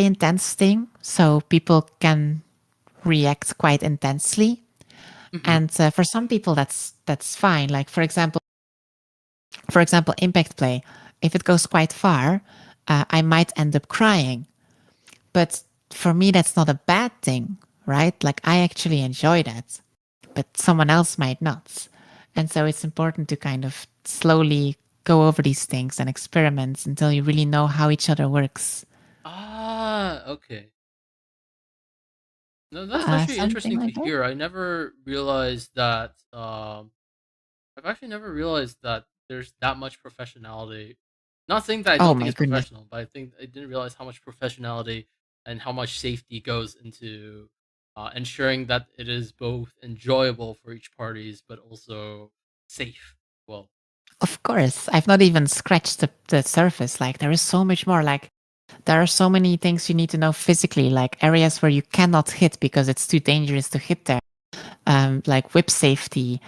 Speaker 2: intense thing. So people can react quite intensely, and for some people that's fine. Like for example, impact play. If it goes quite far, I might end up crying, but for me that's not a bad thing, right? Like I actually enjoy that, but someone else might not. And so it's important to kind of slowly go over these things and experiment until you really know how each other works.
Speaker 1: okay. No, that's actually
Speaker 2: Something
Speaker 1: interesting to
Speaker 2: like that.
Speaker 1: hear. I never realized that. I've actually never realized that there's that much professionality. Not saying that I
Speaker 2: Oh
Speaker 1: don't think
Speaker 2: my
Speaker 1: it's
Speaker 2: goodness.
Speaker 1: professional, but I think I didn't realize how much professionality and how much safety goes into ensuring that it is both enjoyable for each parties but also safe. Well,
Speaker 2: Of course, I've not even scratched the surface. Like, there is so much more. Like, there are so many things you need to know physically, like areas where you cannot hit because it's too dangerous to hit there. Like whip safety,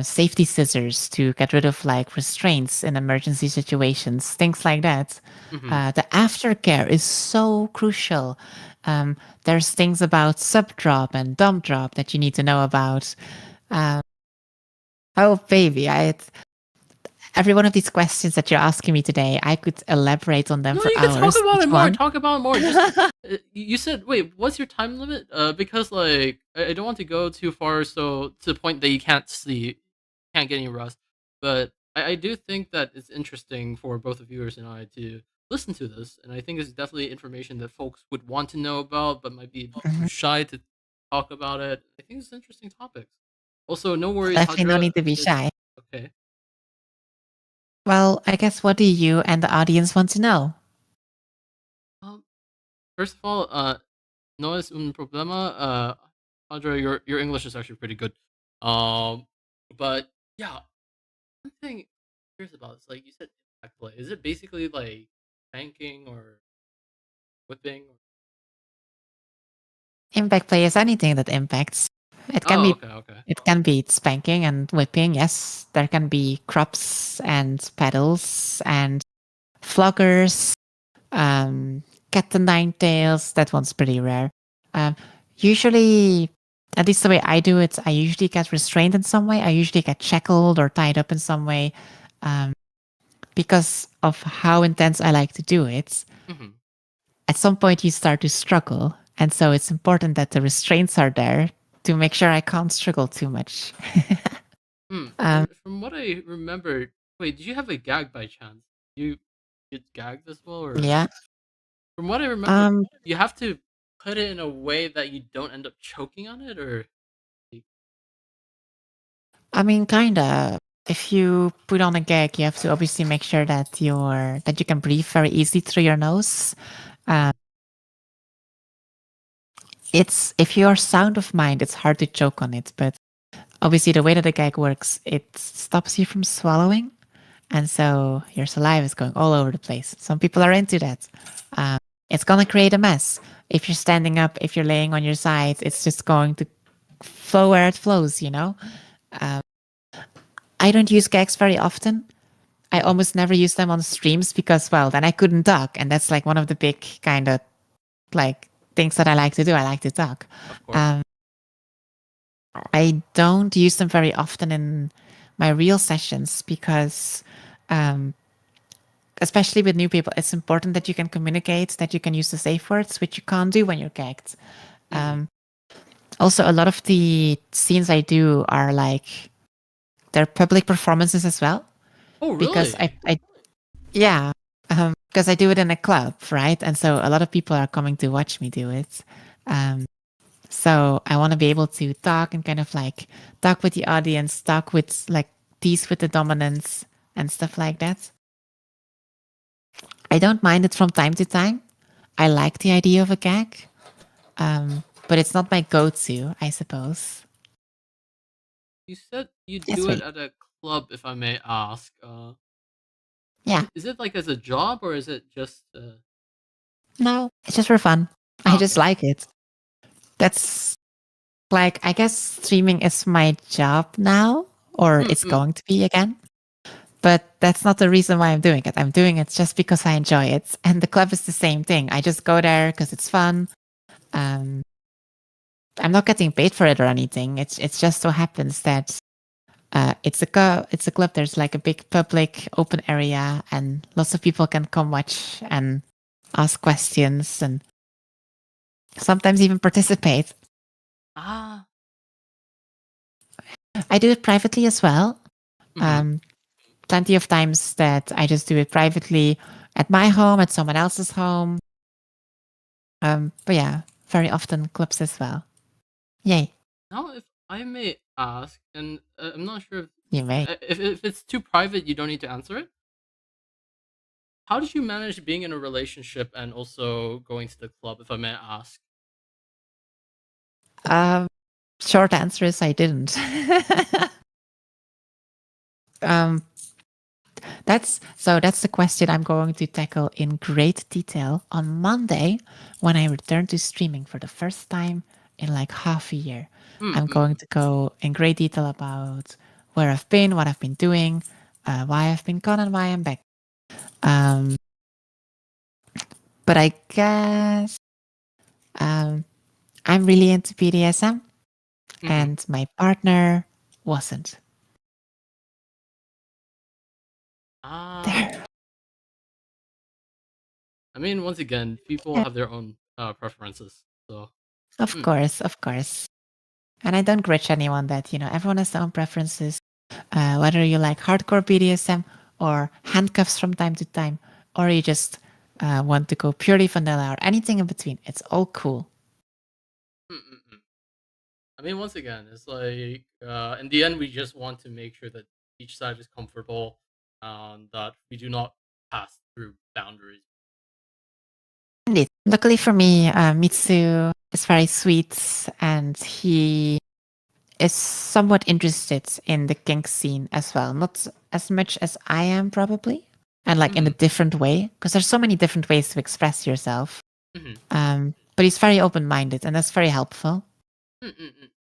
Speaker 2: safety scissors to get rid of like restraints in emergency situations, things like that.
Speaker 1: mhm.
Speaker 2: The aftercare is so crucial. There's things about sub drop and dump drop that you need to know about. Um, oh, baby, every one of these questions that you're asking me today, I could elaborate on them
Speaker 1: No,
Speaker 2: for
Speaker 1: you can talk
Speaker 2: hours.
Speaker 1: about
Speaker 2: Each
Speaker 1: it more.
Speaker 2: one.
Speaker 1: Talk about it more. Just you said, wait, what's your time limit? Because like I don't want to go too far, so to the point that you can't sleep, can't get any rest. But I do think that it's interesting for both the viewers and I to listen to this, and I think it's definitely information that folks would want to know about, but might be a bit too
Speaker 2: Mhm.
Speaker 1: shy to talk about it. I think it's interesting topics. Also, no worries,
Speaker 2: Definitely no
Speaker 1: Hadra.
Speaker 2: need to be
Speaker 1: It's
Speaker 2: shy.
Speaker 1: okay.
Speaker 2: Well, I guess what do you and the audience want to know?
Speaker 1: Um, First of all, no es un problema. Andre, your English is actually pretty good. Um, but yeah, one thing I'm curious about is like you said impact play. Is it basically like banking or whipping?
Speaker 2: Impact play is anything that impacts. It can
Speaker 1: Oh,
Speaker 2: be
Speaker 1: okay, okay,
Speaker 2: it can be spanking and whipping, yes. There can be crops and pedals and floggers, cat and nine tails. That one's pretty rare. Um, Usually, at least the way I do it, I usually get restrained in some way. I usually get shackled or tied up in some way, um, because of how intense I like to do it.
Speaker 1: hmm
Speaker 2: At some point, you start to struggle. And so it's important that the restraints are there to make sure I can't struggle too much.
Speaker 1: hmm.
Speaker 2: um,
Speaker 1: And from what I remember, wait, did you have a gag by chance? You get gagged as well, or
Speaker 2: yeah.
Speaker 1: from what I remember,
Speaker 2: Um,
Speaker 1: you have to put it in a way that you don't end up choking on it, or
Speaker 2: I mean, kinda. If you put on a gag, you have to obviously make sure that you can breathe very easily through your nose. Um, it's if you're sound of mind, it's hard to choke on it. But obviously, the way that the gag works, it stops you from swallowing, and so your saliva is going all over the place. Some people are into that. Um, it's gonna create a mess. If you're standing up, if you're laying on your side, it's just going to flow where it flows. Um, I don't use gags very often. I almost never use them on streams because, well, then I couldn't talk. And that's like one of the big kind of like things that I like to do. I like to talk.
Speaker 1: of course.
Speaker 2: Um, I don't use them very often in my real sessions because, um, especially with new people, it's important that you can communicate, that you can use the safe words, which you can't do when you're gagged.
Speaker 1: hmm
Speaker 2: Um, Also, a lot of the scenes I do are like they're public performances as well
Speaker 1: Oh,
Speaker 2: because
Speaker 1: really?
Speaker 2: yeah, because I do it in a club, right? And so a lot of people are coming to watch me do it. Um, so I want to be able to talk and kind of like talk with the audience, talk with like tease with the dominance and stuff like that. I don't mind it from time to time. I like the idea of a gag, but it's not my go-to, I suppose.
Speaker 1: You said you
Speaker 2: Yes,
Speaker 1: do it
Speaker 2: wait.
Speaker 1: at a club, if I may ask.
Speaker 2: Yeah,
Speaker 1: Is it like as a job or is it just?
Speaker 2: no, it's just for fun. I
Speaker 1: Oh,
Speaker 2: just
Speaker 1: okay.
Speaker 2: like it. That's like, I guess streaming is my job now, or
Speaker 1: Mm,
Speaker 2: it's
Speaker 1: mm.
Speaker 2: going to be again. But that's not the reason why I'm doing it. I'm doing it just because I enjoy it. And the club is the same thing. I just go there because it's fun. Um, I'm not getting paid for it or anything. It's just so happens that it's a club. There's like a big public open area, and lots of people can come watch and ask questions, and sometimes even participate.
Speaker 1: Ah.
Speaker 2: I do it privately as well.
Speaker 1: Mm-hmm.
Speaker 2: Um, Plenty of times that I just do it privately at my home, at someone else's home. But yeah, very often clubs as well. Yay,
Speaker 1: Now, if I may ask, and I'm not sure
Speaker 2: you may.
Speaker 1: if it's too private, you don't need to answer it. How did you manage being in a relationship and also going to the club, if I may ask?
Speaker 2: Um, Short answer is I didn't. um, that's the question I'm going to tackle in great detail on Monday when I return to streaming for the first time in like half a year.
Speaker 1: Mm,
Speaker 2: I'm
Speaker 1: mm,
Speaker 2: going to go in great detail about where I've been, what I've been doing, why I've been gone, and why I'm back. Um, but I guess um, I'm really into BDSM,
Speaker 1: mhm.
Speaker 2: and my partner wasn't.
Speaker 1: Um,
Speaker 2: There,
Speaker 1: I mean, once again, people
Speaker 2: yeah,
Speaker 1: have their own preferences. So,
Speaker 2: of
Speaker 1: mm,
Speaker 2: course, of course. And I don't grudge anyone that, everyone has their own preferences. Whether you like hardcore BDSM or handcuffs from time to time, or you just want to go purely vanilla or anything in between, it's all cool.
Speaker 1: mm, mm, mm. I mean, once again, it's like in the end, we just want to make sure that each side is comfortable, that we do not pass through boundaries.
Speaker 2: Indeed. Luckily for me, Mitsu is very sweet and he is somewhat interested in the kink scene as well. Not as much as I am, probably. And like in a
Speaker 1: Hmm.
Speaker 2: different way, because there's so many different ways to express yourself.
Speaker 1: Hmm.
Speaker 2: But he's very open minded, and that's very helpful.
Speaker 1: Mm, mm, mm.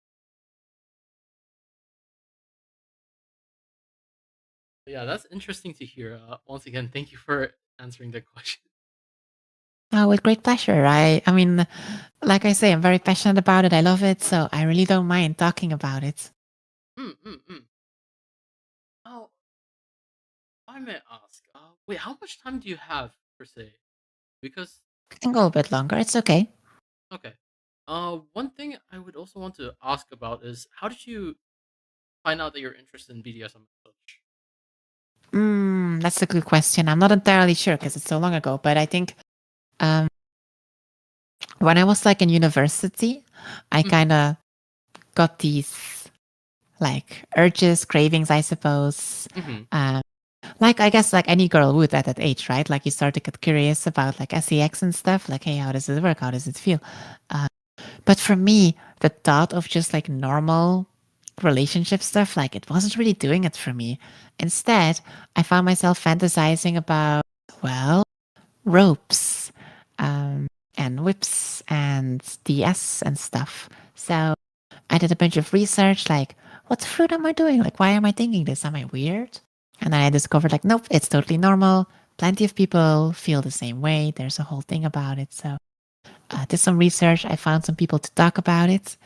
Speaker 1: But yeah, that's interesting to hear. Once again, thank you for answering that question.
Speaker 2: With great pleasure. I mean, like I say, I'm very passionate about it. I love it, so I really don't mind talking about it.
Speaker 1: Mm, mm, mm. Oh, I may ask. Wait, how much time do you have per se? Because
Speaker 2: I can go a bit longer. It's okay.
Speaker 1: okay. One thing I would also want to ask about is how did you find out that you're interested in BDSM as such?
Speaker 2: That's a good question. I'm not entirely sure because it's so long ago, but I think um, when I was like in university, I
Speaker 1: Mhm,
Speaker 2: kind of got these like urges, cravings, I suppose.
Speaker 1: mhm,
Speaker 2: Um, like I guess like any girl would at that age, right? Like you start to get curious about like sex and stuff. Like, hey, how does it work? How does it feel? But for me, the thought of just like normal relationship stuff, like it wasn't really doing it for me. Instead, I found myself fantasizing about, well, ropes, um, and whips and DS and stuff. So I did a bunch of research, like, what the fruit am I doing? Like, why am I thinking this? Am I weird? And then I discovered, like, nope, it's totally normal. Plenty of people feel the same way. There's a whole thing about it. So I did some research. I found some people to talk about it.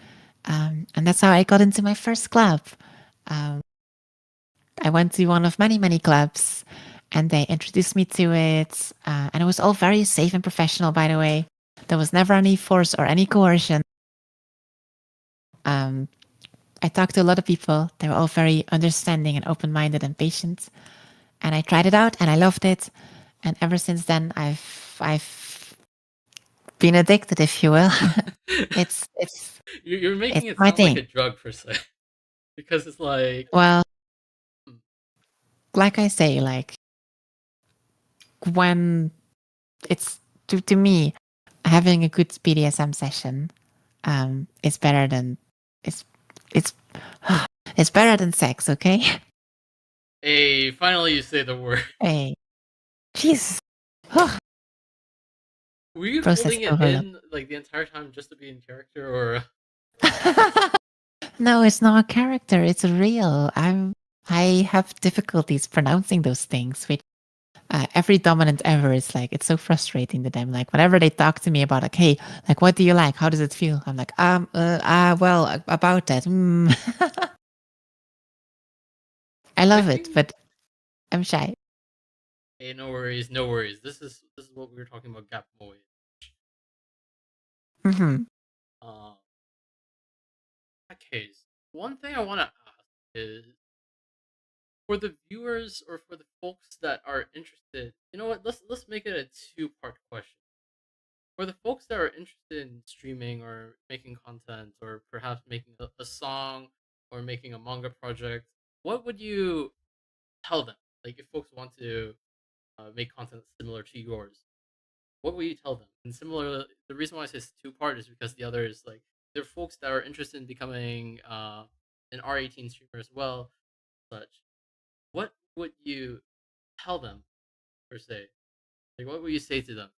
Speaker 2: And that's how I got into my first club. Um, I went to one of many, many clubs and they introduced me to it. And it was all very safe and professional, by the way. There was never any force or any coercion. Um, I talked to a lot of people. They were all very understanding and open minded and patient. And I tried it out and I loved it. And ever since then, I've been addicted, if you will. it's it's
Speaker 1: you're
Speaker 2: it's
Speaker 1: making it
Speaker 2: my
Speaker 1: sound like
Speaker 2: thing.
Speaker 1: a drug per se, because it's like,
Speaker 2: Well,
Speaker 1: mm,
Speaker 2: like I say, like when it's to me, having a good BDSM session is better than it's it's it's better than sex. Okay.
Speaker 1: hey, finally you say the word.
Speaker 2: Hey, Jesus.
Speaker 1: Were you
Speaker 2: Process
Speaker 1: holding it
Speaker 2: overload.
Speaker 1: in like the entire time just to be in character, or
Speaker 2: No, it's not a character. It's real. I have difficulties pronouncing those things, which every dominant ever is like, it's so frustrating to them. Like whenever they talk to me about like, hey, like, what do you like? How does it feel? I'm like, well, about that. I
Speaker 1: I
Speaker 2: love it,
Speaker 1: think?
Speaker 2: but I'm shy.
Speaker 1: Hey, no worries, no worries. This is what we were talking about, Gap Boy.
Speaker 2: Hmm.
Speaker 1: Um, that case. One thing I want to ask is for the viewers or for the folks that are interested. You know what? Let's make it a two-part question. For the folks that are interested in streaming or making content or perhaps making a song or making a manga project, what would you tell them? Like if folks want to make content similar to yours, what will you tell them? And similar, the reason why I say it's two part is because the other is like there are folks that are interested in becoming an R18 streamer as well, such. What would you tell them per se? Like, what would you say to them?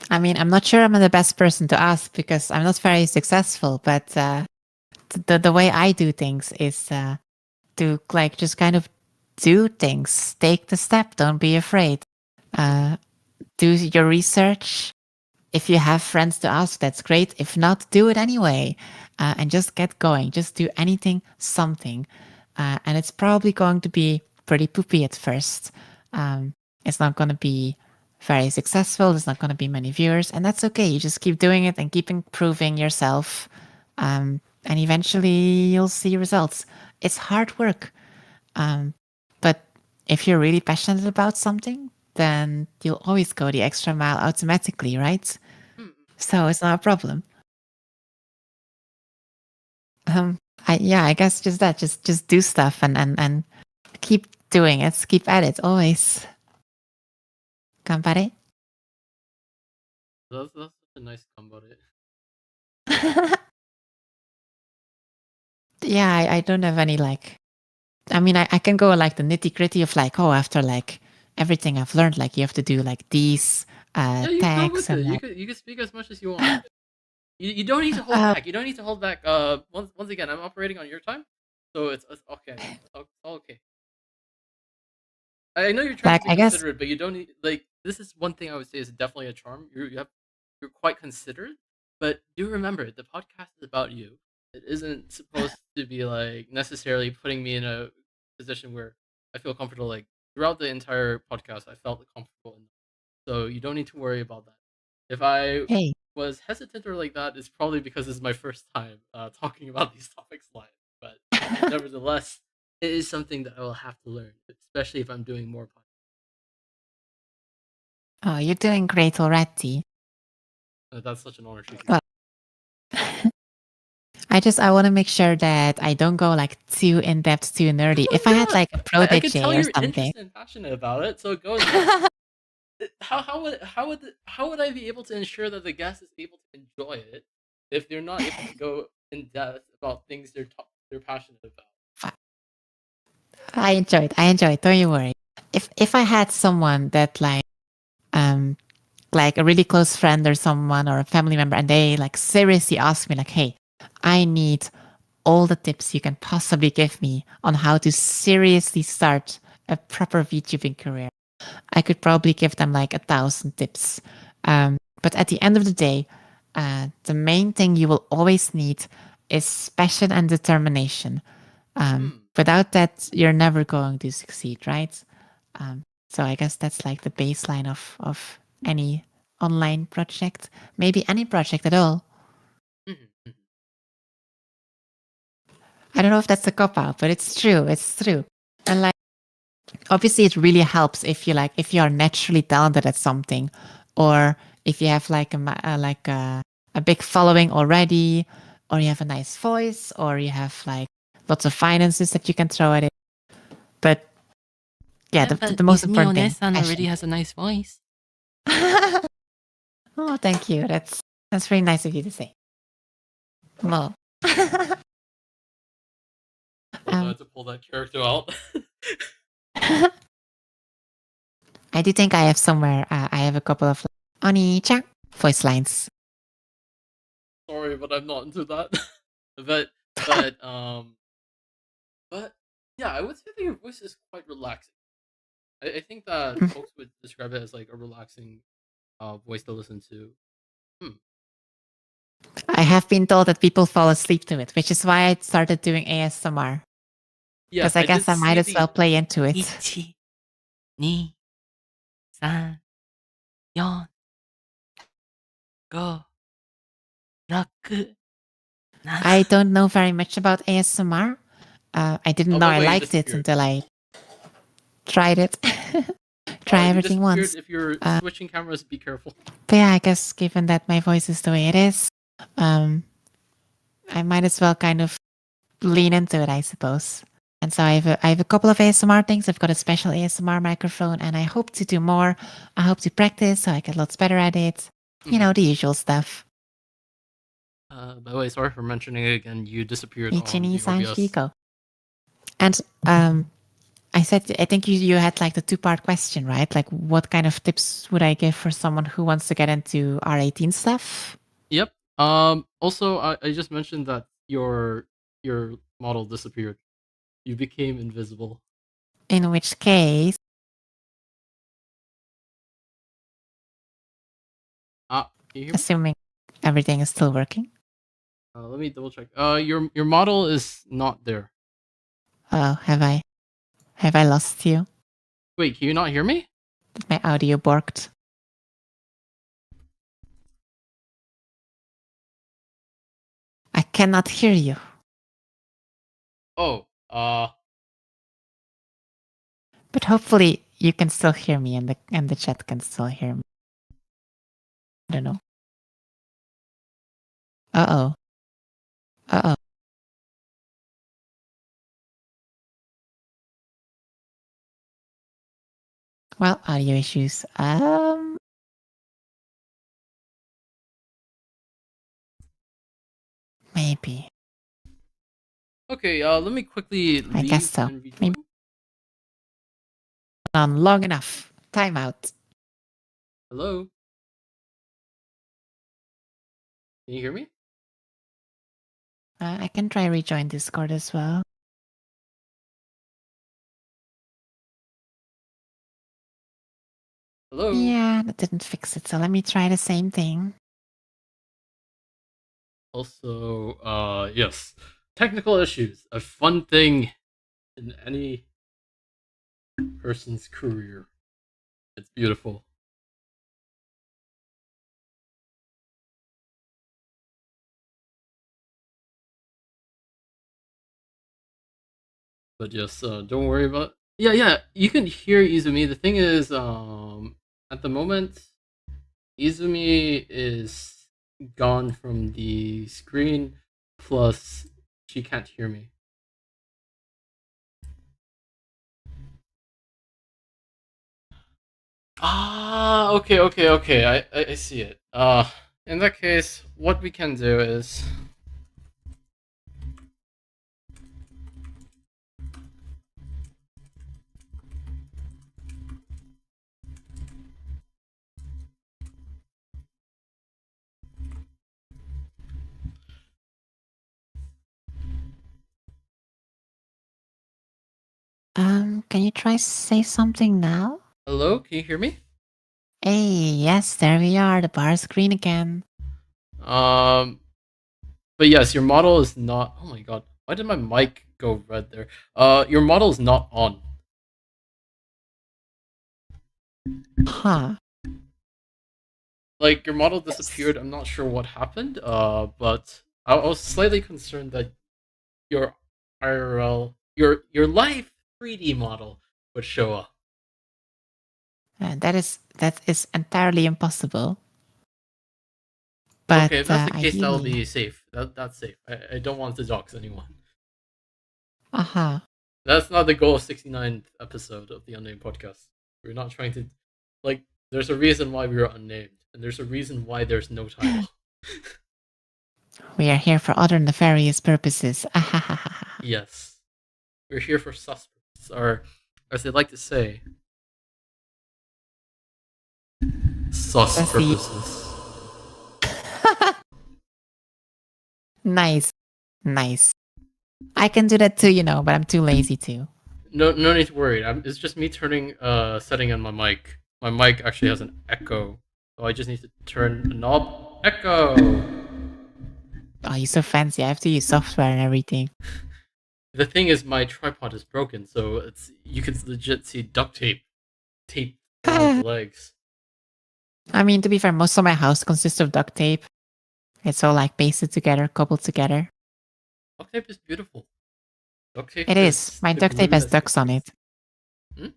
Speaker 2: I mean, I'm not sure I'm the best person to ask because I'm not very successful, but the way I do things is to like just kind of do things, take the step, don't be afraid. Do your research. If you have friends to ask, that's great. If not, do it anyway and just get going. Just do anything, something. And it's probably going to be pretty poopy at first. It's not going to be very successful. There's not going to be many viewers. And that's okay. You just keep doing it and keep improving yourself. And eventually you'll see results. It's hard work. But if you're really passionate about something, then you'll always go the extra mile automatically, right? So it's not a problem. I guess just that, just do stuff and keep doing it, keep at it always. Ganbare.
Speaker 1: That's such a nice gambare.
Speaker 2: Yeah, I don't have any like. I mean, I can go like the nitty gritty of like, oh, after like everything I've learned, like you have to do like these
Speaker 1: Yeah, you go
Speaker 2: tags
Speaker 1: with it.
Speaker 2: and like,
Speaker 1: You could speak as much as you want. You don't need to hold back. You don't need to hold back. Once again, I'm operating on your time, so it's okay. It's okay. I know you're trying
Speaker 2: like
Speaker 1: to be
Speaker 2: I guess
Speaker 1: considerate, but you don't need like this is one thing I would say is definitely a charm. You're quite considerate, but do remember the podcast is about you. It isn't supposed to be like necessarily putting me in a position where I feel comfortable. Like throughout the entire podcast, I felt comfortable enough. So you don't need to worry about that. If I
Speaker 2: hey,
Speaker 1: was hesitant or like that, it's probably because it's my first time talking about these topics live. But nevertheless, it is something that I will have to learn, especially if I'm doing more podcasts.
Speaker 2: oh, you're doing great already.
Speaker 1: That's such an honor to hear.
Speaker 2: Well, I want to make sure that I don't go like too in depth, too nerdy.
Speaker 1: Oh,
Speaker 2: If I had
Speaker 1: yeah.
Speaker 2: like a
Speaker 1: I can
Speaker 2: protege
Speaker 1: tell
Speaker 2: or
Speaker 1: you're
Speaker 2: something,
Speaker 1: interested and passionate about it, so go ahead. How would I be able to ensure that the guest is able to enjoy it if they're not able to go in depth about things they're passionate about?
Speaker 2: I enjoyed. I enjoyed. Don't you worry. If I had someone that like a really close friend or someone or a family member, and they like seriously ask me like, "Hey, I need all the tips you can possibly give me on how to seriously start a proper VTubing career," I could probably give them like 1,000 tips. But at the end of the day, the main thing you will always need is passion and determination. Without that, you're never going to succeed, right? So I guess that's like the baseline of any online project, maybe any project at all. I don't know if that's a cop out, but it's true. It's true. And like, obviously, it really helps if you are naturally talented at something, or if you have like a big following already, or you have a nice voice, or you have like lots of finances that you can throw at it. But yeah, the most important thing.
Speaker 1: already has a nice voice.
Speaker 2: Oh, thank you. That's very nice of you to say. Well,
Speaker 1: I had to pull that character out.
Speaker 2: I do think I have somewhere. I have a couple of Oni-chan voice lines.
Speaker 1: Sorry, but I'm not into that. but but yeah, I would say that your voice is quite relaxing. I think that folks would describe it as like a relaxing voice to listen to.
Speaker 2: I have been told that people fall asleep to it, which is why I started doing ASMR.
Speaker 1: Yeah,
Speaker 2: Because I guess I might as well play into it.
Speaker 1: 1, 2, 3, 4, 5, 6,
Speaker 2: I don't know very much about ASMR. I didn't know I liked it until I tried it. Try everything once.
Speaker 1: If you're switching cameras, be careful.
Speaker 2: But yeah, I guess given that my voice is the way it is, I might as well kind of lean into it, I suppose. And so I have a couple of ASMR things. I've got a special ASMR microphone, and I hope to do more. I hope to practice so I get lots better at it. You know, the usual stuff.
Speaker 1: By the way, sorry for mentioning it again. You disappeared on the
Speaker 2: Ichini San
Speaker 1: OBS.
Speaker 2: Shiko. And I think you had like the 2-part question, right? Like, what kind of tips would I give for someone who wants to get into R18 stuff?
Speaker 1: Yep. Also, I just mentioned that your model disappeared. You became invisible.
Speaker 2: In which case,
Speaker 1: Can you hear me?
Speaker 2: assuming everything is still working.
Speaker 1: Let me double check. Your model is not there.
Speaker 2: Oh, have I lost you?
Speaker 1: Wait, can you not hear me?
Speaker 2: Did my audio borked? I cannot hear you.
Speaker 1: Oh,
Speaker 2: But hopefully you can still hear me and the chat can still hear me. I don't know. Uh-oh. Uh-oh. Well, audio issues. Maybe.
Speaker 1: okay. Let me quickly
Speaker 2: I guess
Speaker 1: leave
Speaker 2: so.
Speaker 1: and rejoin.
Speaker 2: Maybe. Long enough. Time out.
Speaker 1: Hello. Can you hear me?
Speaker 2: I can try rejoin Discord as well.
Speaker 1: Hello.
Speaker 2: Yeah, that didn't fix it. So let me try the same thing.
Speaker 1: Also, yes, technical issues. A fun thing in any person's career. It's beautiful. But yes, don't worry about. Yeah. You can hear Izumi. The thing is, at the moment, Izumi is gone from the screen. Plus, she can't hear me. Ah, okay. I see it. In that case, what we can do is.
Speaker 2: Can you try say something now?
Speaker 1: Hello, can you hear me?
Speaker 2: Hey, yes, there we are. The bar is green again.
Speaker 1: But yes, your model is not. Oh my god, why did my mic go red there? Your model is not on.
Speaker 2: Huh.
Speaker 1: Like your model disappeared. I'm not sure what happened. But I was slightly concerned that your IRL, your live 3D model would show up.
Speaker 2: That is entirely impossible. But
Speaker 1: okay, if that's the case, that'll
Speaker 2: ideally,
Speaker 1: be safe. That's safe. I don't want to dox anyone.
Speaker 2: uh-huh.
Speaker 1: That's not the goal of 69th episode of the Unnamed Podcast. We're not trying to, like, there's a reason why we are unnamed, and there's a reason why there's no title.
Speaker 2: We are here for other nefarious purposes.
Speaker 1: Yes. We're here for suspects, or as they like to say, sus purposes.
Speaker 2: Nice. I can do that too, but I'm too lazy to.
Speaker 1: No need to worry. It's just me turning setting on my mic. My mic actually has an echo, so I just need to turn the knob. Echo.
Speaker 2: Oh, you're so fancy. I have to use software and everything.
Speaker 1: The thing is, my tripod is broken, so you can legit see duct tape around the legs.
Speaker 2: I mean, to be fair, most of my house consists of duct tape. It's all like pasted together, coupled together.
Speaker 1: Duct tape is beautiful. Duct tape
Speaker 2: It is. My duct tape has ducks on it.
Speaker 1: Hmm?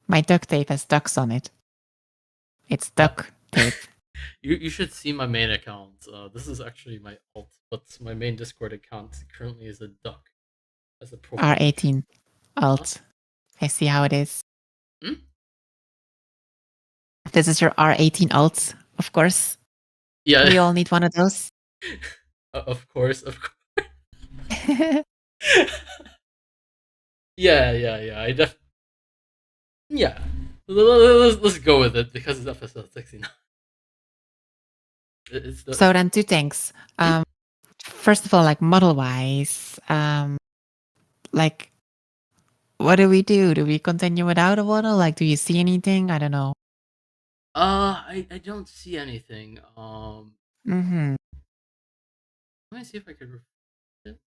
Speaker 2: My duct tape has ducks on it. It's duck tape.
Speaker 1: You should see my main account. This is actually my alt, but my main Discord account currently is a duck as a profile.
Speaker 2: R18 alt. Huh? I see how it is.
Speaker 1: Hmm?
Speaker 2: This is your R18 alt, of course.
Speaker 1: Yeah.
Speaker 2: We all need one of those.
Speaker 1: Of course, of course. Yeah. Yeah. Let's go with it because it's episode 69. It's the
Speaker 2: So then two things.
Speaker 1: Hmm?
Speaker 2: First of all, like model wise, like what do we do? Do we continue without a model? Like, do you see anything? I don't know.
Speaker 1: I don't see anything.
Speaker 2: Mm-hmm.
Speaker 1: Let me see if I could. It.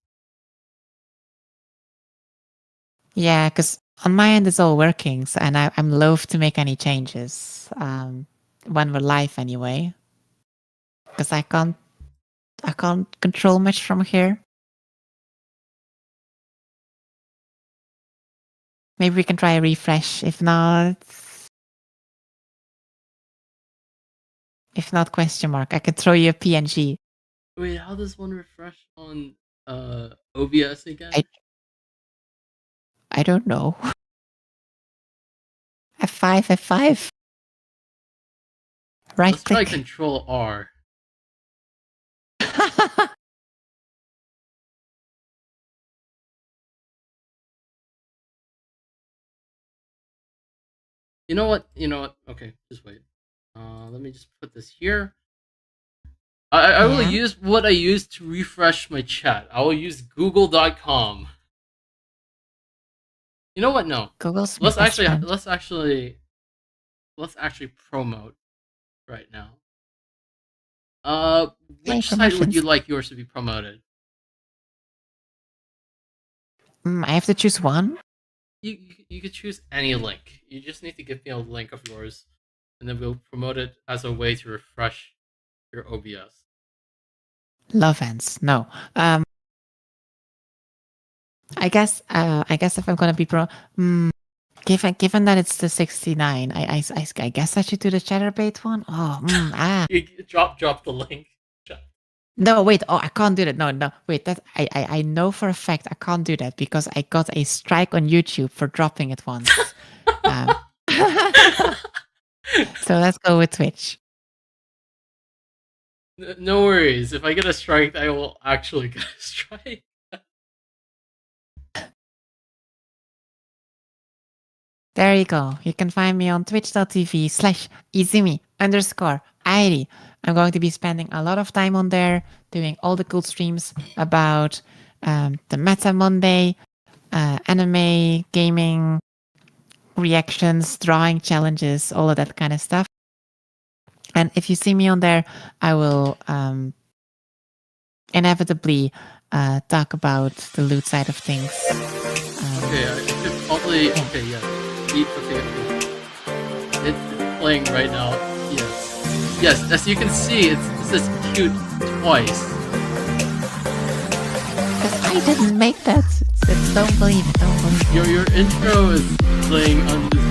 Speaker 2: Yeah, because on my end it's all working, so, and I'm loath to make any changes. When we're live anyway, because I can't control much from here. Maybe we can try a refresh. If not, question mark. I could throw you a PNG.
Speaker 1: Wait, how does one refresh on OBS again?
Speaker 2: I don't know. F5, F5. Right
Speaker 1: Let's try
Speaker 2: click.
Speaker 1: Control R. You know what? Okay, just wait. Let me just put this here. I will
Speaker 2: Yeah.
Speaker 1: use what I use to refresh my chat. I will use Google.com. You know what? No.
Speaker 2: Google's my
Speaker 1: Let's
Speaker 2: best
Speaker 1: actually
Speaker 2: friend.
Speaker 1: let's actually promote right now.
Speaker 2: Hey,
Speaker 1: Which site would you
Speaker 2: promotions.
Speaker 1: like yours to be promoted?
Speaker 2: I have to choose one.
Speaker 1: You could choose any link. You just need to give me a link of yours, and then we'll promote it as a way to refresh your OBS.
Speaker 2: Love ends. No. I guess if I'm gonna be given that it's the 69, I guess I should do the Chatterbait one.
Speaker 1: You drop the link.
Speaker 2: No, wait. Oh, I can't do that. No. Wait, that I know for a fact I can't do that because I got a strike on YouTube for dropping it once. So let's go with Twitch.
Speaker 1: No worries. If I get a strike, I will actually get a strike.
Speaker 2: There you go. You can find me on twitch.tv/Izumi_Airi. I'm going to be spending a lot of time on there doing all the cool streams about the Meta Monday, anime, gaming, reactions, drawing challenges, all of that kind of stuff. And if you see me on there, I will inevitably talk about the loot side of things.
Speaker 1: Okay, I should probably.
Speaker 2: Yeah.
Speaker 1: Okay, yeah. Okay. It's playing right now. Yes. As you can see, it says cute twice.
Speaker 2: Because I didn't make that. Don't believe it. Don't believe it.
Speaker 1: Your intro is playing on this.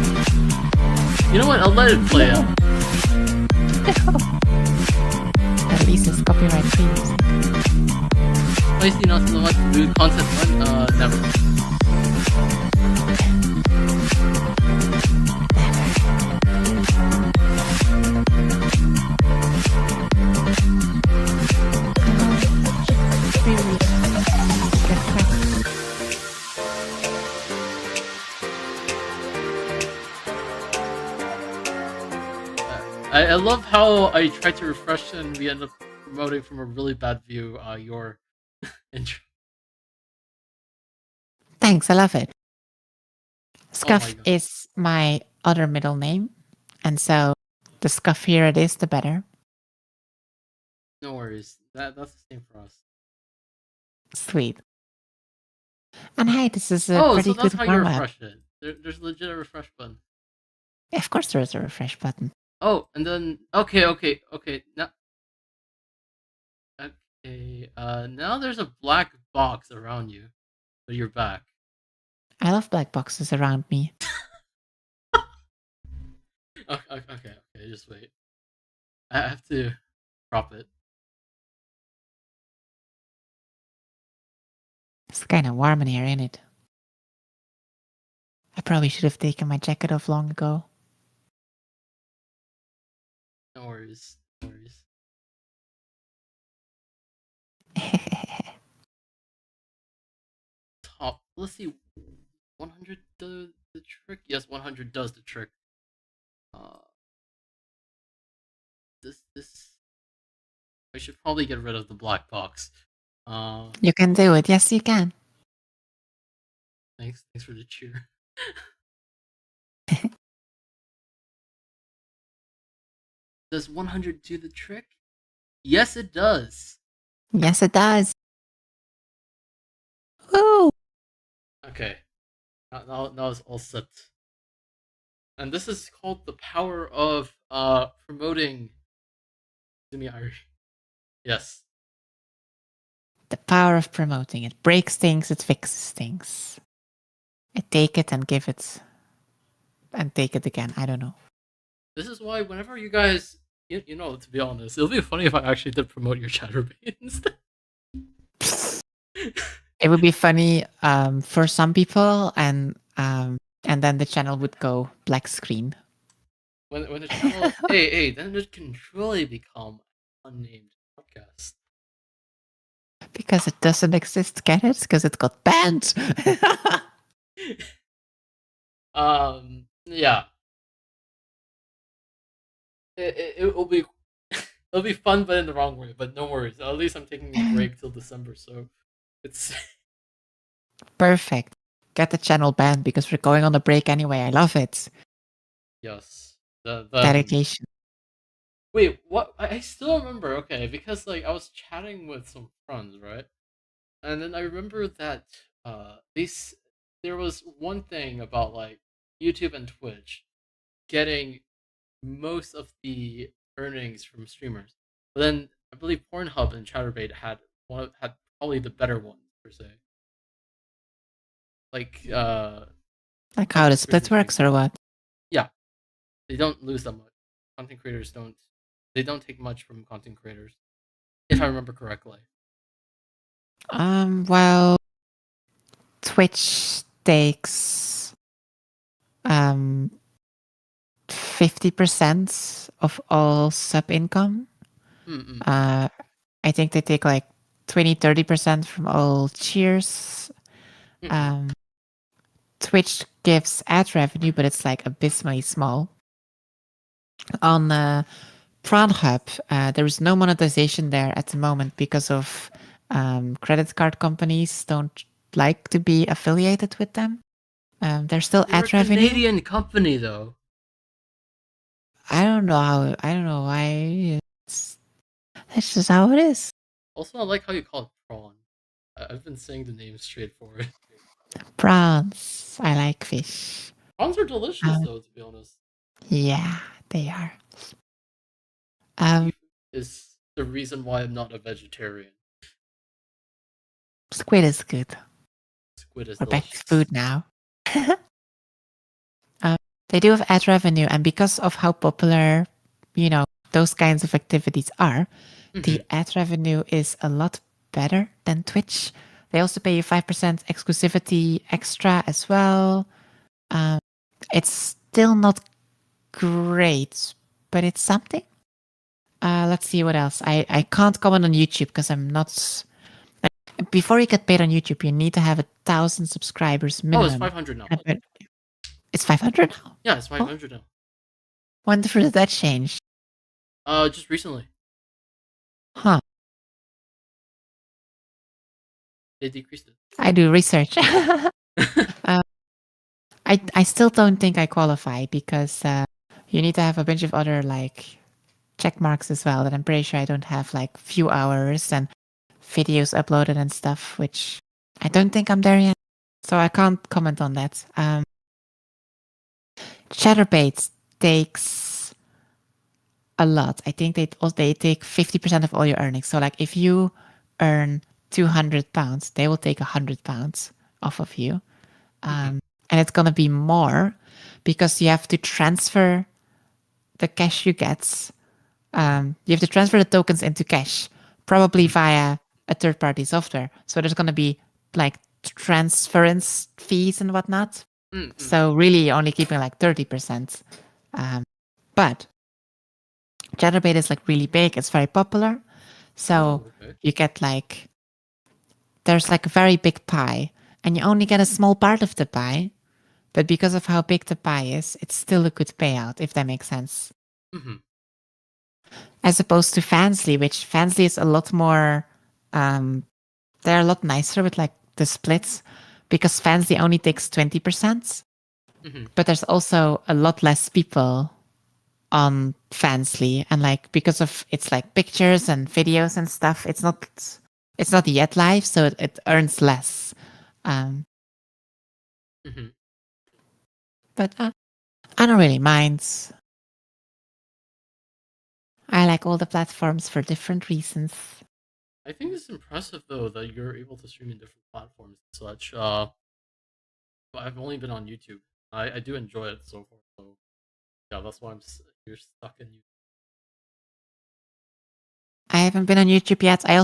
Speaker 1: You know what? I'll let it play out.
Speaker 2: At least it's copyright free.
Speaker 1: Spicy not so much food content one. Never. I love how I tried to refresh and we end up promoting from a really bad view your intro.
Speaker 2: Thanks, I love it.
Speaker 1: Oh
Speaker 2: Scuff
Speaker 1: my god.
Speaker 2: is my other middle name, and so the scuffier it is, the better.
Speaker 1: No worries. That's the same for us.
Speaker 2: Sweet. And hey, this is a
Speaker 1: Oh,
Speaker 2: pretty
Speaker 1: so that's
Speaker 2: good
Speaker 1: how you
Speaker 2: warm-up.
Speaker 1: refresh it. There's legit a refresh button.
Speaker 2: Of course there is a refresh button.
Speaker 1: Oh, and then okay. Now there's a black box around you, but you're back.
Speaker 2: I love black boxes around me.
Speaker 1: Okay. Just wait. I have to crop it.
Speaker 2: It's kind of warm in here, ain't it? I probably should have taken my jacket off long ago.
Speaker 1: No worries. let's see. 100 does the trick. Yes, 100 does the trick. Uh, this. I should probably get rid of the black box.
Speaker 2: You can do it. Yes, you can.
Speaker 1: Thanks for the cheer. Does 100 do the trick? Yes, it does.
Speaker 2: Yes, it does. Woo!
Speaker 1: Okay, now it's all set. And this is called the power of promoting Izumi Airi. Yes.
Speaker 2: The power of promoting. It breaks things, it fixes things. I take it and give it and take it again. I don't know.
Speaker 1: This is why whenever you guys, you know, to be honest, it'll be funny if I actually did promote your Chatterbait instead.
Speaker 2: It would be funny for some people, and then the channel would go black screen.
Speaker 1: When the channel, hey, then it can truly become Unnamed Podcast.
Speaker 2: Because it doesn't exist, get it? Because it got banned.
Speaker 1: Yeah. It will be it'll be fun, but in the wrong way. But no worries. At least I'm taking a break till December, so it's
Speaker 2: Perfect. Get the channel banned because we're going on a break anyway. I love it.
Speaker 1: yes. The
Speaker 2: Dedication.
Speaker 1: Wait, what? I still remember. Okay, because like I was chatting with some friends, right? And then I remember that there was one thing about like YouTube and Twitch getting most of the earnings from streamers, but then I believe Pornhub and Chatterbait had probably the better ones per se. Like
Speaker 2: Like how the split works or what?
Speaker 1: Yeah, they don't lose that much. Content creators don't. They don't take much from content creators, if I remember correctly.
Speaker 2: Well, Twitch takes 50% of all sub income. I think they take like 20-30% from all cheers. Twitch gives ad revenue, but it's like abysmally small. On Pornhub, there is no monetization there at the moment because of credit card companies don't like to be affiliated with them. There's still
Speaker 1: They're
Speaker 2: ad revenue.
Speaker 1: Canadian company though.
Speaker 2: I don't know why. That's just how it is.
Speaker 1: Also, I like how you call it prawn. I've been saying the name straightforward.
Speaker 2: Prawns. I like fish.
Speaker 1: Prawns are delicious though, to be honest.
Speaker 2: Yeah, they are.
Speaker 1: Beef is the reason why I'm not a vegetarian.
Speaker 2: Squid is good.
Speaker 1: Squid is
Speaker 2: We're back
Speaker 1: delicious.
Speaker 2: to food now. They do have ad revenue, and because of how popular, those kinds of activities are, the ad revenue is a lot better than Twitch. They also pay you 5% exclusivity extra as well. It's still not great, but it's something. Let's see what else. I can't comment on YouTube because I'm not. Before you get paid on YouTube, you need to have 1,000 subscribers minimum.
Speaker 1: Oh, it's 500 now.
Speaker 2: It's 500 now?
Speaker 1: Yeah, it's 500 now.
Speaker 2: When did that change?
Speaker 1: Just recently.
Speaker 2: Huh.
Speaker 1: They decreased it.
Speaker 2: I do research. I still don't think I qualify because you need to have a bunch of other like check marks as well that I'm pretty sure I don't have, like few hours and videos uploaded and stuff, which I don't think I'm there yet. So I can't comment on that. Chatterbait takes a lot. I think they take 50% of all your earnings. So like if you earn £200, they will take £100 off of you. And it's going to be more because you have to transfer the cash you get. You have to transfer the tokens into cash, probably via a third-party software. So there's going to be like transference fees and whatnot. So really only keeping like 30%. But Chatterbait is like really big. It's very popular. So you get like, there's like a very big pie. and you only get a small part of the pie. But because of how big the pie is, it's still a good payout, if that makes sense.
Speaker 1: Mm-hmm.
Speaker 2: As opposed to Fansly, which Fansly is a lot more, they're a lot nicer with like the splits, because Fansly only takes 20%,
Speaker 1: Mm-hmm.
Speaker 2: but there's also a lot less people on Fansly, and like because of it's like pictures and videos and stuff, it's not yet live, so it earns less.
Speaker 1: Mm-hmm.
Speaker 2: But I don't really mind. I like all the platforms for different reasons.
Speaker 1: I think it's impressive though that you're able to stream in different platforms and such. I've only been on YouTube. I do enjoy it so far. So yeah, that's why you're stuck in YouTube.
Speaker 2: I haven't been on YouTube yet. I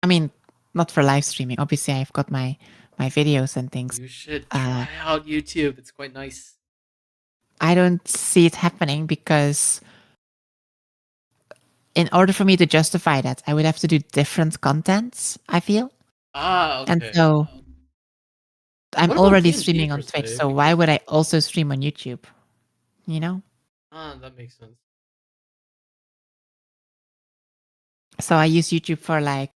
Speaker 2: mean, not for live streaming. Obviously, I've got my videos and things.
Speaker 1: You should try out YouTube. It's quite nice.
Speaker 2: I don't see it happening because in order for me to justify that, I would have to do different contents, I feel. And
Speaker 1: Okay.
Speaker 2: so I'm
Speaker 1: What about
Speaker 2: already
Speaker 1: D&D
Speaker 2: streaming
Speaker 1: per
Speaker 2: on Twitch.
Speaker 1: se?
Speaker 2: So why would I also stream on YouTube? You know?
Speaker 1: That makes sense.
Speaker 2: So I use YouTube for like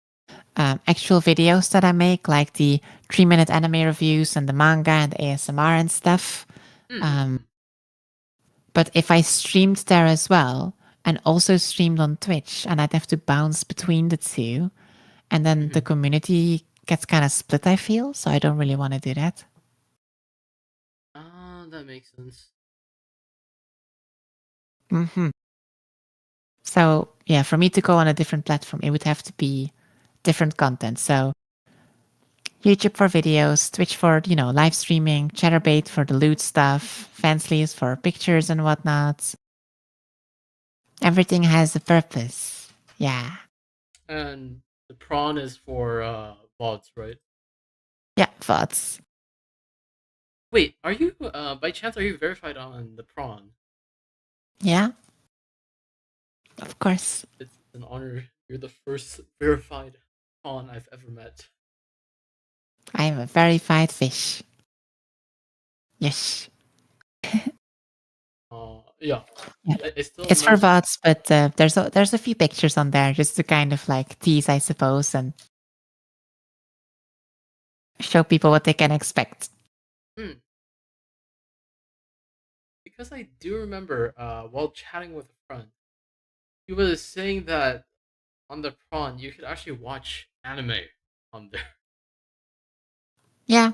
Speaker 2: actual videos that I make, like the 3-minute anime reviews and the manga and ASMR and stuff.
Speaker 1: Mm-hmm.
Speaker 2: But if I streamed there as well and also streamed on Twitch, and I'd have to bounce between the two, and then the community gets kind of split, I feel. So I don't really want to do that.
Speaker 1: That makes sense.
Speaker 2: Mm-hmm. So yeah, for me to go on a different platform, it would have to be different content. So YouTube for videos, Twitch for, live streaming, Chatterbait for the loot stuff, Fansly is for pictures and whatnot. Everything has a purpose. Yeah.
Speaker 1: And the prawn is for VODs, right?
Speaker 2: Yeah, thoughts.
Speaker 1: Wait, are you by chance are you verified on the prawn?
Speaker 2: Yeah. Of course.
Speaker 1: It's an honor. You're the first verified prawn I've ever met.
Speaker 2: I am a verified fish. Yes.
Speaker 1: Yeah.
Speaker 2: Yeah.
Speaker 1: It's still
Speaker 2: It's for
Speaker 1: nice.
Speaker 2: VODs, but there's a few pictures on there just to kind of like tease, I suppose, and show people what they can expect.
Speaker 1: Because I do remember while chatting with a friend, he was saying that on the prawn you could actually watch anime on there.
Speaker 2: Yeah.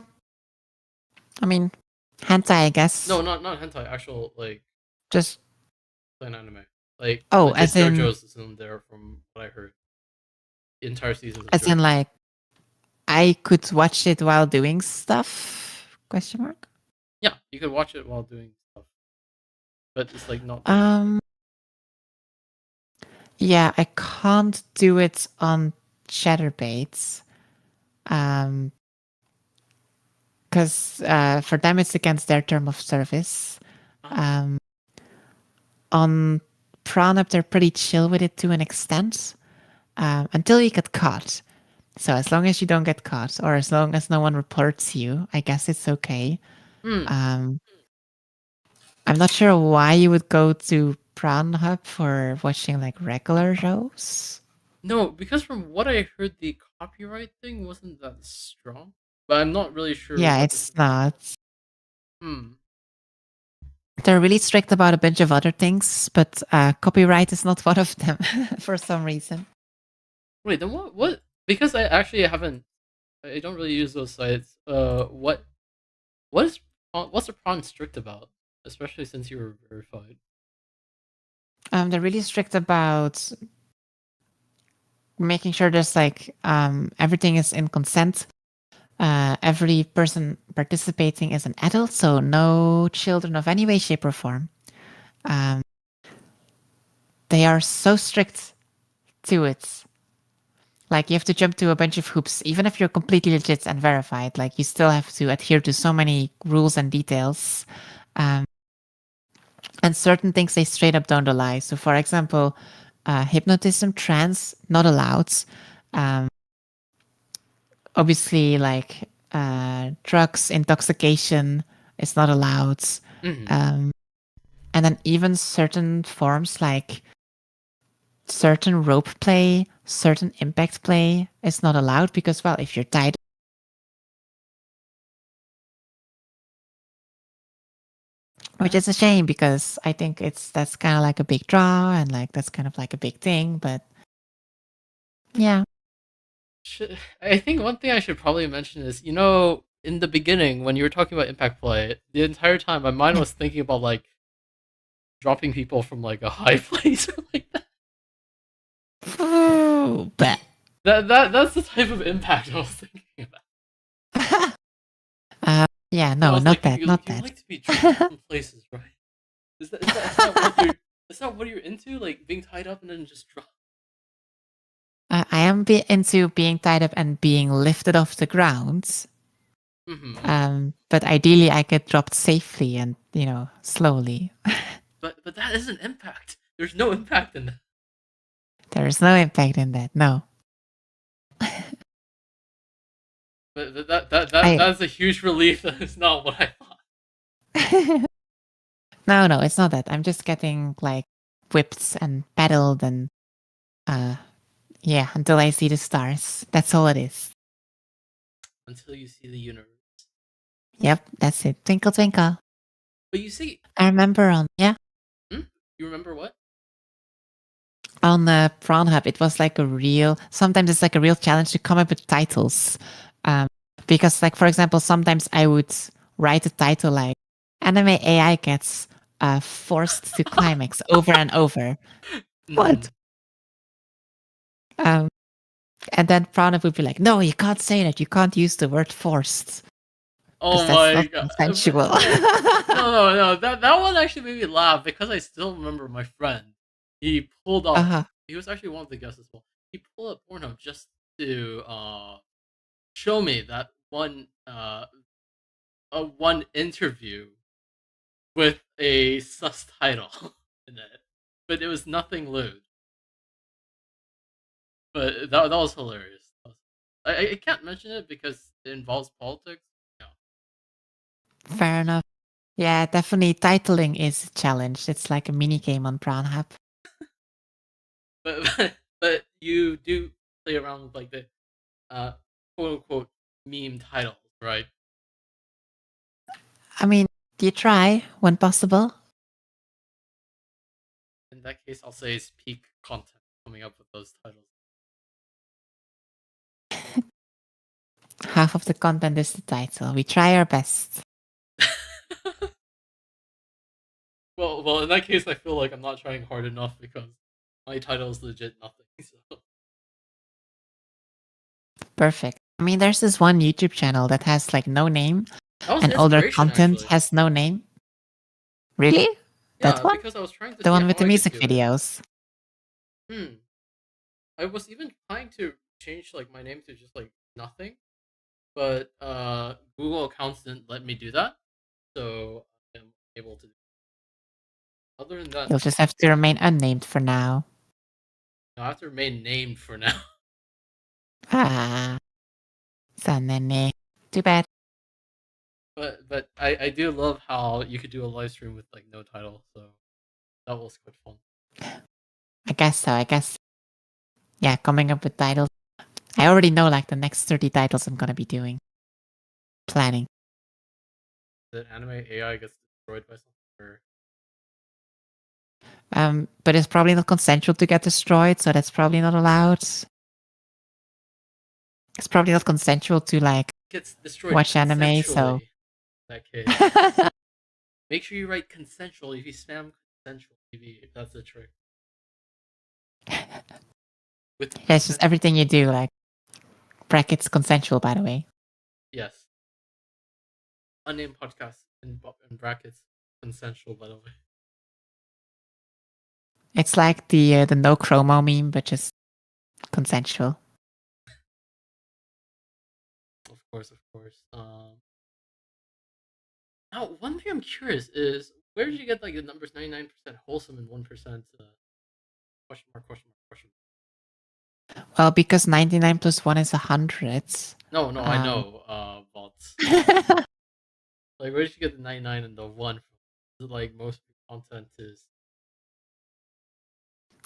Speaker 2: I mean, hentai, I guess.
Speaker 1: No, not hentai. Actual like
Speaker 2: Just
Speaker 1: plain anime. Like legit
Speaker 2: as in
Speaker 1: JoJo's is in there from what I heard. The entire season of
Speaker 2: as in
Speaker 1: JoJo.
Speaker 2: like I could watch it while doing stuff? Question mark.
Speaker 1: Yeah, you could watch it while doing stuff, but it's like not.
Speaker 2: Yeah, I can't do it on Chatterbaits. Because for them it's against their term of service. On Pranup, they're pretty chill with it to an extent, until you get caught. So as long as you don't get caught, or as long as no one reports you, I guess it's okay. I'm not sure why you would go to Pornhub for watching like regular shows.
Speaker 1: No, because from what I heard, the copyright thing wasn't that strong. But I'm not really sure.
Speaker 2: Yeah, it's not.
Speaker 1: Hmm.
Speaker 2: They're really strict about a bunch of other things, but copyright is not one of them for some reason.
Speaker 1: Wait, then what? What? Because I actually haven't. I don't really use those sites. What? What's the prawn strict about? Especially since you were verified.
Speaker 2: They're really strict about making sure there's like everything is in consent. Every person participating is an adult, so no children of any way, shape, or form. They are so strict to it. Like you have to jump to a bunch of hoops, even if you're completely legit and verified. Like you still have to adhere to so many rules and details. And certain things they straight up don't allow. So, for example, hypnotism, trance, not allowed. Obviously, like drugs, intoxication is not allowed.
Speaker 1: Mhm.
Speaker 2: Um, and then even certain forms like certain rope play, certain impact play is not allowed because, well, if you're tied, which is a shame because I think that's kind of like a big draw and like that's kind of like a big thing, but yeah.
Speaker 1: I think one thing I should probably mention is, in the beginning when you were talking about impact play, the entire time my mind
Speaker 2: Yeah.
Speaker 1: was thinking about like dropping people from like a high place or like that.
Speaker 2: But
Speaker 1: That's the type of impact I was thinking about.
Speaker 2: yeah,
Speaker 1: And I
Speaker 2: no,
Speaker 1: was like,
Speaker 2: not
Speaker 1: you,
Speaker 2: that,
Speaker 1: you,
Speaker 2: not
Speaker 1: you
Speaker 2: that.
Speaker 1: like to be dropped from places, right? Is that what you're is that what you're into? Like being tied up and then just drop?
Speaker 2: I am into being tied up and being lifted off the ground.
Speaker 1: Mm-hmm.
Speaker 2: But ideally, I get dropped safely and slowly.
Speaker 1: But that isn't impact. There's no impact in that.
Speaker 2: There is no impact in that. No,
Speaker 1: But that's a huge relief. That is not what I thought.
Speaker 2: I no, it's not that. I'm just getting like whipped and paddled and uh, yeah, until I see the stars. That's all it is.
Speaker 1: Until you see the universe.
Speaker 2: Yep, that's it. Twinkle twinkle.
Speaker 1: But you see,
Speaker 2: I remember
Speaker 1: hmm? You remember what?
Speaker 2: on the Prawn Hub, it was like a real. Sometimes it's like a real challenge to come up with titles, because like for example, sometimes I would write a title like "Anime AI gets forced to climax" over and over. What?
Speaker 1: Mhm.
Speaker 2: Um, and then Prawn Hub would be like, "No, you can't say that. You can't use the word forced because
Speaker 1: Oh
Speaker 2: that's
Speaker 1: my
Speaker 2: not
Speaker 1: god!
Speaker 2: consensual."
Speaker 1: No. That one actually made me laugh because I still remember my friend. He pulled up.
Speaker 2: uh-huh.
Speaker 1: He was actually one of the guests as well. He pulled up Pornhub just to show me that one interview with a sus title in it, but it was nothing lewd. But that was hilarious. I can't mention it because it involves politics. No.
Speaker 2: Fair enough. Yeah, definitely. Titling is a challenge. It's like a mini game on Prawn Hub.
Speaker 1: But you do play around with like the uh quote unquote meme titles, right?
Speaker 2: I mean, you try when possible.
Speaker 1: In that case, I'll say it's peak content coming up with those titles.
Speaker 2: Half of the content is the title. We try our best.
Speaker 1: Well, in that case, I feel like I'm not trying hard enough because my title is legit nothing. So
Speaker 2: Perfect. I mean, there's this one YouTube channel that has like no name
Speaker 1: that was
Speaker 2: and
Speaker 1: the
Speaker 2: all their
Speaker 1: inspiration,
Speaker 2: content
Speaker 1: actually.
Speaker 2: has no name. Really? That
Speaker 1: Yeah,
Speaker 2: one?
Speaker 1: because I was trying to
Speaker 2: The
Speaker 1: see
Speaker 2: one with
Speaker 1: how
Speaker 2: the
Speaker 1: I could
Speaker 2: music
Speaker 1: do it.
Speaker 2: videos.
Speaker 1: I was even trying to change like my name to just like nothing, but Google accounts didn't let me do that, so I'm able to. Other than that,
Speaker 2: You'll just have to remain unnamed for now.
Speaker 1: I have to remain named for now.
Speaker 2: Ah, sanene. Too bad.
Speaker 1: But I do love how you could do a live stream with like no title, so that was quite fun.
Speaker 2: I guess so. I guess, yeah, coming up with titles. I already know like the next 30 titles I'm going to be doing. Planning.
Speaker 1: That anime AI gets destroyed by something. Or...
Speaker 2: But it's probably not consensual to get destroyed, so that's probably not allowed. It's probably not consensual to like
Speaker 1: Gets destroyed
Speaker 2: watch anime, so
Speaker 1: consensually. In that case, make sure you write consensual. If you spam consensual, maybe that's a trick. With
Speaker 2: yeah, it's just
Speaker 1: consent,
Speaker 2: everything you do, like brackets consensual, by the way.
Speaker 1: yes. Unnamed podcast in brackets consensual, by the way.
Speaker 2: It's like the no chromo meme, but just consensual.
Speaker 1: Of course, of course. Now, one thing I'm curious is where did you get like the numbers 99% wholesome and 1% question mark question mark question mark?
Speaker 2: Well, because 99 plus 1 is 100.
Speaker 1: No, no, I
Speaker 2: Um,
Speaker 1: know. But like, where did you get the 99 and the one from? Is it like most content is?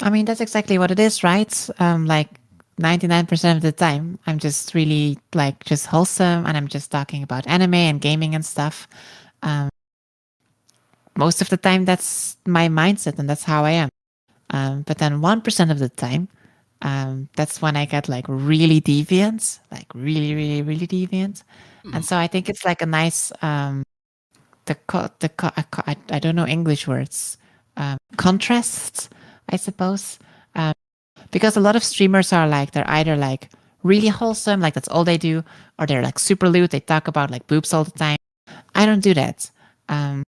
Speaker 2: I mean, that's exactly what it is, right? Like 99% of the time, I'm just really like just wholesome and I'm just talking about anime and gaming and stuff. Um, most of the time, that's my mindset and that's how I am. But then 1% of the time, that's when I get like really deviant, like really, really, really deviant. And
Speaker 1: Hmm.
Speaker 2: so I think it's like a nice, I don't know English words, contrast, I suppose. Um, because a lot of streamers are like, they're either like really wholesome, like that's all they do, or they're like super lewd. They talk about like boobs all the time. I don't do that. Um,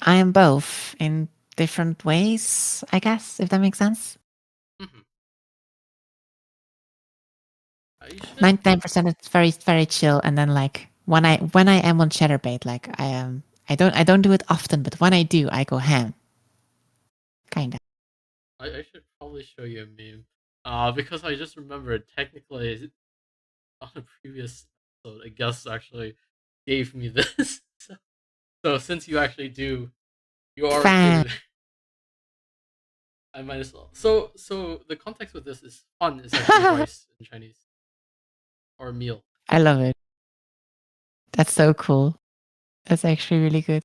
Speaker 2: I am both in different ways, I guess, if that makes sense.
Speaker 1: Hmm. You should.
Speaker 2: 99% it's very, very chill. And then like when I am on Chatterbait, like I am, I don't do it often, but when I do, I go ham. Kinda.
Speaker 1: I should probably show you a meme. Because I just remembered technically on a previous episode, a guest actually gave me this. So since you actually do, you are
Speaker 2: Fan.
Speaker 1: included. I might as well. So the context with this is fun is actually rice in Chinese or meal.
Speaker 2: I love it. That's so cool. That's actually really good.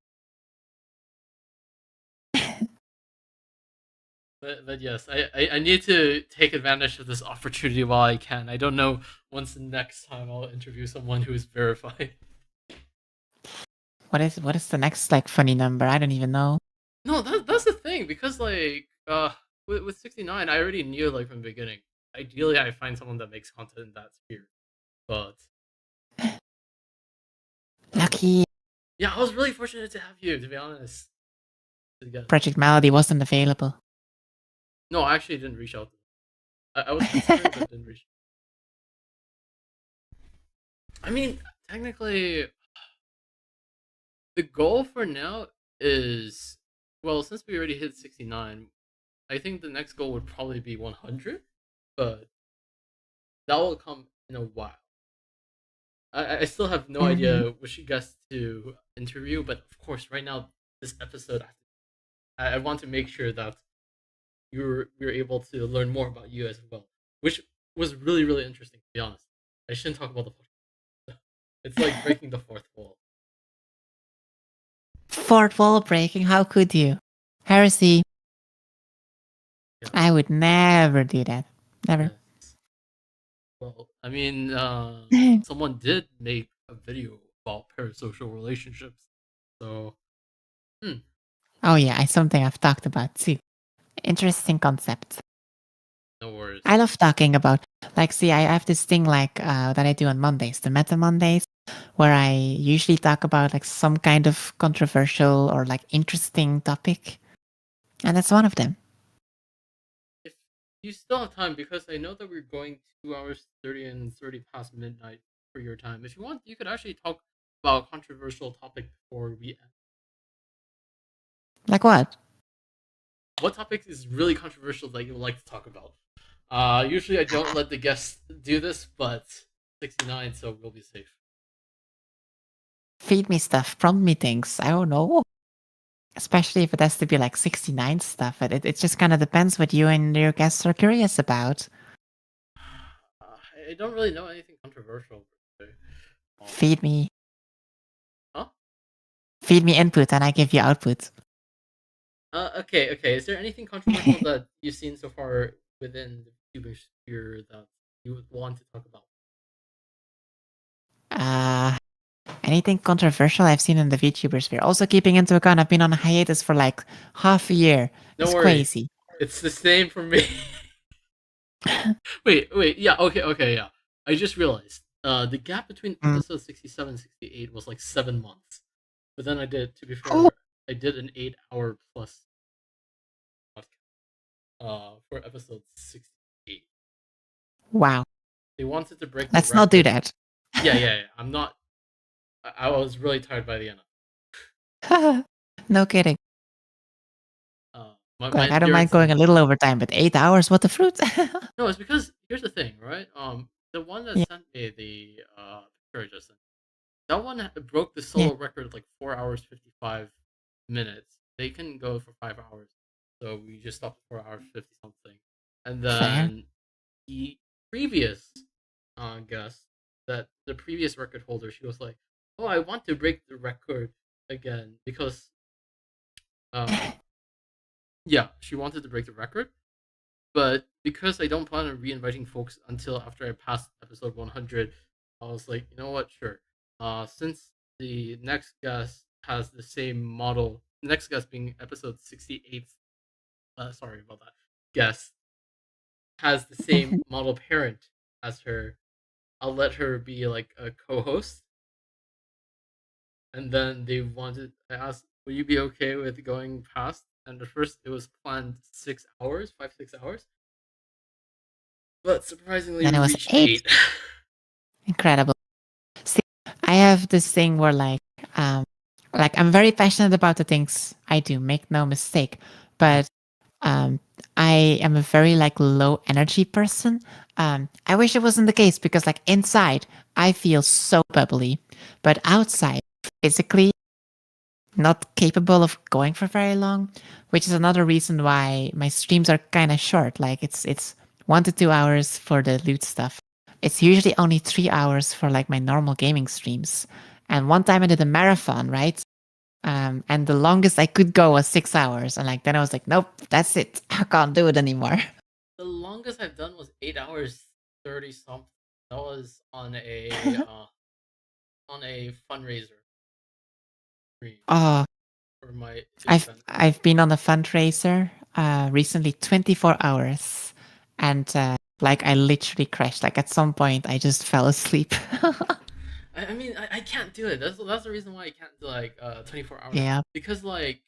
Speaker 1: But yes, I need to take advantage of this opportunity while I can. I don't know when's the next time I'll interview someone who is verified.
Speaker 2: What is the next like funny number? I don't even know.
Speaker 1: No, that's the thing because like with 69, I already knew like from the beginning. Ideally, I find someone that makes content in that sphere. But
Speaker 2: Lucky
Speaker 1: yeah, I was really fortunate to have you. To be honest,
Speaker 2: Project Melody wasn't available.
Speaker 1: no, I actually didn't reach out. I was considering, but didn't reach. I mean, technically, the goal for now is well, since we already hit 69, I think the next goal would probably be 100, but that will come in a while. I still have no
Speaker 2: Mhm.
Speaker 1: idea which guests to interview, but of course, right now, this episode, I want to make sure that you're able to learn more about you as well, which was really, really interesting, to be honest. I shouldn't talk about the podcast. It's like breaking the fourth wall.
Speaker 2: Fourth wall breaking. How could you? Heresy.
Speaker 1: Yes,
Speaker 2: I would never do that. Never.
Speaker 1: yes. Well, I mean, someone did make a video about parasocial relationships, so hmm,
Speaker 2: Oh yeah, it's something I've talked about too. Interesting concept.
Speaker 1: no worries.
Speaker 2: I love talking about like see I have this thing like that I do on Mondays, the Meta Mondays, where I usually talk about like some kind of controversial or like interesting topic. And that's one of them.
Speaker 1: If you still have time, because I know that we're going 2 hours 30 and 30 past midnight for your time. If you want, you could actually talk about a controversial topic before we end.
Speaker 2: Like what?
Speaker 1: What topic is really controversial that you would like to talk about? Usually I don't let the guests do this, but 69, so we'll be safe.
Speaker 2: Feed me stuff, prompt me things. I don't know. Especially if it has to be like 69 stuff. It just kind of depends what you and your guests are curious about.
Speaker 1: I don't really know anything controversial. Um,
Speaker 2: Feed me.
Speaker 1: huh?
Speaker 2: Feed me input and I give you output.
Speaker 1: Okay, okay. Is there anything controversial that you've seen so far within the YouTuber sphere that you would want to talk about?
Speaker 2: uh, Anything controversial I've seen in the VTuber sphere. Also keeping into account I've been on a hiatus for like half a year.
Speaker 1: Don't
Speaker 2: It's
Speaker 1: worry,
Speaker 2: crazy.
Speaker 1: it's the same for me. Wait, yeah, okay, yeah. I just realized the gap between
Speaker 2: Mm.
Speaker 1: episode 67 and 68 was like 7 months. But then I did, to be
Speaker 2: Oh,
Speaker 1: fair, I did an 8 hour plus podcast for episode 68.
Speaker 2: wow.
Speaker 1: They wanted to break the
Speaker 2: Let's not do
Speaker 1: record.
Speaker 2: that.
Speaker 1: Yeah. I'm not. I was really tired by the end.
Speaker 2: No kidding. Like,
Speaker 1: my
Speaker 2: I don't mind
Speaker 1: endurance
Speaker 2: going a
Speaker 1: limit.
Speaker 2: little overtime, but 8 hours, what the fruit?
Speaker 1: No, it's because here's the thing, right? The one that
Speaker 2: Yeah,
Speaker 1: sent me the picture just sent, that one broke the
Speaker 2: yeah.
Speaker 1: solo record like 4 hours 55 minutes. They can go for 5 hours, so we just stopped at 4 hours 50 something. And
Speaker 2: Fair.
Speaker 1: then the previous guest, that the previous record holder, she was like, "Oh, I want to break the record again because um yeah, she wanted to break the record, but because I don't plan on re-inviting folks until after I pass episode 100, I was like, you know what, sure. Since the next guest has the same model, next guest being episode 68, sorry about that, guest has the same model parent as her, I'll let her be like a co-host. And then I asked, will you be okay with going past? And at first it was planned 6 hours, 5, 6 hours. But surprisingly,
Speaker 2: Then
Speaker 1: we
Speaker 2: it was
Speaker 1: reached
Speaker 2: 8.
Speaker 1: 8.
Speaker 2: Incredible. See, I have this thing where um I'm very passionate about the things I do, make no mistake.
Speaker 1: Mhm.
Speaker 2: But um I am a very low energy person. I wish it wasn't the case because inside I feel so bubbly, but outside physically not capable of going for very long, which is another reason why my streams are kind of short. Like it's 1 to 2 hours for the loot stuff. It's usually only 3 hours for my normal gaming streams. And one time I did a marathon, right? And the longest I could go was 6 hours. And then I was like, nope, that's it. I can't do it anymore.
Speaker 1: The longest I've done was 8 hours 30 something. That was on a fundraiser stream
Speaker 2: Oh,
Speaker 1: for my
Speaker 2: I've
Speaker 1: event.
Speaker 2: I've been on a fundraiser recently, 24 hours, and I literally crashed. At some point, I just fell asleep.
Speaker 1: I mean, I can't do it. That's the reason why I can't do 24 hours,
Speaker 2: Yeah.
Speaker 1: because my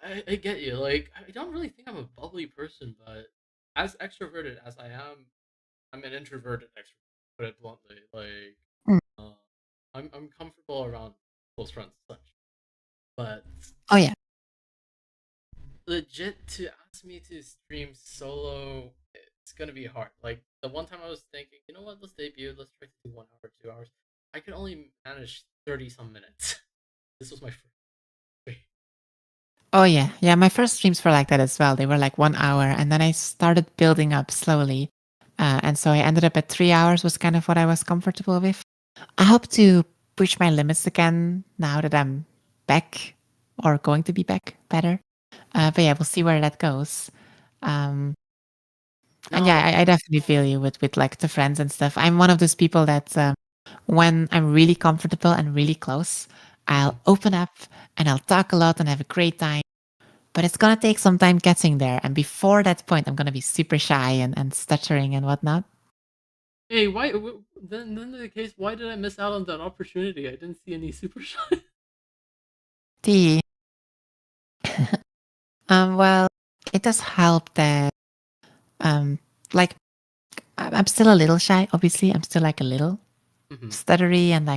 Speaker 1: I get you. Like, I don't really think I'm a bubbly person, but as extroverted as I am, I'm an introverted extrovert. Put it bluntly,
Speaker 2: Mm.
Speaker 1: uh, I'm comfortable around close friends and such. But
Speaker 2: Oh yeah.
Speaker 1: legit, to ask me to stream solo, it's gonna be hard. Like the one time I was thinking, you know what, let's debut, let's try to do 1 hour, 2 hours. I could only manage 30 some minutes. This was my first.
Speaker 2: Oh yeah. Yeah. My first streams were like that as well. They were 1 hour, and then I started building up slowly, and so I ended up at 3 hours. Was kind of what I was comfortable with. I hope to push my limits again now that I'm back or going to be back better. But yeah, we'll see where that goes. Um, And yeah,
Speaker 1: Now,
Speaker 2: I definitely feel you with the friends and stuff. I'm one of those people that when I'm really comfortable and really close, I'll open up and I'll talk a lot and have a great time. But it's gonna take some time getting there. And before that point, I'm gonna be super shy and stuttering and whatnot.
Speaker 1: hey, why then in the case, why did I miss out on that opportunity? I didn't see any super shot.
Speaker 2: The well, it does help that um like I'm still a little shy. Obviously, I'm still a little
Speaker 1: Mhm.
Speaker 2: stuttery and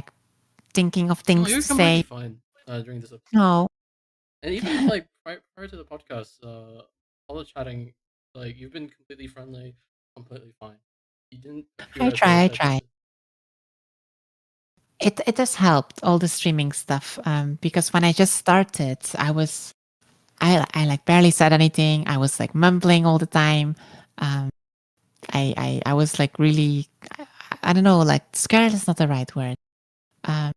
Speaker 2: thinking of
Speaker 1: No,
Speaker 2: things
Speaker 1: you're
Speaker 2: to say.
Speaker 1: completely fine during this episode.
Speaker 2: No,
Speaker 1: And even prior to the podcast, all the chatting, like you've been completely friendly, completely fine. You didn't appear
Speaker 2: I
Speaker 1: as though
Speaker 2: try, I
Speaker 1: that
Speaker 2: try.
Speaker 1: this is.
Speaker 2: It has helped all the streaming stuff because when I just started, I barely said anything. I was mumbling all the time. Um, I was really I don't know, scared is not the right word. Um,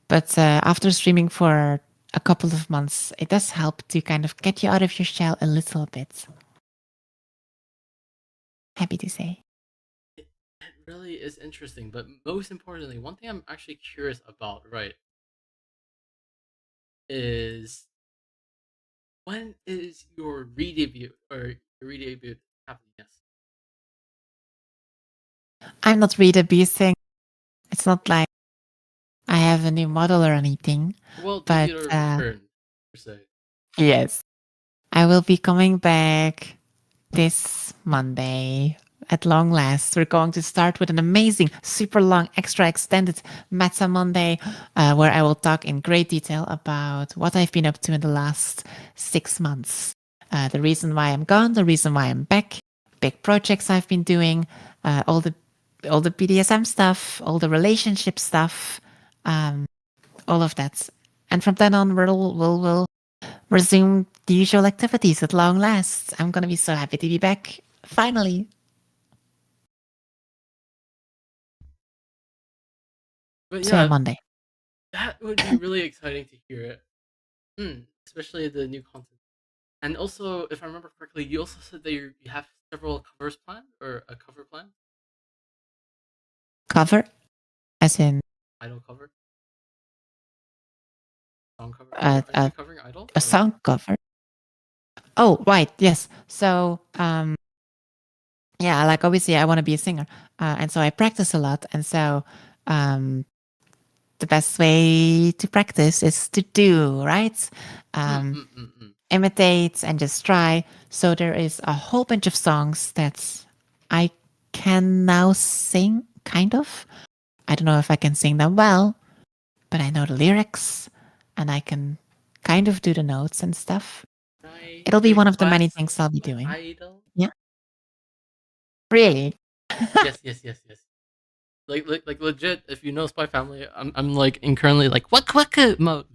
Speaker 2: but after streaming for a couple of months, it does help to kind of get you out of your shell a little bit. Happy to say.
Speaker 1: It really is interesting, but most importantly, one thing I'm actually curious about, right, is when is your re-debut or your re-debut happening? Yes.
Speaker 2: I'm not really abusing. It's not like I have a new model or anything,
Speaker 1: Well,
Speaker 2: but
Speaker 1: debut or return per se.
Speaker 2: yes. I will be coming back this Monday. at long last. We're going to start with an amazing, super long, extra extended Meta Monday, where I will talk in great detail about what I've been up to in the last 6 months. The reason why I'm gone, the reason why I'm back, big projects I've been doing, all the BDSM stuff, all the relationship stuff, all of that. And from then on, we'll resume the usual activities at long last. I'm gonna be so happy to be back finally.
Speaker 1: But
Speaker 2: So
Speaker 1: yeah,
Speaker 2: Monday.
Speaker 1: that would be really exciting to hear. Especially the new content. And also, if I remember correctly, you also said that you have several covers planned or a cover plan.
Speaker 2: Cover, as in
Speaker 1: Idol cover, song cover. Are you covering Idol?
Speaker 2: a sound cover. Oh, right, yes. So, yeah, like obviously I want to be a singer, and so I practice a lot. And so, the best way to practice is to do, right? Imitate and just try. So there is a whole bunch of songs that I can now sing, kind of. I don't know if I can sing them well, but I know the lyrics and I can kind of do the notes and stuff. It'll be one of the many things I'll be doing.
Speaker 1: Idol?
Speaker 2: Yeah. Really?
Speaker 1: yes. Like legit, if you know Spy Family, I'm like in currently like what mode.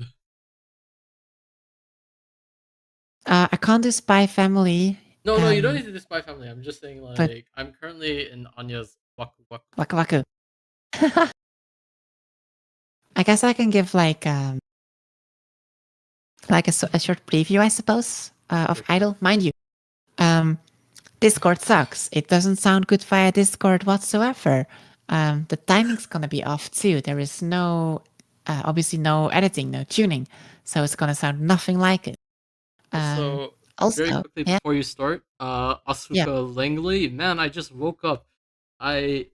Speaker 2: I can't do Spy Family.
Speaker 1: No, you don't need to do Spy Family. I'm just saying like I'm currently in Anya's Waku
Speaker 2: Waku. I guess I can give like a short preview, I suppose, of Idol. Mind you, Discord sucks. It doesn't sound good via Discord whatsoever. The timing's gonna be off too. There is no, obviously no editing, no tuning, so it's gonna sound nothing like it.
Speaker 1: Also, very quickly before you start, Asuka Langley, man, I just woke up. I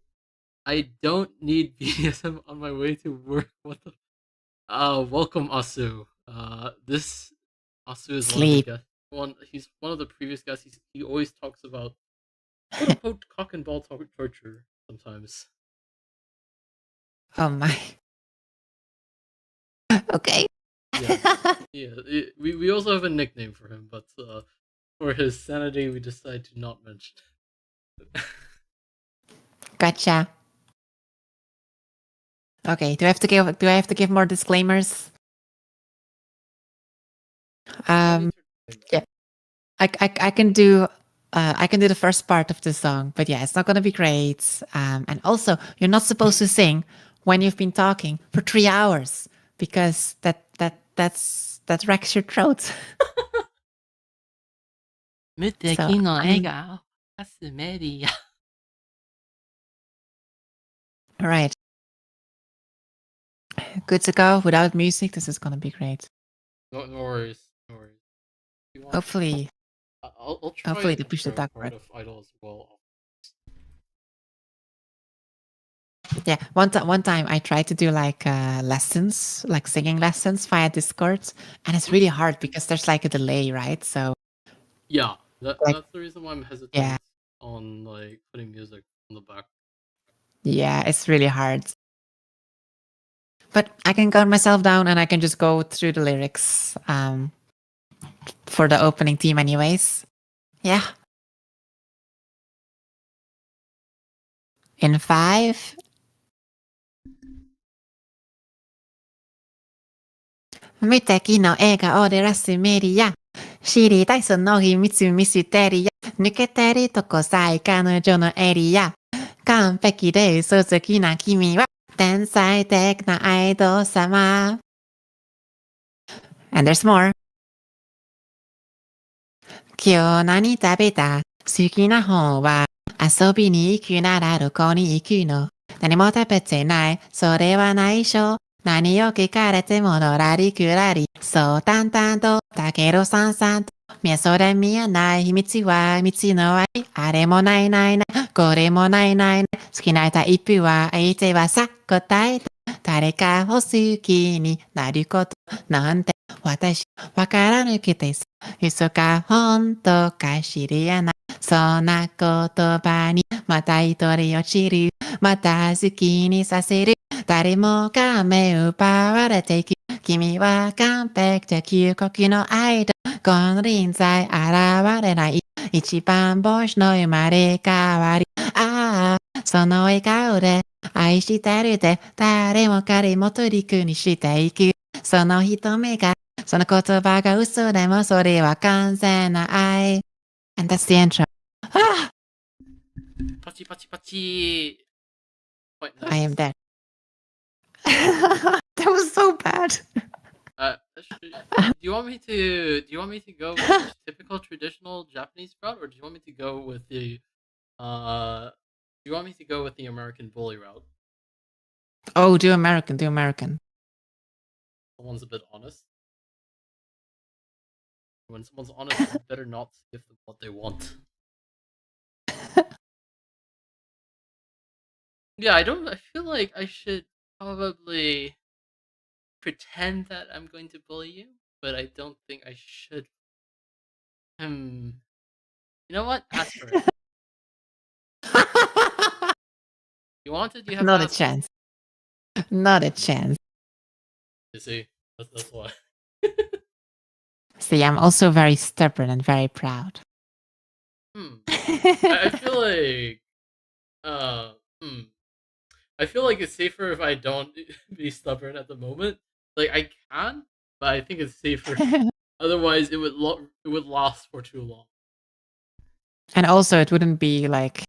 Speaker 1: don't need BDSM on my way to work. What the? Welcome Asu. This Asu is
Speaker 2: Sleep.
Speaker 1: He's one of the previous guests. He always talks about quote unquote cock and ball torture sometimes.
Speaker 2: Oh my. Okay.
Speaker 1: Yeah. We also have a nickname for him, but for his sanity, we decide to not mention it.
Speaker 2: Gotcha. Okay. Do I have to give more disclaimers? Yeah. I can do the first part of the song, but yeah, it's not gonna be great. And also, you're not supposed to sing when you've been talking for 3 hours because that wrecks your throat. So, all right. Good to go without music. This is gonna be great.
Speaker 1: No worries.
Speaker 2: Hopefully,
Speaker 1: I'll try
Speaker 2: hopefully to push the duck
Speaker 1: part of Idol as well.
Speaker 2: Yeah, one time I tried to do like lessons, like singing lessons via Discord, and it's really hard because there's like a delay, right? So
Speaker 1: yeah, that's the reason why I'm hesitant on like putting music on the back.
Speaker 2: Yeah, it's really hard. But I can calm myself down and I can just go through the lyrics for the opening theme anyways. Yeah. In 5. Mitäkin no eikä ole rassimeriä. Shiri tai sonohi mitsu misuteriä. Nyketeri toko sai kanojo no eriä. Kanpeki de sozuki na kimi wa tensai tekna idol sama. And there's more. Kyo nani tabeta? Suki na hon wa asobi ni iku nara doko ni iku no? Nani mo tabete nai, sore wa nai sho. 何を聞かれてものらりくらりそう淡々とだけどさんさんと見えそうで見えない秘密は道の愛あれもないないないこれもないないない好きなタイプは相手はさ答えた誰かを好きになることなんて私わからなくてさ嘘か本当か知りやないそんな言葉にまた一人落ちる。また好きにさせる。誰もが目奪われていく。君は完璧で究極の愛だ。この臨在現れない。一番星の生まれ変わり。ああ、その笑顔で愛してるで誰も彼も虜にしていく。その瞳が、その言葉が嘘でもそれは完全な愛。And that's the intro. Ah!
Speaker 1: Pachi, pachi, pachi. Quite
Speaker 2: I am
Speaker 1: nice.
Speaker 2: dead. That was so bad.
Speaker 1: Do you want me to go with the typical traditional Japanese route, or do you want me to go with the American bully route?
Speaker 2: Oh, do American, do American.
Speaker 1: Someone's a bit honest. When someone's honest, you better not give them what they want. Yeah, I feel like I should probably pretend that I'm going to bully you, but I don't think I should. You know what? Ask for it. You want it? You have
Speaker 2: Not
Speaker 1: to
Speaker 2: a
Speaker 1: ask.
Speaker 2: chance. Not a chance.
Speaker 1: You see, that's why.
Speaker 2: See, I'm also very stubborn and very proud.
Speaker 1: I feel like, I feel like it's safer if I don't be stubborn at the moment. Like I can, but I think it's safer. Otherwise, it would last for too long.
Speaker 2: And also, it wouldn't be like,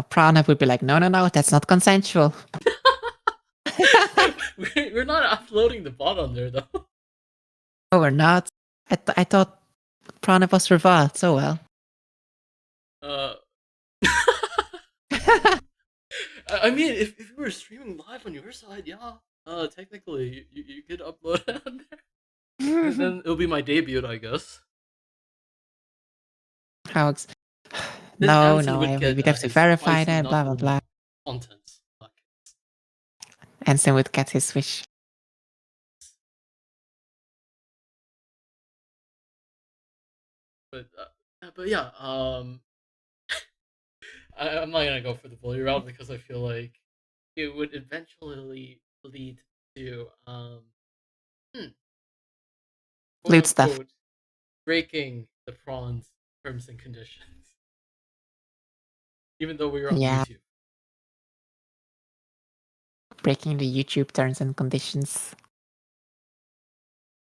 Speaker 2: Prana would be like, no, that's not consensual.
Speaker 1: We're not uploading the bot on there though.
Speaker 2: Oh, we're not. I thought Prana was revolved so well.
Speaker 1: I mean, if we were streaming live on your side, yeah. Technically, you could upload it on there. And then it'll be my debut, I guess.
Speaker 2: No, we'd have to verify that, blah, blah, blah.
Speaker 1: Contents.
Speaker 2: Anson would get his wish.
Speaker 1: But yeah, I'm not gonna go for the bully route because I feel like it would eventually lead to
Speaker 2: Loot stuff.
Speaker 1: Breaking the prawns terms and conditions. Even though we were on YouTube.
Speaker 2: Breaking the YouTube terms and conditions.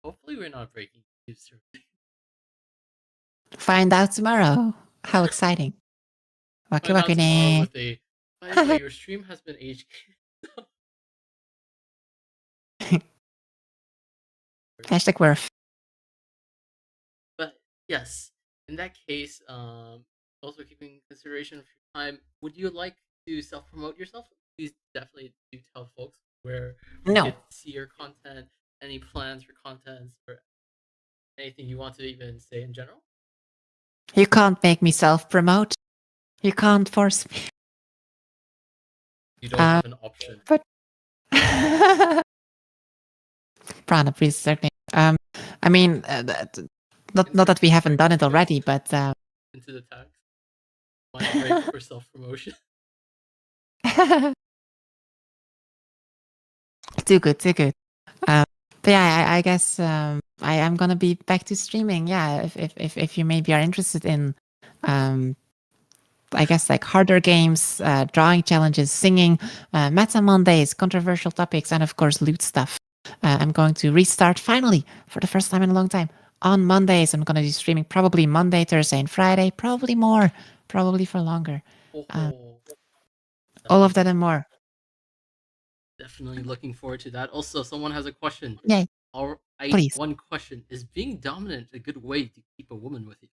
Speaker 1: Hopefully we're not breaking YouTube terms.
Speaker 2: Find out tomorrow. How exciting.
Speaker 1: Find out tomorrow with a, by the way, your stream has been age
Speaker 2: Hashtag worth.
Speaker 1: But yes, in that case, also keeping consideration of your time, would you like to self-promote yourself? Please definitely do tell folks where we could see your content, any plans for content, or anything you want to even say in general.
Speaker 2: You can't make me self-promote. You can't force me.
Speaker 1: You don't have an option.
Speaker 2: But Prana, please certainly. I mean, not that we haven't done it already, but
Speaker 1: into the tags. My break for self-promotion.
Speaker 2: Too good. But yeah, I guess I am gonna be back to streaming. Yeah, if you maybe are interested in, I guess like harder games, drawing challenges, singing, Meta Mondays, controversial topics, and of course loot stuff. I'm going to restart finally for the first time in a long time on Mondays. I'm gonna be streaming probably Monday, Thursday, and Friday. Probably more. Probably for longer. All of that and more.
Speaker 1: Definitely looking forward to that. Also, someone has a question.
Speaker 2: Yay. Please.
Speaker 1: One question. Is being dominant a good way to keep a woman with you?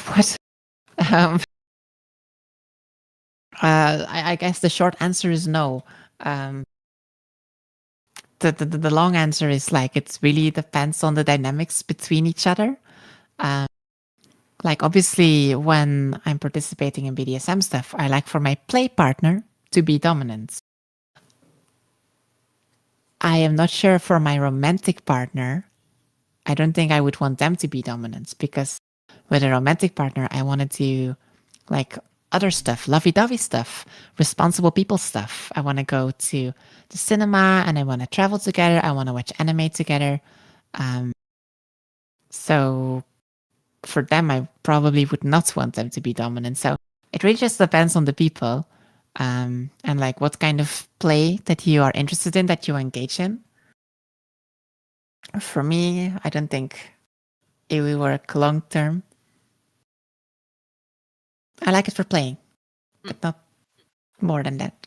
Speaker 2: What? I guess the short answer is no. The long answer is like it really depends on the dynamics between each other. Like obviously when I'm participating in BDSM stuff, I like for my play partner to be dominant. I am not sure for my romantic partner. I don't think I would want them to be dominant because with a romantic partner, I want to do like other stuff, lovey-dovey stuff, responsible people stuff. I want to go to the cinema and I want to travel together. I want to watch anime together. So for them, I probably would not want them to be dominant. So it really just depends on the people and like what kind of play that you are interested in, that you engage in. For me, I don't think it will work long term. I like it for playing, but not more than that.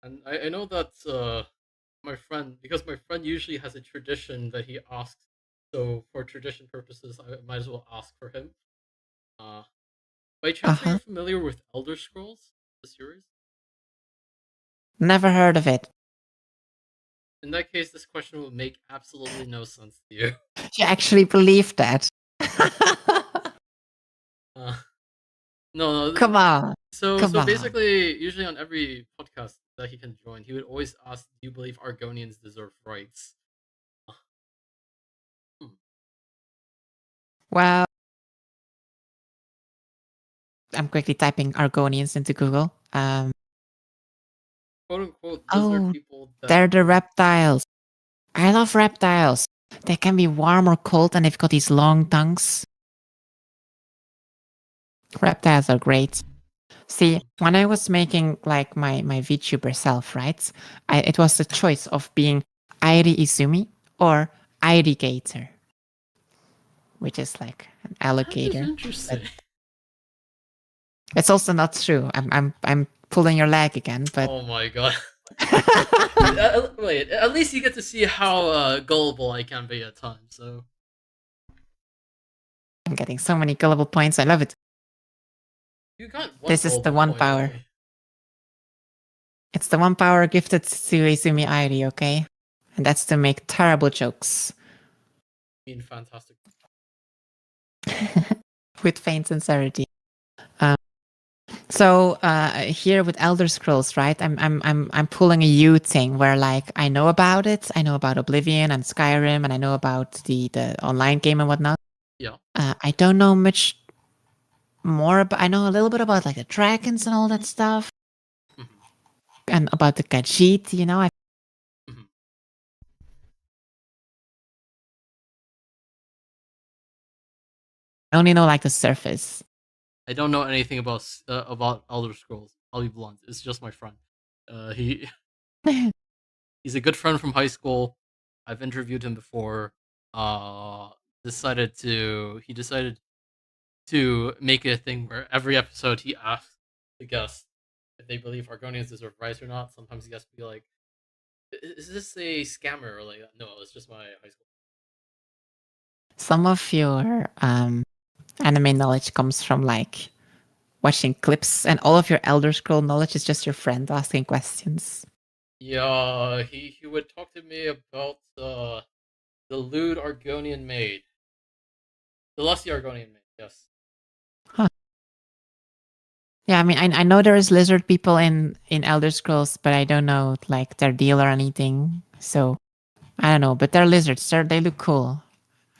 Speaker 1: And I know that my friend, because my friend usually has a tradition that he asks. So for tradition purposes, I might as well ask for him. Uh, by
Speaker 2: Uh
Speaker 1: chance, are you
Speaker 2: huh.
Speaker 1: familiar with Elder Scrolls, the series?
Speaker 2: Never heard of it.
Speaker 1: In that case, this question will make absolutely no sense to you.
Speaker 2: You actually believe that?
Speaker 1: Uh, no, no.
Speaker 2: Come on.
Speaker 1: So
Speaker 2: Come
Speaker 1: so
Speaker 2: on.
Speaker 1: basically, usually on every podcast that he can join, he would always ask, "Do you believe Argonians deserve rights?" Hmm.
Speaker 2: Well, I'm quickly typing Argonians into Google.
Speaker 1: Quote unquote lizard
Speaker 2: Oh,
Speaker 1: people that
Speaker 2: they're the reptiles. I love reptiles. They can be warm or cold and they've got these long tongues. Reptiles are great. See, when I was making like my VTuber self, right? It was the choice of being Airi Izumi or Airi Gator, which is like an
Speaker 1: that is
Speaker 2: alligator. But
Speaker 1: interesting.
Speaker 2: it's also not true. I'm pulling your leg again, but
Speaker 1: Oh my god. Wait, at least you get to see how gullible I can be at times. So
Speaker 2: I'm getting so many gullible points. I love it.
Speaker 1: you got one
Speaker 2: This is the
Speaker 1: gullible
Speaker 2: one
Speaker 1: point
Speaker 2: power.
Speaker 1: only.
Speaker 2: It's the one power gifted to Izumi Airi, okay? And that's to make terrible jokes
Speaker 1: Being fantastic.
Speaker 2: with faint sincerity. So here with Elder Scrolls, right? I'm pulling a U thing where like I know about it. I know about Oblivion and Skyrim, and I know about the online game and whatnot.
Speaker 1: Yeah.
Speaker 2: I don't know much more, but I know a little bit about like the dragons and all that stuff,
Speaker 1: Mhm,
Speaker 2: and about the Khajiit. You know, I
Speaker 1: mhm.
Speaker 2: only know like the surface.
Speaker 1: I don't know anything about Elder Scrolls. I'll be blunt. It's just my friend. He he's a good friend from high school. I've interviewed him before. Uh, he decided to make it a thing where every episode he asks the guest if they believe Argonians deserve rights or not. Sometimes the guests be like, "Is this a scammer?" Or like, "No, it's just my high school."
Speaker 2: Some of your anime knowledge comes from like watching clips, and all of your Elder Scroll knowledge is just your friend asking questions.
Speaker 1: Yeah, he would talk to me about the lewd Argonian maid, the lusty Argonian maid. Yes.
Speaker 2: Huh. Yeah, I mean, I know there is lizard people in Elder Scrolls, but I don't know like their deal or anything. So I don't know, but they're lizards. They look cool.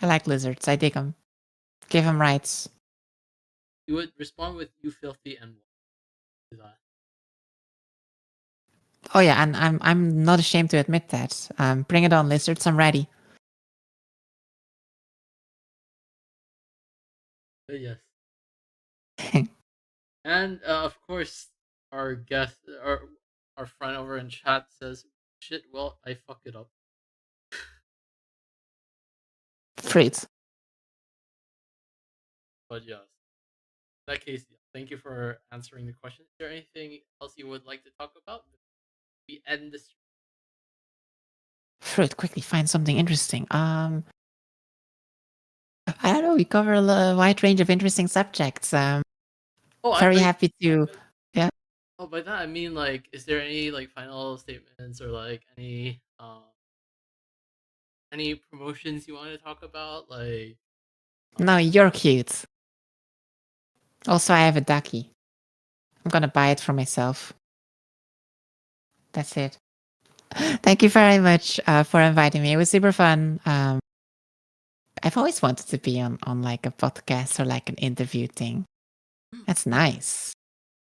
Speaker 2: I like lizards. I dig them. Give them rights.
Speaker 1: He would respond with "You filthy N to that."
Speaker 2: Oh yeah, and I'm not ashamed to admit that. Bring it on, lizards. I'm ready.
Speaker 1: But yes. And of course, our guest, our friend over in chat says, "Shit, well, I fucked it up."
Speaker 2: Fruit.
Speaker 1: But yes, in that case, yeah, thank you for answering the question. Is there anything else you would like to talk about? We end this.
Speaker 2: Fruit. Quickly find something interesting. I don't know. We cover a wide range of interesting subjects.
Speaker 1: Oh,
Speaker 2: Very happy to. Yeah.
Speaker 1: oh, by that I mean like, is there any like final statements or like any promotions you want to talk about? Like,
Speaker 2: No, you're cute. Also, I have a ducky. I'm gonna buy it for myself. That's it. Thank you very much for inviting me. It was super fun. I've always wanted to be on like a podcast or like an interview thing. That's nice.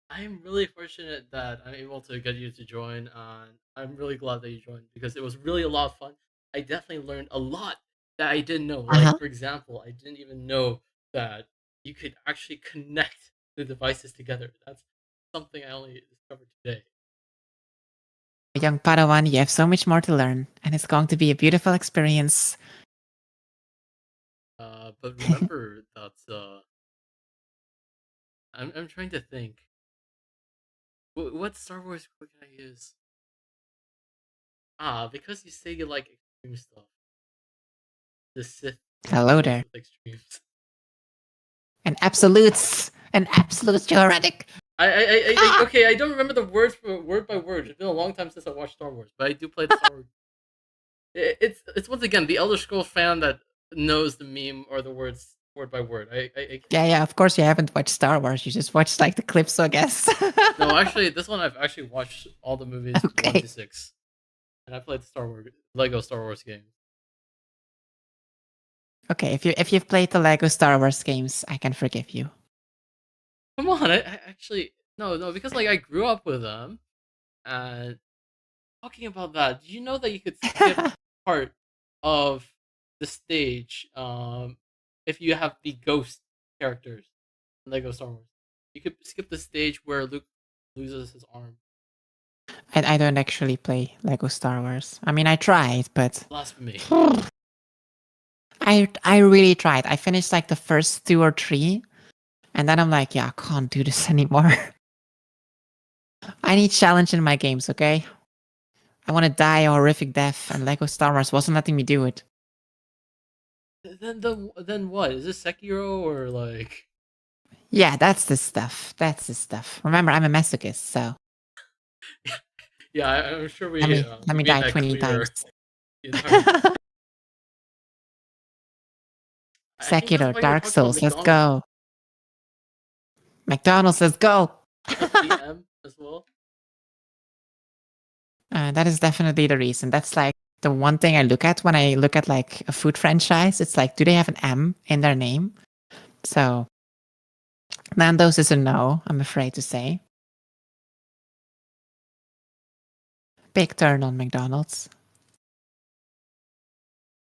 Speaker 1: I'm really fortunate that I'm able to get you to join, and I'm really glad that you joined because it was really a lot of fun. I definitely learned a lot that I didn't know.
Speaker 2: Uh-huh.
Speaker 1: Like, for example, I didn't even know that you could actually connect the devices together. That's something I only discovered today.
Speaker 2: Young Padawan, you have so much more to learn, and it's going to be a beautiful experience.
Speaker 1: But remember that I'm trying to think. What Star Wars quote can I use? Because you say you like extreme stuff. The Sith
Speaker 2: Hello
Speaker 1: deals
Speaker 2: there.
Speaker 1: with extremes.
Speaker 2: And absolutes theoretic.
Speaker 1: Okay, I don't remember the words for word by word. It's been a long time since I watched Star Wars, but I do play the Star Wars. It's once again the Elder Scrolls fan that knows the meme or the words word by word.
Speaker 2: Yeah. Of course, you haven't watched Star Wars. You just watched like the clips, so I guess.
Speaker 1: No, actually, this one I've actually watched all the movies 1 to 6, and I played the Lego Star Wars game.
Speaker 2: Okay, if you've played the Lego Star Wars games, I can forgive you.
Speaker 1: Come on, I actually no because like I grew up with them, and talking about that, do you know that you could skip part of the stage if you have the ghost characters in Lego Star Wars? You could skip the stage where Luke loses his arm.
Speaker 2: I don't actually play Lego Star Wars. I mean, I tried, but
Speaker 1: Blasphemy.
Speaker 2: I really tried. I finished like the first 2 or 3, and then I'm like, yeah, I can't do this anymore. I need challenge in my games, okay? I want to die a horrific death, and Lego Star Wars wasn't letting me do it.
Speaker 1: Then what? Is this Sekiro or like?
Speaker 2: Yeah, that's the stuff. That's the stuff. Remember, I'm a masochist, so
Speaker 1: Yeah, I'm sure we
Speaker 2: let me
Speaker 1: made
Speaker 2: die
Speaker 1: that
Speaker 2: 20
Speaker 1: clear
Speaker 2: times.
Speaker 1: the entire time. I think that's
Speaker 2: Sekiro,
Speaker 1: why you
Speaker 2: Dark
Speaker 1: talked about
Speaker 2: Souls, let's
Speaker 1: McDonald's.
Speaker 2: go. McDonald's, let's go.
Speaker 1: DM as well.
Speaker 2: That is definitely the reason. That's like the one thing I look at when I look at like a food franchise. It's like, do they have an M in their name? So Nando's is a no, I'm afraid to say. Big turn on McDonald's.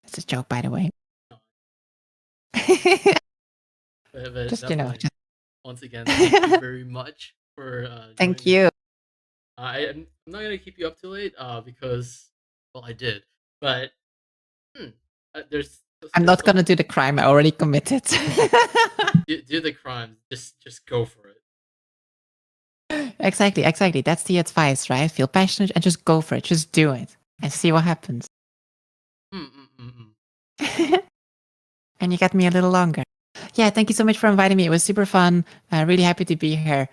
Speaker 2: That's a joke, by the way. Just,
Speaker 1: Definitely. Once again, thank you very much for
Speaker 2: thank
Speaker 1: joining.
Speaker 2: you.
Speaker 1: I'm not gonna keep you up too late because well I did, but there's
Speaker 2: I'm not gonna do the crime I already committed.
Speaker 1: do the crime. Just go for it.
Speaker 2: Exactly. That's the advice, right? Feel passionate and just go for it. Just do it and see what happens. And you got me a little longer. Yeah, thank you so much for inviting me. It was super fun. Really happy to be here.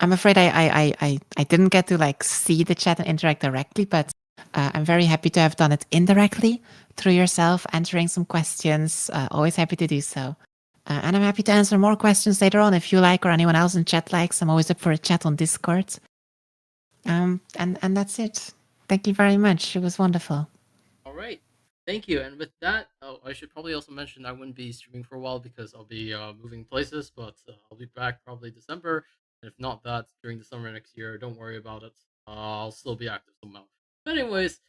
Speaker 2: I'm afraid I didn't get to like see the chat and interact directly, but I'm very happy to have done it indirectly through yourself, answering some questions. Always happy to do so. And I'm happy to answer more questions later on if you like or anyone else in chat likes. I'm always up for a chat on Discord. And that's it. Thank you very much. It was wonderful.
Speaker 1: All right. Thank you. And with that, I should probably also mention I wouldn't be streaming for a while because I'll be moving places, but I'll be back probably December. And if not that, during the summer next year, don't worry about it. I'll still be active somehow. But anyways,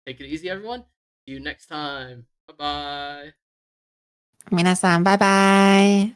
Speaker 1: take it easy, everyone. See you next time. Bye bye.
Speaker 2: Minasan, bye bye.